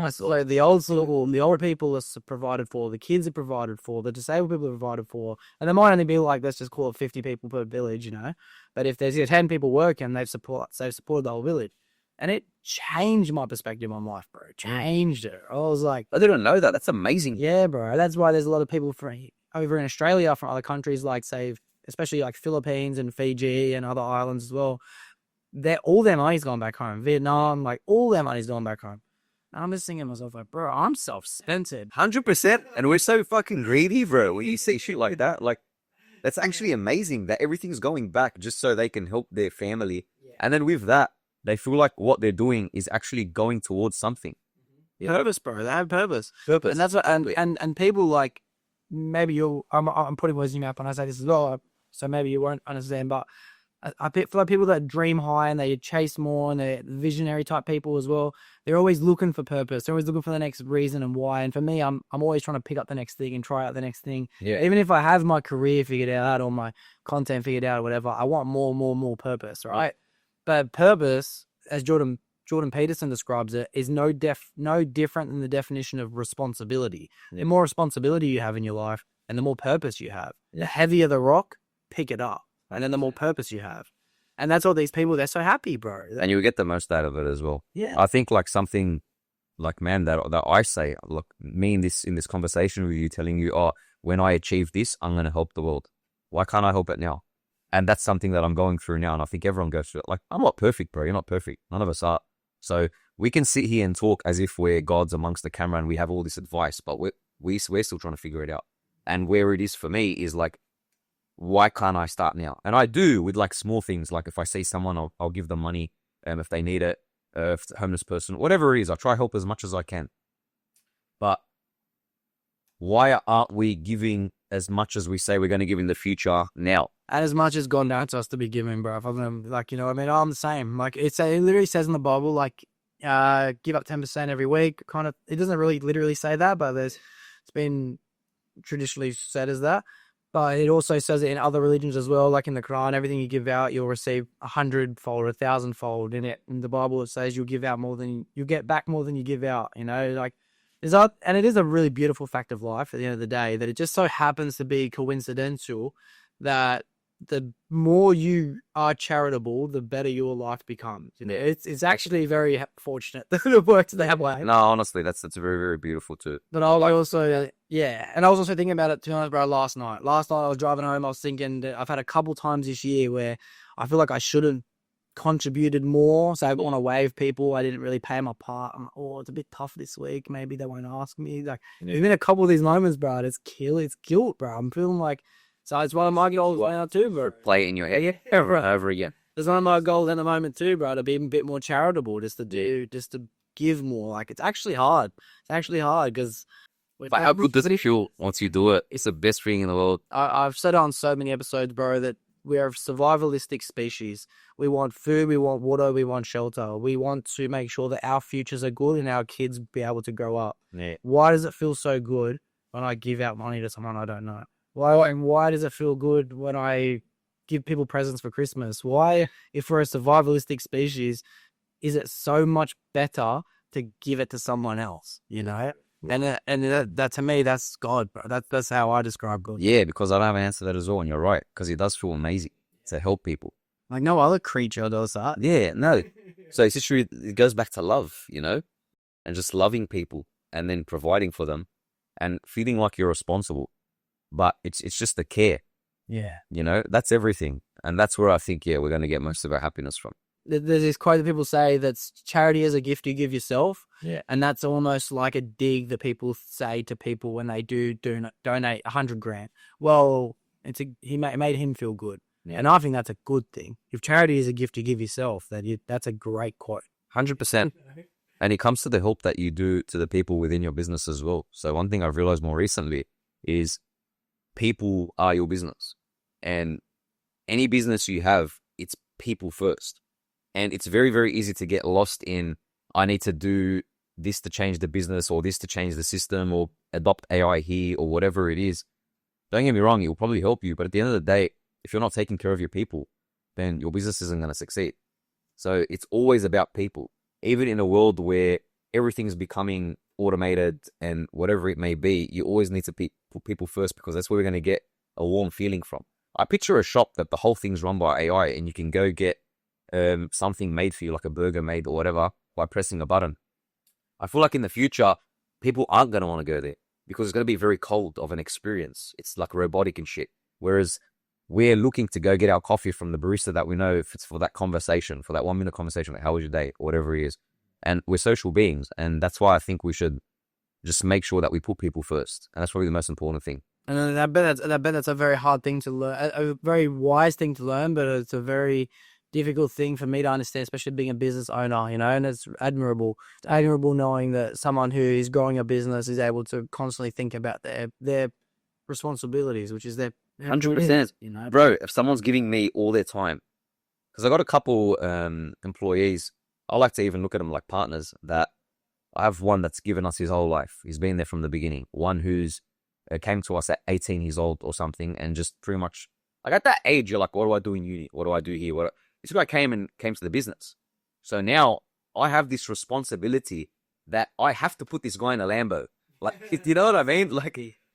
So the older people are provided for, the kids are provided for, the disabled people are provided for, and there might only be like, let's just call it 50 people per village, you know. But if there's 10 people working, they've supported the whole village, and it changed my perspective on life, bro. Changed it. I was like, I didn't know that. That's amazing. Yeah, bro. That's why there's a lot of people from over in Australia from other countries, like say, especially like Philippines and Fiji and other islands as well. All their money's gone back home. Vietnam, like all their money's gone back home. I'm just thinking to myself, like, bro, I'm self-centered. 100%. And we're so fucking greedy, bro. When you see shit like that, like, that's actually amazing that everything's going back just so they can help their family. Yeah. And then with that, they feel like what they're doing is actually going towards something. Purpose, bro. They have purpose. And that's what, and people like, maybe I'm putting words in your mouth when I say this as well, so maybe you won't understand, but I feel like people that dream high and they chase more and they're visionary type people as well, they're always looking for purpose. They're always looking for the next reason and why. And for me, I'm always trying to pick up the next thing and try out the next thing. Yeah. Even if I have my career figured out or my content figured out or whatever, I want more purpose, right? But purpose, as Jordan Peterson describes it, is no different than the definition of responsibility. The more responsibility you have in your life and the more purpose you have, the heavier the rock, pick it up. And then the more purpose you have. And that's all these people, they're so happy, bro. And you get the most out of it as well. Yeah. I think like something like, man, that I say, look, me in this conversation with you, telling you, oh, when I achieve this, I'm going to help the world. Why can't I help it now? And that's something that I'm going through now. And I think everyone goes through it. Like, I'm not perfect, bro. You're not perfect. None of us are. So we can sit here and talk as if we're gods amongst the camera and we have all this advice, but we're still trying to figure it out. And where it is for me is like, why can't I start now? And I do with like small things. Like if I see someone, I'll give them money if they need it. If it's a homeless person, whatever it is, I try to help as much as I can. But why aren't we giving as much as we say we're going to give in the future now? And as much as God wants us to be giving, bro. Like, you know, I mean, I'm the same. Like it literally says in the Bible, like, give up 10% every week. Kind of, it doesn't really literally say that, but it's been traditionally said as that. But it also says it in other religions as well, like in the Quran, everything you give out, you'll receive 100-fold or 1,000-fold in it. In the Bible, it says you'll get back more than you give out, you know, like and it is a really beautiful fact of life at the end of the day, that it just so happens to be coincidental that the more you are charitable, the better your life becomes. You know, it's actually very fortunate that it works that way. No, honestly, that's very, very beautiful too. But I also, and I was also thinking about it, to be honest, bro, last night. Last night I was driving home, I was thinking that I've had a couple times this year where I feel like I should have contributed more. So I want to wave people. I didn't really pay my part. I'm like, oh, it's a bit tough this week. Maybe they won't ask me. Like, there's been a couple of these moments, bro. It's guilt, bro. I'm feeling like, so it's one of my goals right now too, bro. Play it in your head, over again. There's one of my goals in the moment too, bro, to be a bit more charitable, just to give more. Like, it's actually hard. It's actually hard because. But how good does it feel once you do it? It's the best thing in the world. I've said it on so many episodes, bro, that we are a survivalistic species. We want food, we want water, we want shelter. We want to make sure that our futures are good and our kids be able to grow up. Yeah. Why does it feel so good when I give out money to someone I don't know? Why does it feel good when I give people presents for Christmas? Why, if we're a survivalistic species, is it so much better to give it to someone else, you know? And that to me, that's God, bro. That's how I describe God. Yeah, because I don't have an answer to that as well, and you're right, because it does feel amazing to help people. Like no other creature does that. Yeah, no. So it's just it goes back to love, you know, and just loving people and then providing for them and feeling like you're responsible. But it's just the care. Yeah. You know, that's everything. And that's where I think, we're going to get most of our happiness from. There's this quote that people say that's charity is a gift you give yourself. Yeah. And that's almost like a dig that people say to people when they do donate 100 grand. Well, it made him feel good. Yeah. And I think that's a good thing. If charity is a gift you give yourself, that's a great quote. 100%. And it comes to the help that you do to the people within your business as well. So one thing I've realized more recently is people are your business. And any business you have, it's people first. And it's very, very easy to get lost in, I need to do this to change the business or this to change the system or adopt AI here or whatever it is. Don't get me wrong, it will probably help you. But at the end of the day, if you're not taking care of your people, then your business isn't going to succeed. So it's always about people. Even in a world where everything's becoming automated and whatever it may be, you always need to put people first, because that's where we're going to get a warm feeling from. I picture a shop that the whole thing's run by AI and you can go get something made for you, like a burger made or whatever, by pressing a button. I feel like in the future, people aren't going to want to go there because it's going to be very cold of an experience. It's like robotic and shit. Whereas we're looking to go get our coffee from the barista that we know, if it's for that conversation, for that 1-minute conversation, like how was your day or whatever it is. And we're social beings. And that's why I think we should just make sure that we put people first. And that's probably the most important thing. And I bet that's a very hard thing to learn, a very wise thing to learn, but it's a very difficult thing for me to understand, especially being a business owner, you know, and it's admirable. It's admirable knowing that someone who is growing a business is able to constantly think about their responsibilities, which is their 100%. you know, Bro, if someone's giving me all their time, because I got a couple employees, I like to even look at them like partners. That I have one that's given us his whole life. He's been there from the beginning. One who's came to us at 18 years old or something, and just pretty much like at that age, you're like, what do I do in uni? What do I do here? This guy came to the business. So now I have this responsibility that I have to put this guy in a Lambo. Like, you know what I mean?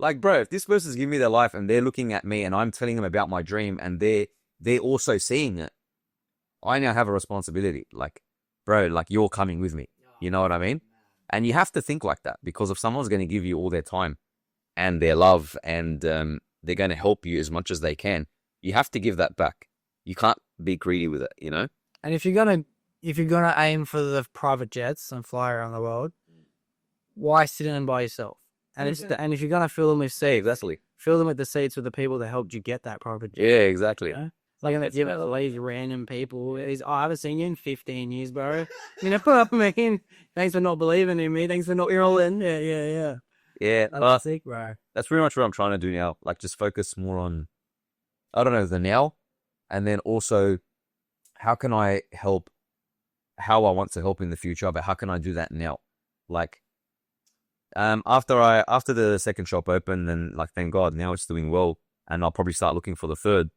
Like, bro, if this person's giving me their life and they're looking at me and I'm telling them about my dream and they're also seeing it, I now have a responsibility. Like, bro, like you're coming with me. You know what I mean? And you have to think like that, because if someone's going to give you all their time and their love and they're going to help you as much as they can, you have to give that back. You can't be greedy with it, you know? And if you're gonna aim for the private jets and fly around the world, why sit in them by yourself? And if you're gonna fill them with seats, Exactly. fill them with the seats with the people that helped you get that private jet. Yeah, exactly. You know? Like in that gym, these random people. I haven't seen you in 15 years, bro. You know, put up with me. Thanks for not believing in me. Thanks for not enrolling. Yeah. Yeah, That's sick, bro. that's pretty much what I'm trying to do now. Like, just focus more on, I don't know, the now, and then also how can I help, how I want to help in the future, but how can I do that now? Like, after the second shop opened, and like, thank God, now it's doing well, and I'll probably start looking for the third.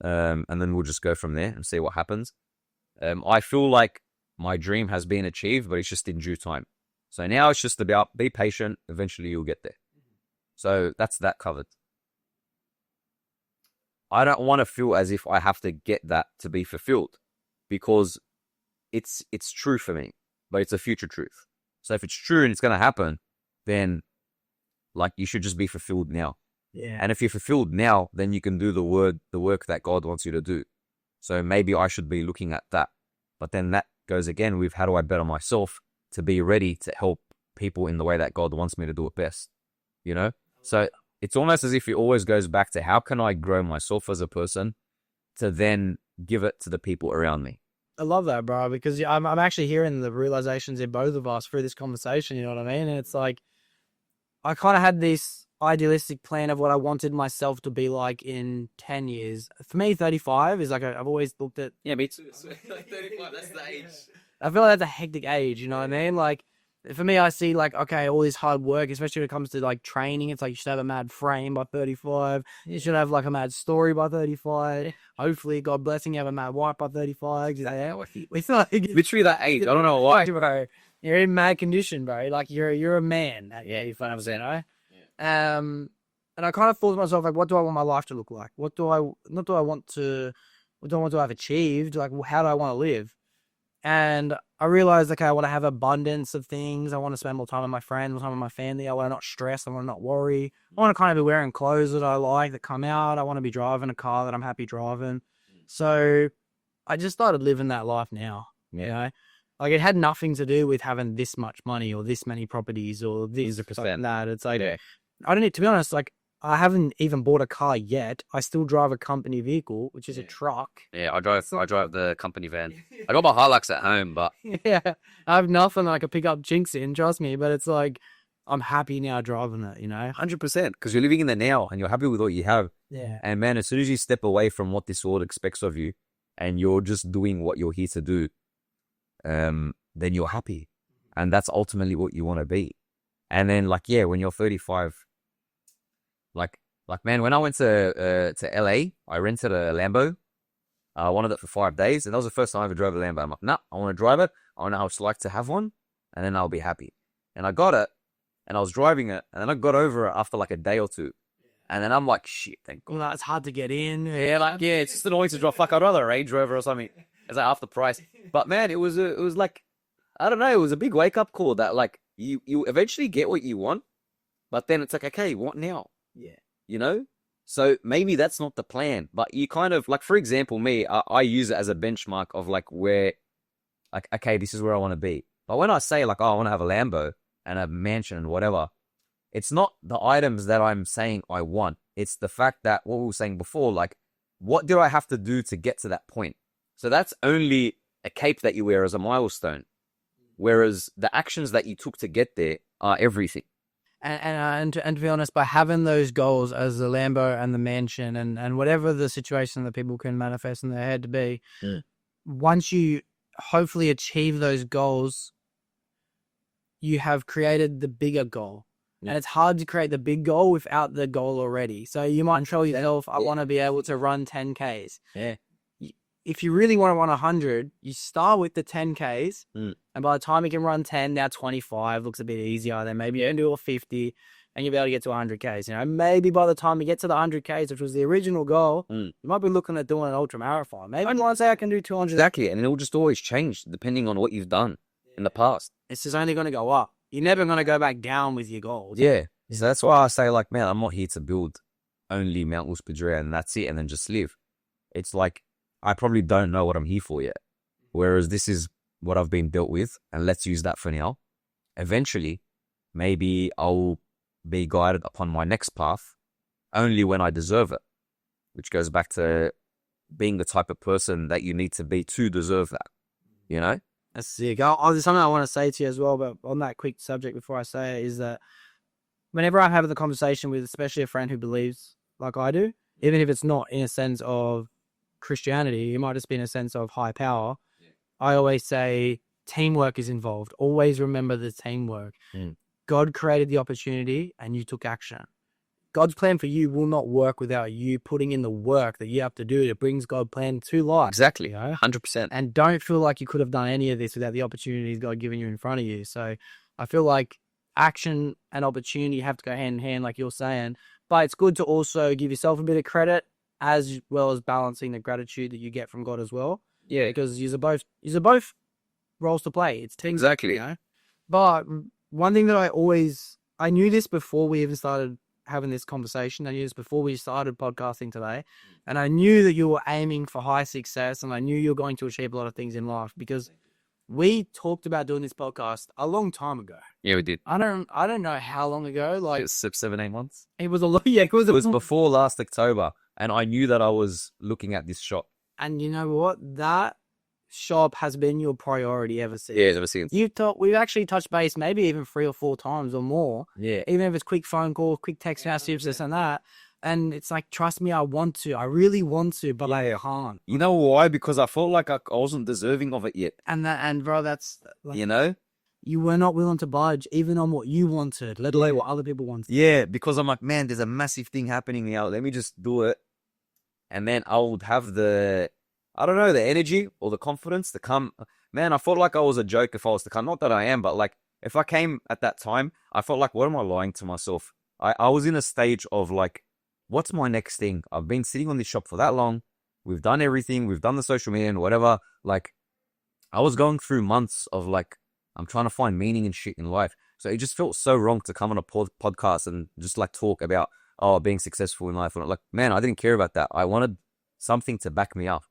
And then we'll just go from there and see what happens. I feel like my dream has been achieved, but it's just in due time. So now it's just about be patient. Eventually you'll get there. So that's that covered. I don't want to feel as if I have to get that to be fulfilled, because it's true for me, but it's a future truth. So if it's true and it's going to happen, then like you should just be fulfilled now. Yeah. And if you're fulfilled now, then you can do the work that God wants you to do. So maybe I should be looking at that. But then that goes again with, how do I better myself to be ready to help people in the way that God wants me to do it best? You know? So it's almost as if it always goes back to, how can I grow myself as a person to then give it to the people around me? I love that, bro, because I'm actually hearing the realizations in both of us through this conversation, you know what I mean? And it's like, I kind of had this idealistic plan of what I wanted myself to be like in 10 years. For me, 35 is like, I've always looked at... Yeah, me too. Like 35, that's the age. I feel like that's a hectic age, you know what I mean? Like, for me, I see like, okay, all this hard work, especially when it comes to like training, it's like you should have a mad frame by 35. You should have like a mad story by 35. Hopefully, God blessing, you have a mad wife by 35. It's like... Literally that age. I don't know why. Bro, you're in mad condition, bro. Like, you're a man. Yeah, you find what I'm saying, right? And I kind of thought to myself, like, what do I want my life to look like? What do I want to have achieved? Like, how do I want to live? And I realized, okay, I want to have abundance of things. I want to spend more time with my friends, more time with my family. I want to not stress. I want to not worry. I want to kind of be wearing clothes that I like, that come out. I want to be driving a car that I'm happy driving. So I just started living that life now. You know? Like, it had nothing to do with having this much money or this many properties or this and that. It's like, I don't need, to be honest, like, I haven't even bought a car yet. I still drive a company vehicle, which is a truck. Yeah, I drive the company van. I got my Hilux at home, but... Yeah, I have nothing I could pick up chinks in, trust me. But it's like, I'm happy now driving it, you know? 100%, because you're living in the now and you're happy with what you have. Yeah. And man, as soon as you step away from what this world expects of you and you're just doing what you're here to do, then you're happy. And that's ultimately what you want to be. And then, like, yeah, when you're 35... Like man, when I went to LA, I rented a Lambo. I wanted it for 5 days, and that was the first time I ever drove a Lambo. I'm like, nah, I want to drive it. I want to know how it's like to have one, and then I'll be happy. And I got it, and I was driving it, and then I got over it after like a day or two. And then I'm like, shit, thank God. Well, it's hard to get in. Yeah, it's just annoying to drive. Fuck, I'd rather a Range Rover or something. It's like half the price. But man, it was like, I don't know, it was a big wake up call that like you eventually get what you want, but then it's like, okay, what now? Yeah. You know? So maybe that's not the plan, but you kind of, like, for example, me, I use it as a benchmark of like where, like, okay, this is where I want to be. But when I say like, oh, I want to have a Lambo and a mansion and whatever, it's not the items that I'm saying I want. It's the fact that what we were saying before, like, what do I have to do to get to that point? So that's only a cape that you wear as a milestone. Whereas the actions that you took to get there are everything. And to be honest, by having those goals as the Lambo and the mansion and whatever the situation that people can manifest in their head to be, once you hopefully achieve those goals, you have created the bigger goal. And it's hard to create the big goal without the goal already. So you might tell yourself, I want to be able to run 10Ks. Yeah. If you really want to run 100, you start with the 10Ks. And by the time you can run 10, now 25 looks a bit easier. Then maybe you can do a 50 and you'll be able to get to 100Ks. You know, maybe by the time you get to the 100Ks, which was the original goal, you might be looking at doing an ultra marathon. Maybe you might say I can do 200. Exactly. And it'll just always change depending on what you've done in the past. It's just only going to go up. You're never going to go back down with your goals. Yeah. So that's why I say, like, man, I'm not here to build only Mount Uspedrea and that's it and then just live. It's like, I probably don't know what I'm here for yet. Whereas this is what I've been built with, and let's use that for now. Eventually, maybe I'll be guided upon my next path only when I deserve it, which goes back to being the type of person that you need to be to deserve that, you know? That's sick. There's something I want to say to you as well, but on that quick subject before I say it, is that whenever I'm having the conversation with especially a friend who believes like I do, even if it's not in a sense of Christianity, it might just be in a sense of high power, I always say teamwork is involved. Always remember the teamwork. God created the opportunity and you took action. God's plan for you will not work without you putting in the work that you have to do that brings God's plan to life. Exactly. You know? 100%. And don't feel like you could have done any of this without the opportunities God given you in front of you. So I feel like action and opportunity have to go hand in hand, like you're saying. But it's good to also give yourself a bit of credit as well as balancing the gratitude that you get from God as well. Yeah. Because you're both roles to play. It's team. Exactly. You know? But one thing that I knew this before we even started having this conversation. I knew this before we started podcasting today. And I knew that you were aiming for high success and I knew you were going to achieve a lot of things in life because we talked about doing this podcast a long time ago. Yeah, we did. I don't know how long ago. Like It's 7-8 months. it was a lot. Yeah, it was Before last October, and I knew that I was looking at this shop. And you know what? That shop has been your priority ever since. Yeah, ever since. We've actually touched base maybe even 3 or 4 times or more. Yeah. Even if it's quick phone call, quick text messages, this and that. And it's like, trust me, I want to. I really want to, but I can't. You know why? Because I felt like I wasn't deserving of it yet. And bro, that's like, you know? You were not willing to budge even on what you wanted, let alone what other people wanted. Yeah, because I'm like, man, there's a massive thing happening now. Let me just do it. And then I would have the energy or the confidence to come. Man, I felt like I was a joke if I was to come. Not that I am, but like if I came at that time, I felt like, what am I lying to myself? I was in a stage of like, what's my next thing? I've been sitting on this shop for that long. We've done everything. We've done the social media and whatever. Like, I was going through months of like, I'm trying to find meaning and shit in life. So it just felt so wrong to come on a podcast and just like talk about, being successful in life. And like, man, I didn't care about that. I wanted something to back me up.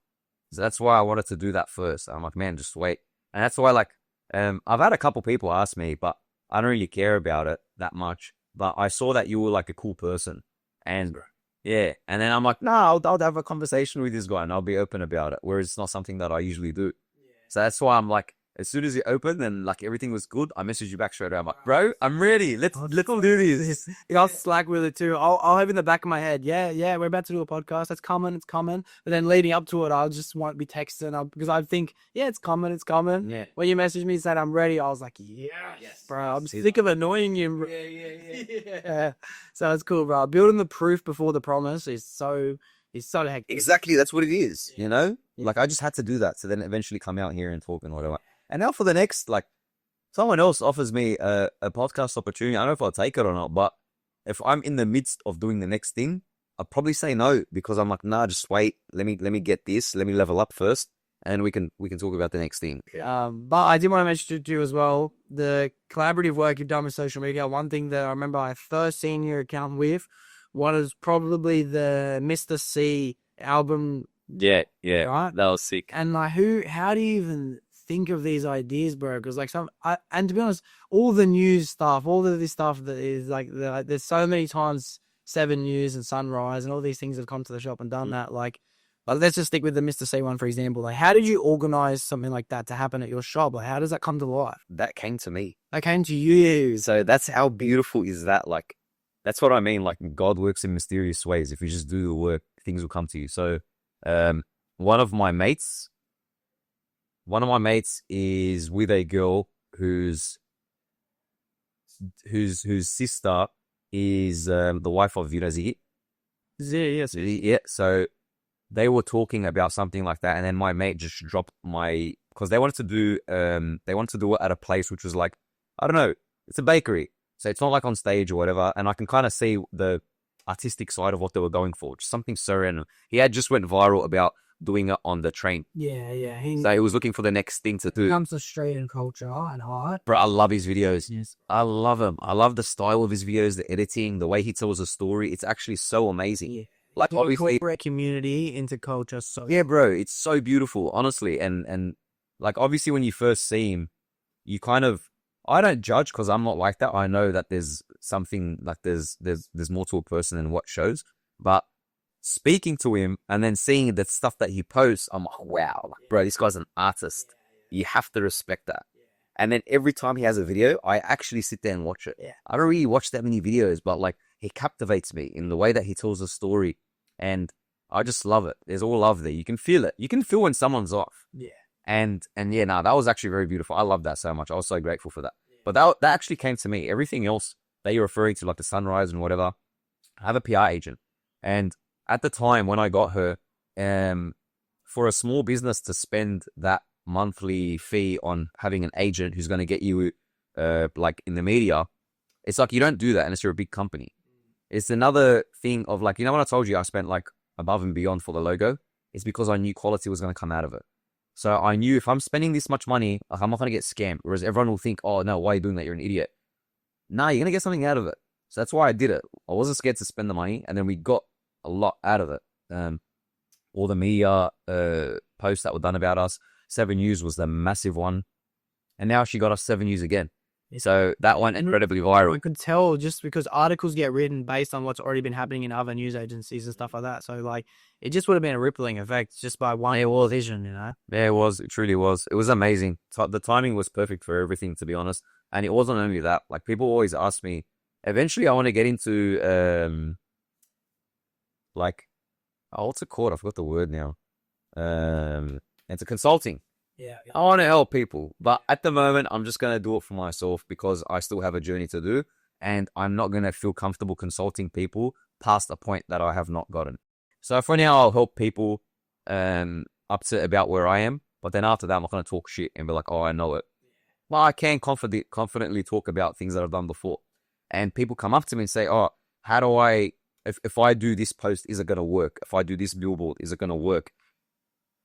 So that's why I wanted to do that first. I'm like, man, just wait. And that's why, like, I've had a couple people ask me, but I don't really care about it that much. But I saw that you were like a cool person. And yeah. And then I'm like, I'll have a conversation with this guy and I'll be open about it. Whereas it's not something that I usually do. Yeah. So that's why I'm like, as soon as you open and like everything was good, I messaged you back straight away. I'm like, bro, I'm ready. Let's do this. I'll slack with it too. I'll have in the back of my head, yeah, we're about to do a podcast. It's coming. But then leading up to it, I'll just want to be texting because I think, yeah, it's coming. Yeah. When you messaged me saying I'm ready, I was like, yes, bro. I'm sick of annoying you. Yeah. So it's cool, bro. Building the proof before the promise is so hectic. Exactly. That's what it is. You know, like I just had to do that to then eventually come out here and talk and whatever. And now for the next, like, someone else offers me a podcast opportunity. I don't know if I'll take it or not, but if I'm in the midst of doing the next thing, I'll probably say no because I'm like, nah, just wait. Let me get this. Let me level up first, and we can talk about the next thing. But I did want to mention to you as well the collaborative work you've done with social media. One thing that I remember I first seen your account with was probably the Mr. C album. Yeah, right? That was sick. And like, how do you even think of these ideas, bro? Because like and to be honest, all the news stuff, all of this stuff that is like there's so many times 7 News and Sunrise and all these things have come to the shop and done that. Like, let's just stick with the Mr. C one, for example. Like, how did you organize something like that to happen at your shop? Like, how does that come to life? That came to me. That came to you. So that's how beautiful is that. Like, that's what I mean. Like, God works in mysterious ways. If you just do the work, things will come to you. So, one of my mates is with a girl whose sister is the wife of Ziggy. Yes. Yeah. So they were talking about something like that, and then my mate just dropped because they wanted to do it at a place which was like, I don't know, it's a bakery, so it's not like on stage or whatever, and I can kind of see the artistic side of what they were going for, just something so random. He had just went viral about doing it on the train. Yeah. So he was looking for the next thing to do. Comes to Australian culture and art. Bro, I love his videos. Yes. I love him. I love the style of his videos, the editing, the way he tells a story. It's actually so amazing. Yeah. Like, obviously, incorporate community into culture. So yeah, bro, it's so beautiful, honestly. And like, obviously, when you first see him, you kind of, I don't judge because I'm not like that. I know that there's something like there's more to a person than what shows. But speaking to him and then seeing the stuff that he posts, I'm like, wow, like, bro, this guy's an artist. You have to respect that. And then every time he has a video, I actually sit there and watch it. Yeah. I don't really watch that many videos, but like, he captivates me in the way that he tells a story. And I just love it. There's all love there. You can feel it. You can feel when someone's off. Yeah. And yeah, that was actually very beautiful. I love that so much. I was so grateful for that. But that actually came to me. Everything else that you're referring to, like the sunrise and whatever, I have a PR agent. And at the time when I got her, for a small business to spend that monthly fee on having an agent who's going to get you like in the media, it's like you don't do that unless you're a big company. It's another thing of like, you know, when I told you I spent like above and beyond for the logo, it's because I knew quality was going to come out of it. So I knew if I'm spending this much money, like, I'm not going to get scammed. Whereas everyone will think, oh no, why are you doing that? You're an idiot. Nah, you're going to get something out of it. So that's why I did it. I wasn't scared to spend the money, and then we got a lot out of it. All the media posts that were done about us. 7 News was the massive one. And now she got us 7 News again. So that went incredibly viral. I could tell just because articles get written based on what's already been happening in other news agencies and stuff like that. So like, it just would have been a rippling effect just by one vision, you know? Yeah, it was. It truly was. It was amazing. The timing was perfect for everything, to be honest. And it wasn't only that. Like, people always ask me, eventually I want to get into, like, what's it called? I forgot the word now. Into consulting. Yeah. I want to help people, but at the moment, I'm just going to do it for myself because I still have a journey to do, and I'm not going to feel comfortable consulting people past a point that I have not gotten. So for now, I'll help people up to about where I am, but then after that, I'm not going to talk shit and be like, oh, I know it. Well, I can confidently talk about things that I've done before, and people come up to me and say, oh, how do I, if I do this post, is it going to work? If I do this billboard, is it going to work?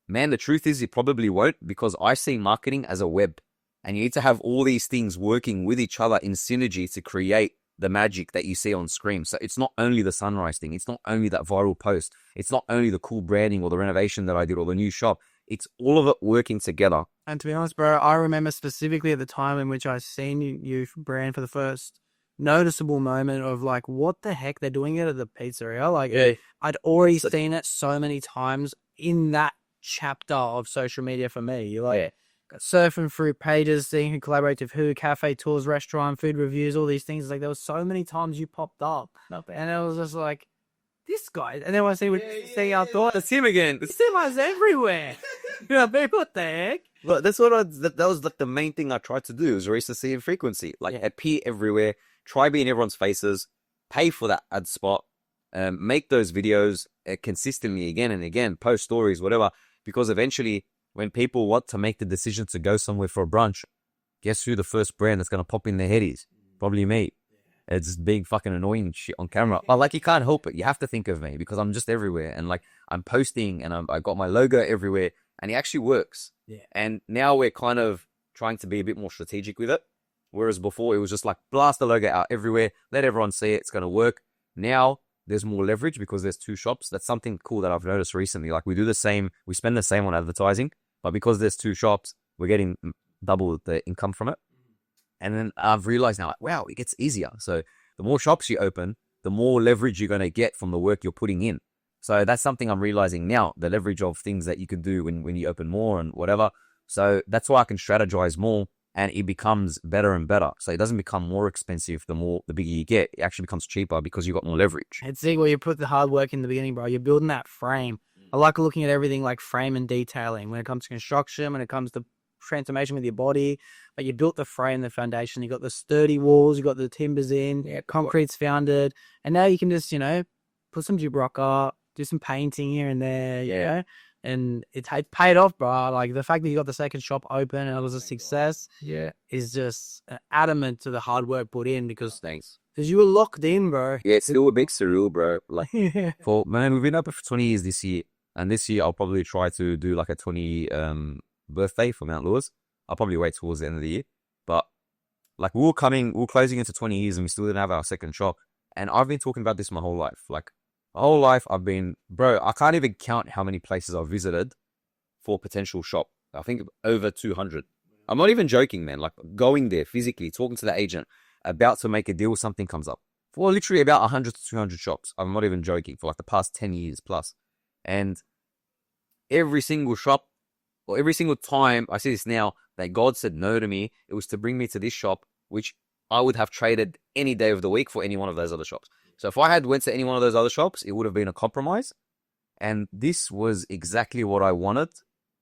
Man, the truth is it probably won't, because I see marketing as a web, and you need to have all these things working with each other in synergy to create the magic that you see on screen. So it's not only the sunrise thing. It's not only that viral post. It's not only the cool branding or the renovation that I did or the new shop. It's all of it working together. And to be honest, bro, I remember specifically at the time in which I seen you brand for the first noticeable moment of like, what the heck, they're doing it at the pizzeria. Like, Yeah. I'd already seen it so many times in that chapter of social media for me. You're like, got surfing through pages, seeing who collaborates with who, cafe tours, restaurant, food reviews, all these things. Like, there was so many times you popped up, and it was just like, this guy. And then when I see our thought, That's him again. this guy's everywhere. You know, babe, what the heck? Look, that's what that was like the main thing I tried to do, was raise the C in frequency. Like, appear everywhere, try be in everyone's faces, pay for that ad spot, make those videos consistently again and again, post stories, whatever. Because eventually, when people want to make the decision to go somewhere for a brunch, guess who the first brand that's going to pop in their head is? Probably me. It's just being fucking annoying shit on camera. But like, you can't help it. You have to think of me because I'm just everywhere. And like, I'm posting and I got my logo everywhere, and it actually works. Yeah. And now we're kind of trying to be a bit more strategic with it. Whereas before, it was just like, blast the logo out everywhere, let everyone see it, it's going to work. Now, there's more leverage because there's 2 shops. That's something cool that I've noticed recently. Like, we do the same, we spend the same on advertising, but because there's 2 shops, we're getting double the income from it. And then I've realized now, like, wow, it gets easier. So the more shops you open, the more leverage you're going to get from the work you're putting in. So that's something I'm realizing now, the leverage of things that you can do when you open more and whatever. So that's why I can strategize more, and it becomes better and better. So it doesn't become more expensive the bigger you get. It actually becomes cheaper because you've got more leverage. And see where you put the hard work in the beginning, bro. You're building that frame. I like looking at everything like frame and detailing when it comes to construction, when it comes to transformation with your body. But you built the frame, the foundation. You got the sturdy walls. You got the timbers in. Concrete's founded, and now you can just put some gyprock up, do some painting here and there. Yeah. And it paid off, bro. Like the fact that you got the second shop open and it was a success, is just adamant to the hard work put in because you were locked in, bro. Yeah, it's still a big surreal, bro. Like, Yeah. we've been open for 20 years this year, and this year I'll probably try to do like a 20 birthday for Mount Lewis. I'll probably wait towards the end of the year, but like we're closing into 20 years and we still didn't have our second shop. And I've been talking about this my whole life. Like, my whole life I've been, bro, I can't even count how many places I've visited for potential shop. I think over 200. I'm not even joking, man. Like going there physically, talking to the agent, about to make a deal, something comes up. For literally about 100 to 200 shops. I'm not even joking, for like the past 10 years plus. And every single shop, or every single time, I see this now, that God said no to me, it was to bring me to this shop, which I would have traded any day of the week for any one of those other shops. So if I had went to any one of those other shops, it would have been a compromise. And this was exactly what I wanted,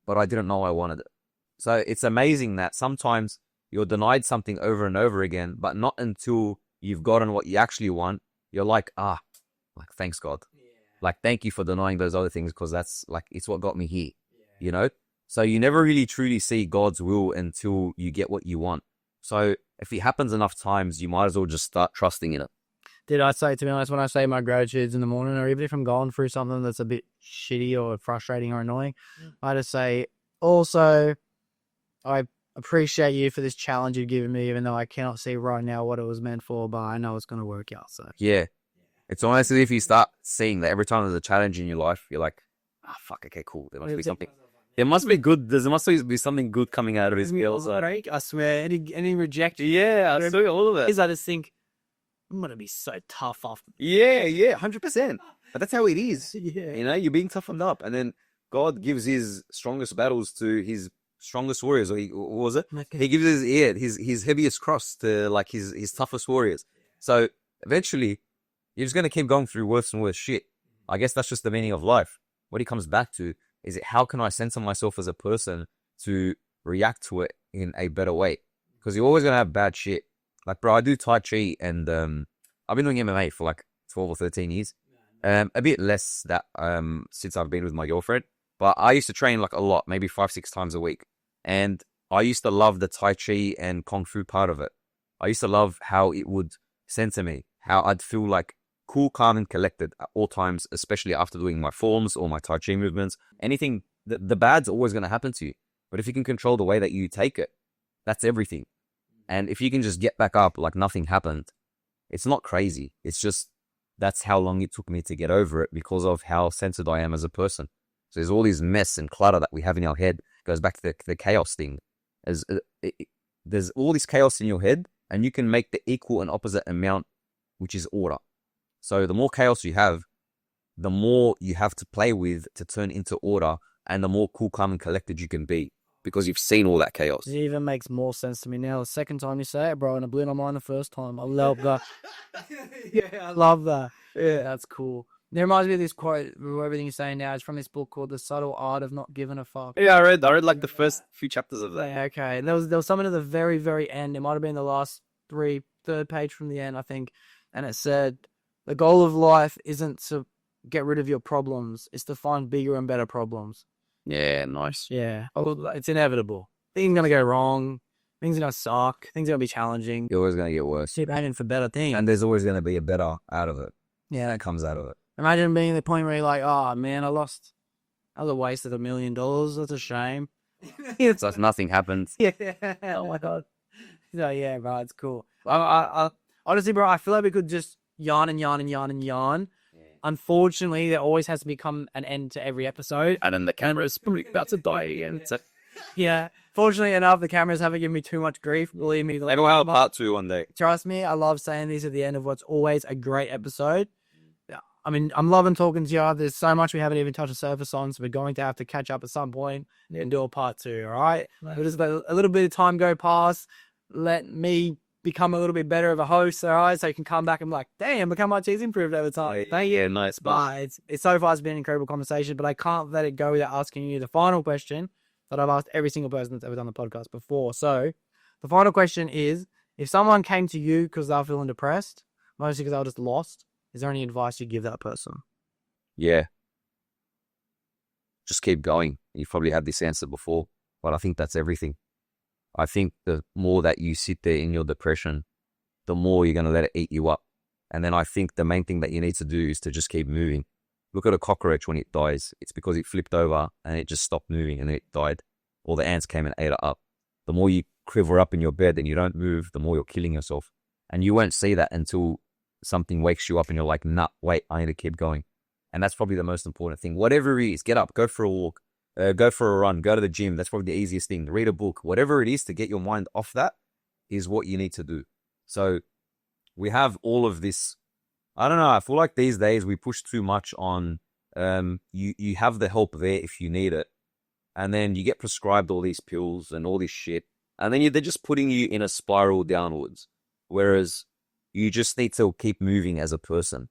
but I didn't know I wanted it. So it's amazing that sometimes you're denied something over and over again, but not until you've gotten what you actually want, you're like, thanks God. Yeah. Like, thank you for denying those other things, because that's like, it's what got me here, So you never really truly see God's will until you get what you want. So if it happens enough times, you might as well just start trusting in it. Did I say, to be honest, when I say my gratitudes in the morning, or even if I'm going through something that's a bit shitty or frustrating or annoying, I just say, also, I appreciate you for this challenge you've given me, even though I cannot see right now what it was meant for, but I know it's going to work out. So yeah, it's almost as if you start seeing that every time there's a challenge in your life, you're like, fuck, okay, cool. There must be something. There must be good. There must be something good coming out of his skills. I swear, any rejection. Yeah, I see all of it. I just think, I'm going to be so tough off. Yeah, 100%. But that's how it is. Yeah. You're being toughened up. And then God gives his strongest battles to his strongest warriors. Or what was it? Okay. He gives his heaviest cross to like his toughest warriors. So eventually, you're just going to keep going through worse and worse shit. I guess that's just the meaning of life. What he comes back to is how can I censor myself as a person to react to it in a better way? Because you're always going to have bad shit. Like, bro, I do Tai Chi, and I've been doing MMA for like 12 or 13 years. A bit less that since I've been with my girlfriend. But I used to train like a lot, maybe 5-6 times a week. And I used to love the Tai Chi and Kung Fu part of it. I used to love how it would center me, how I'd feel like cool, calm, and collected at all times, especially after doing my forms or my Tai Chi movements. Anything, the bad's always going to happen to you. But if you can control the way that you take it, that's everything. And if you can just get back up like nothing happened, it's not crazy. It's just, that's how long it took me to get over it because of how centered I am as a person. So there's all this mess and clutter that we have in our head. It goes back to the chaos thing. There's all this chaos in your head, and you can make the equal and opposite amount, which is order. So the more chaos you have, the more you have to play with to turn into order, and the more cool, calm, and collected you can be, because you've seen all that chaos. It even makes more sense to me now. The second time you say it, bro, and it blew my mind the first time. I love that. I love that. Yeah, that's cool. It reminds me of this quote, everything you're saying now is from this book called The Subtle Art of Not Giving a Fuck. Yeah, I read like the first few chapters of that. Yeah, okay. There was something at the very, very end. It might have been the last third page from the end, I think. And it said, the goal of life isn't to get rid of your problems. It's to find bigger and better problems. Yeah, nice. Yeah. It's inevitable. Things are going to go wrong. Things are going to suck. Things are going to be challenging. You're always going to get worse. Keep aiming for better things. And there's always going to be a better out of it. Yeah. That comes out of it. Imagine being at the point where you're like, oh, man, I was a waste of $1 million. That's a shame. So nothing happens. Yeah. Oh, my God. So, yeah, bro, it's cool. I honestly, bro, I feel like we could just yarn and yarn and yarn and yarn. Yeah. Unfortunately, there always has to become an end to every episode. And then the camera's probably about to die again. So. Yeah. Fortunately enough, the cameras haven't given me too much grief. Believe me. Maybe we'll have a part 2 one day. Trust me, I love saying these at the end of what's always a great episode. I mean, I'm loving talking to you. There's so much we haven't even touched the surface on, so we're going to have to catch up at some point and do a part 2. All right? We'll just let a little bit of time go past. Let me become a little bit better of a host, all right? So you can come back and be like, damn, look how much he's improved over time. Thank you. Yeah, nice. But it's so far, it's been an incredible conversation, but I can't let it go without asking you the final question that I've asked every single person that's ever done the podcast before. So the final question is, if someone came to you because they're feeling depressed, mostly because they were just lost, is there any advice you'd give that person? Yeah. Just keep going. You've probably had this answer before, but I think that's everything. I think the more that you sit there in your depression, the more you're going to let it eat you up. And then I think the main thing that you need to do is to just keep moving. Look at a cockroach when it dies. It's because it flipped over and it just stopped moving and it died. Or the ants came and ate it up. The more you quiver up in your bed and you don't move, the more you're killing yourself. And you won't see that until something wakes you up and you're like, nah, wait, I need to keep going. And that's probably the most important thing. Whatever it is, get up, go for a walk, go for a run, go to the gym. That's probably the easiest thing. Read a book. Whatever it is to get your mind off that is what you need to do. So we have all of this. I don't know. I feel like these days we push too much on you have the help there if you need it. And then you get prescribed all these pills and all this shit. And then they're just putting you in a spiral downwards. Whereas you just need to keep moving as a person.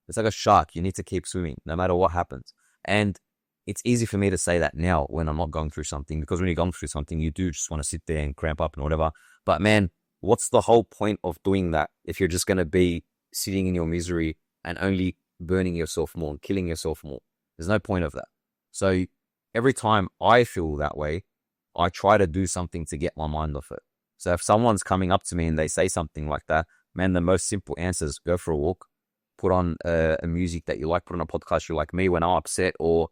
It's like a shark. You need to keep swimming no matter what happens. And it's easy for me to say that now when I'm not going through something, because when you're going through something, you do just want to sit there and cramp up and whatever. But man, what's the whole point of doing that if you're just going to be sitting in your misery and only burning yourself more and killing yourself more? There's no point of that. So every time I feel that way, I try to do something to get my mind off it. So if someone's coming up to me and they say something like that, man, the most simple answer is go for a walk, put on a music that you like, put on a podcast you like. Me, when I'm upset or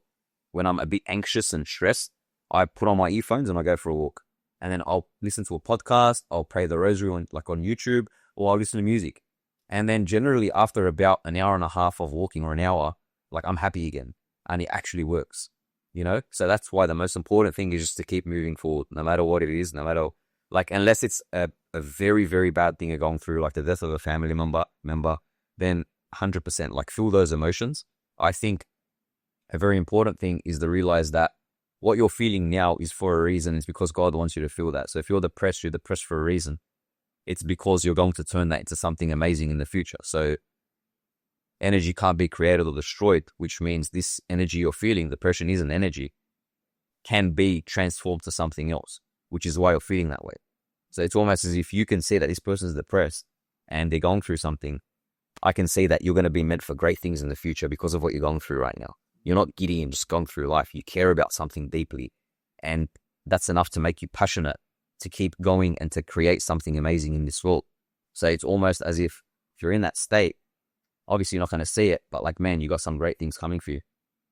when I'm a bit anxious and stressed, I put on my earphones and I go for a walk. And then I'll listen to a podcast, I'll pray the rosary on YouTube, or I'll listen to music. And then generally after about an hour and a half of walking or an hour, like I'm happy again. And it actually works, you know? So that's why the most important thing is just to keep moving forward, no matter what it is, no matter, like, unless it's a very, very bad thing you're going through, like the death of a family member, then 100%, like, feel those emotions. I think a very important thing is to realize that what you're feeling now is for a reason. It's because God wants you to feel that. So if you're depressed for a reason. It's because you're going to turn that into something amazing in the future. So energy can't be created or destroyed, which means this energy you're feeling, depression is an energy, can be transformed to something else, which is why you're feeling that way. So it's almost as if you can see that this person's depressed and they're going through something. I can see that you're going to be meant for great things in the future because of what you're going through right now. You're not giddy and just going through life. You care about something deeply. And that's enough to make you passionate to keep going and to create something amazing in this world. So it's almost as if you're in that state, obviously you're not going to see it, but like, man, you got some great things coming for you.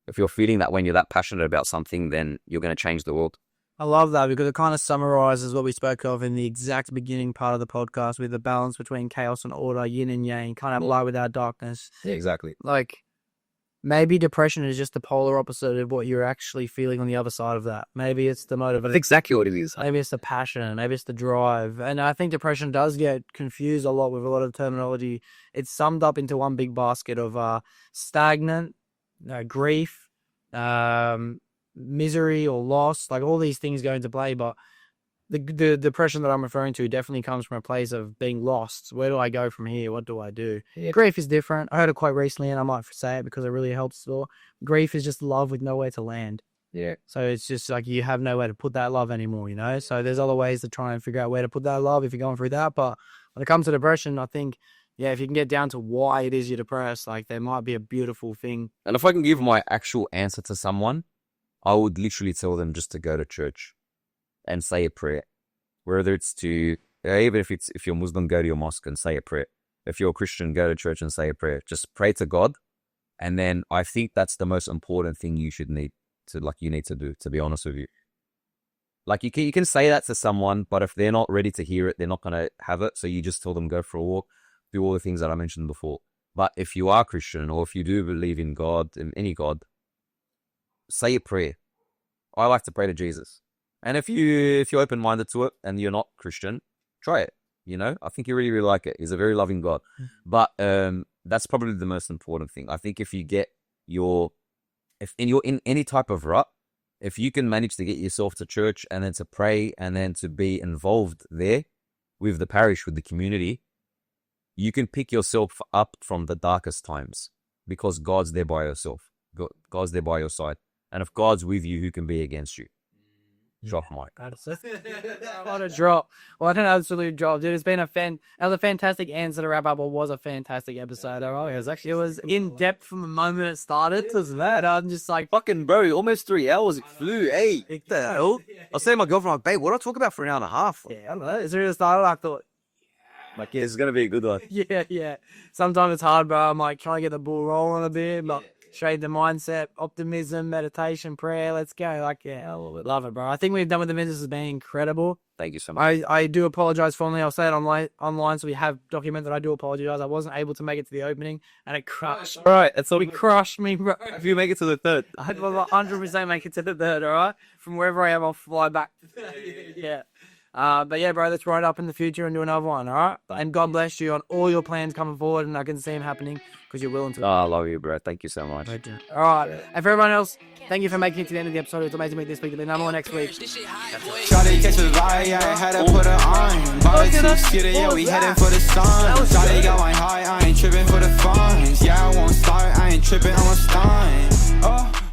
If you're feeling that when you're that passionate about something, then you're going to change the world. I love that because it kind of summarizes what we spoke of in the exact beginning part of the podcast with the balance between chaos and order, yin and yang, kind of light without darkness. Yeah, exactly. Like, maybe depression is just the polar opposite of what you're actually feeling on the other side of that. Maybe it's the motivation. That's exactly what it is. Maybe it's the passion. Maybe it's the drive. And I think depression does get confused a lot with a lot of terminology. It's summed up into one big basket of stagnant, grief, misery or loss. Like, all these things go into play. But the depression that I'm referring to definitely comes from a place of being lost. Where do I go from here? What do I do? Yeah. Grief is different. I heard it quite recently, and I might say it because it really helps. Grief is just love with nowhere to land. Yeah. So it's just like you have nowhere to put that love anymore, you know? So there's other ways to try and figure out where to put that love if you're going through that. But when it comes to depression, I think, yeah, if you can get down to why it is you're depressed, like, there might be a beautiful thing. And if I can give my actual answer to someone, I would literally tell them just to go to church and say a prayer. Whether it's to, even if you're Muslim, go to your mosque and say a prayer. If you're a Christian, go to church and say a prayer. Just pray to God. And then I think that's the most important thing you need to do, to be honest with you. Like, you can say that to someone, but if they're not ready to hear it, they're not going to have it. So you just tell them, go for a walk, do all the things that I mentioned before. But if you are Christian, or if you do believe in God, in any God, say a prayer. I like to pray to Jesus. And if you're open-minded to it and you're not Christian, try it. You know, I think you really, really like it. He's a very loving God. But That's probably the most important thing. I think if you're in any type of rut, if you can manage to get yourself to church and then to pray and then to be involved there with the parish, with the community, you can pick yourself up from the darkest times because God's there by yourself. God's there by your side. And if God's with you, who can be against you? Drop mic. What a drop. What an absolute drop, dude. It's been that was a fantastic answer to wrap up. It was a fantastic episode. All right. It was in depth from the moment it started. Doesn't that? I'm just like, fucking bro, almost 3 hours. It flew. Hey, what the hell? I was saying to my girlfriend, like, babe, what do I talk about for an hour and a half? yeah, I don't know. As soon as it started, I thought, Like, yeah, it's gonna be a good one. yeah. Sometimes it's hard, bro. I'm like trying to get the ball rolling a bit, but straight the mindset, optimism, meditation, prayer. Let's go. Like, yeah, I love it, bro. I think we've done with the business has been incredible. Thank you so much. I do apologize formally. I'll say it online, so we have documented. I do apologize. I wasn't able to make it to the opening, and it crushed. All right, that's all. It crushed me, bro. If you make it to the third, I will 100% make it to the third. All right, from wherever I am, I'll fly back. Yeah. But yeah, bro, let's ride up in the future and do another one, all right? And God bless you on all your plans coming forward, and I can see them happening because you're willing to. Oh, I love you, bro. Thank you so much. All right. And for everyone else, thank you for making it to the end of the episode. It's amazing week this week. There'll be no more next week. Shawty catch a vibe, yeah, I had to put her on. Bought a two-seater, yeah, we heading for the sun. Shawty got my high, I ain't tripping for the funds. Yeah, I won't start, I ain't tripping, I'm a stunt. Oh.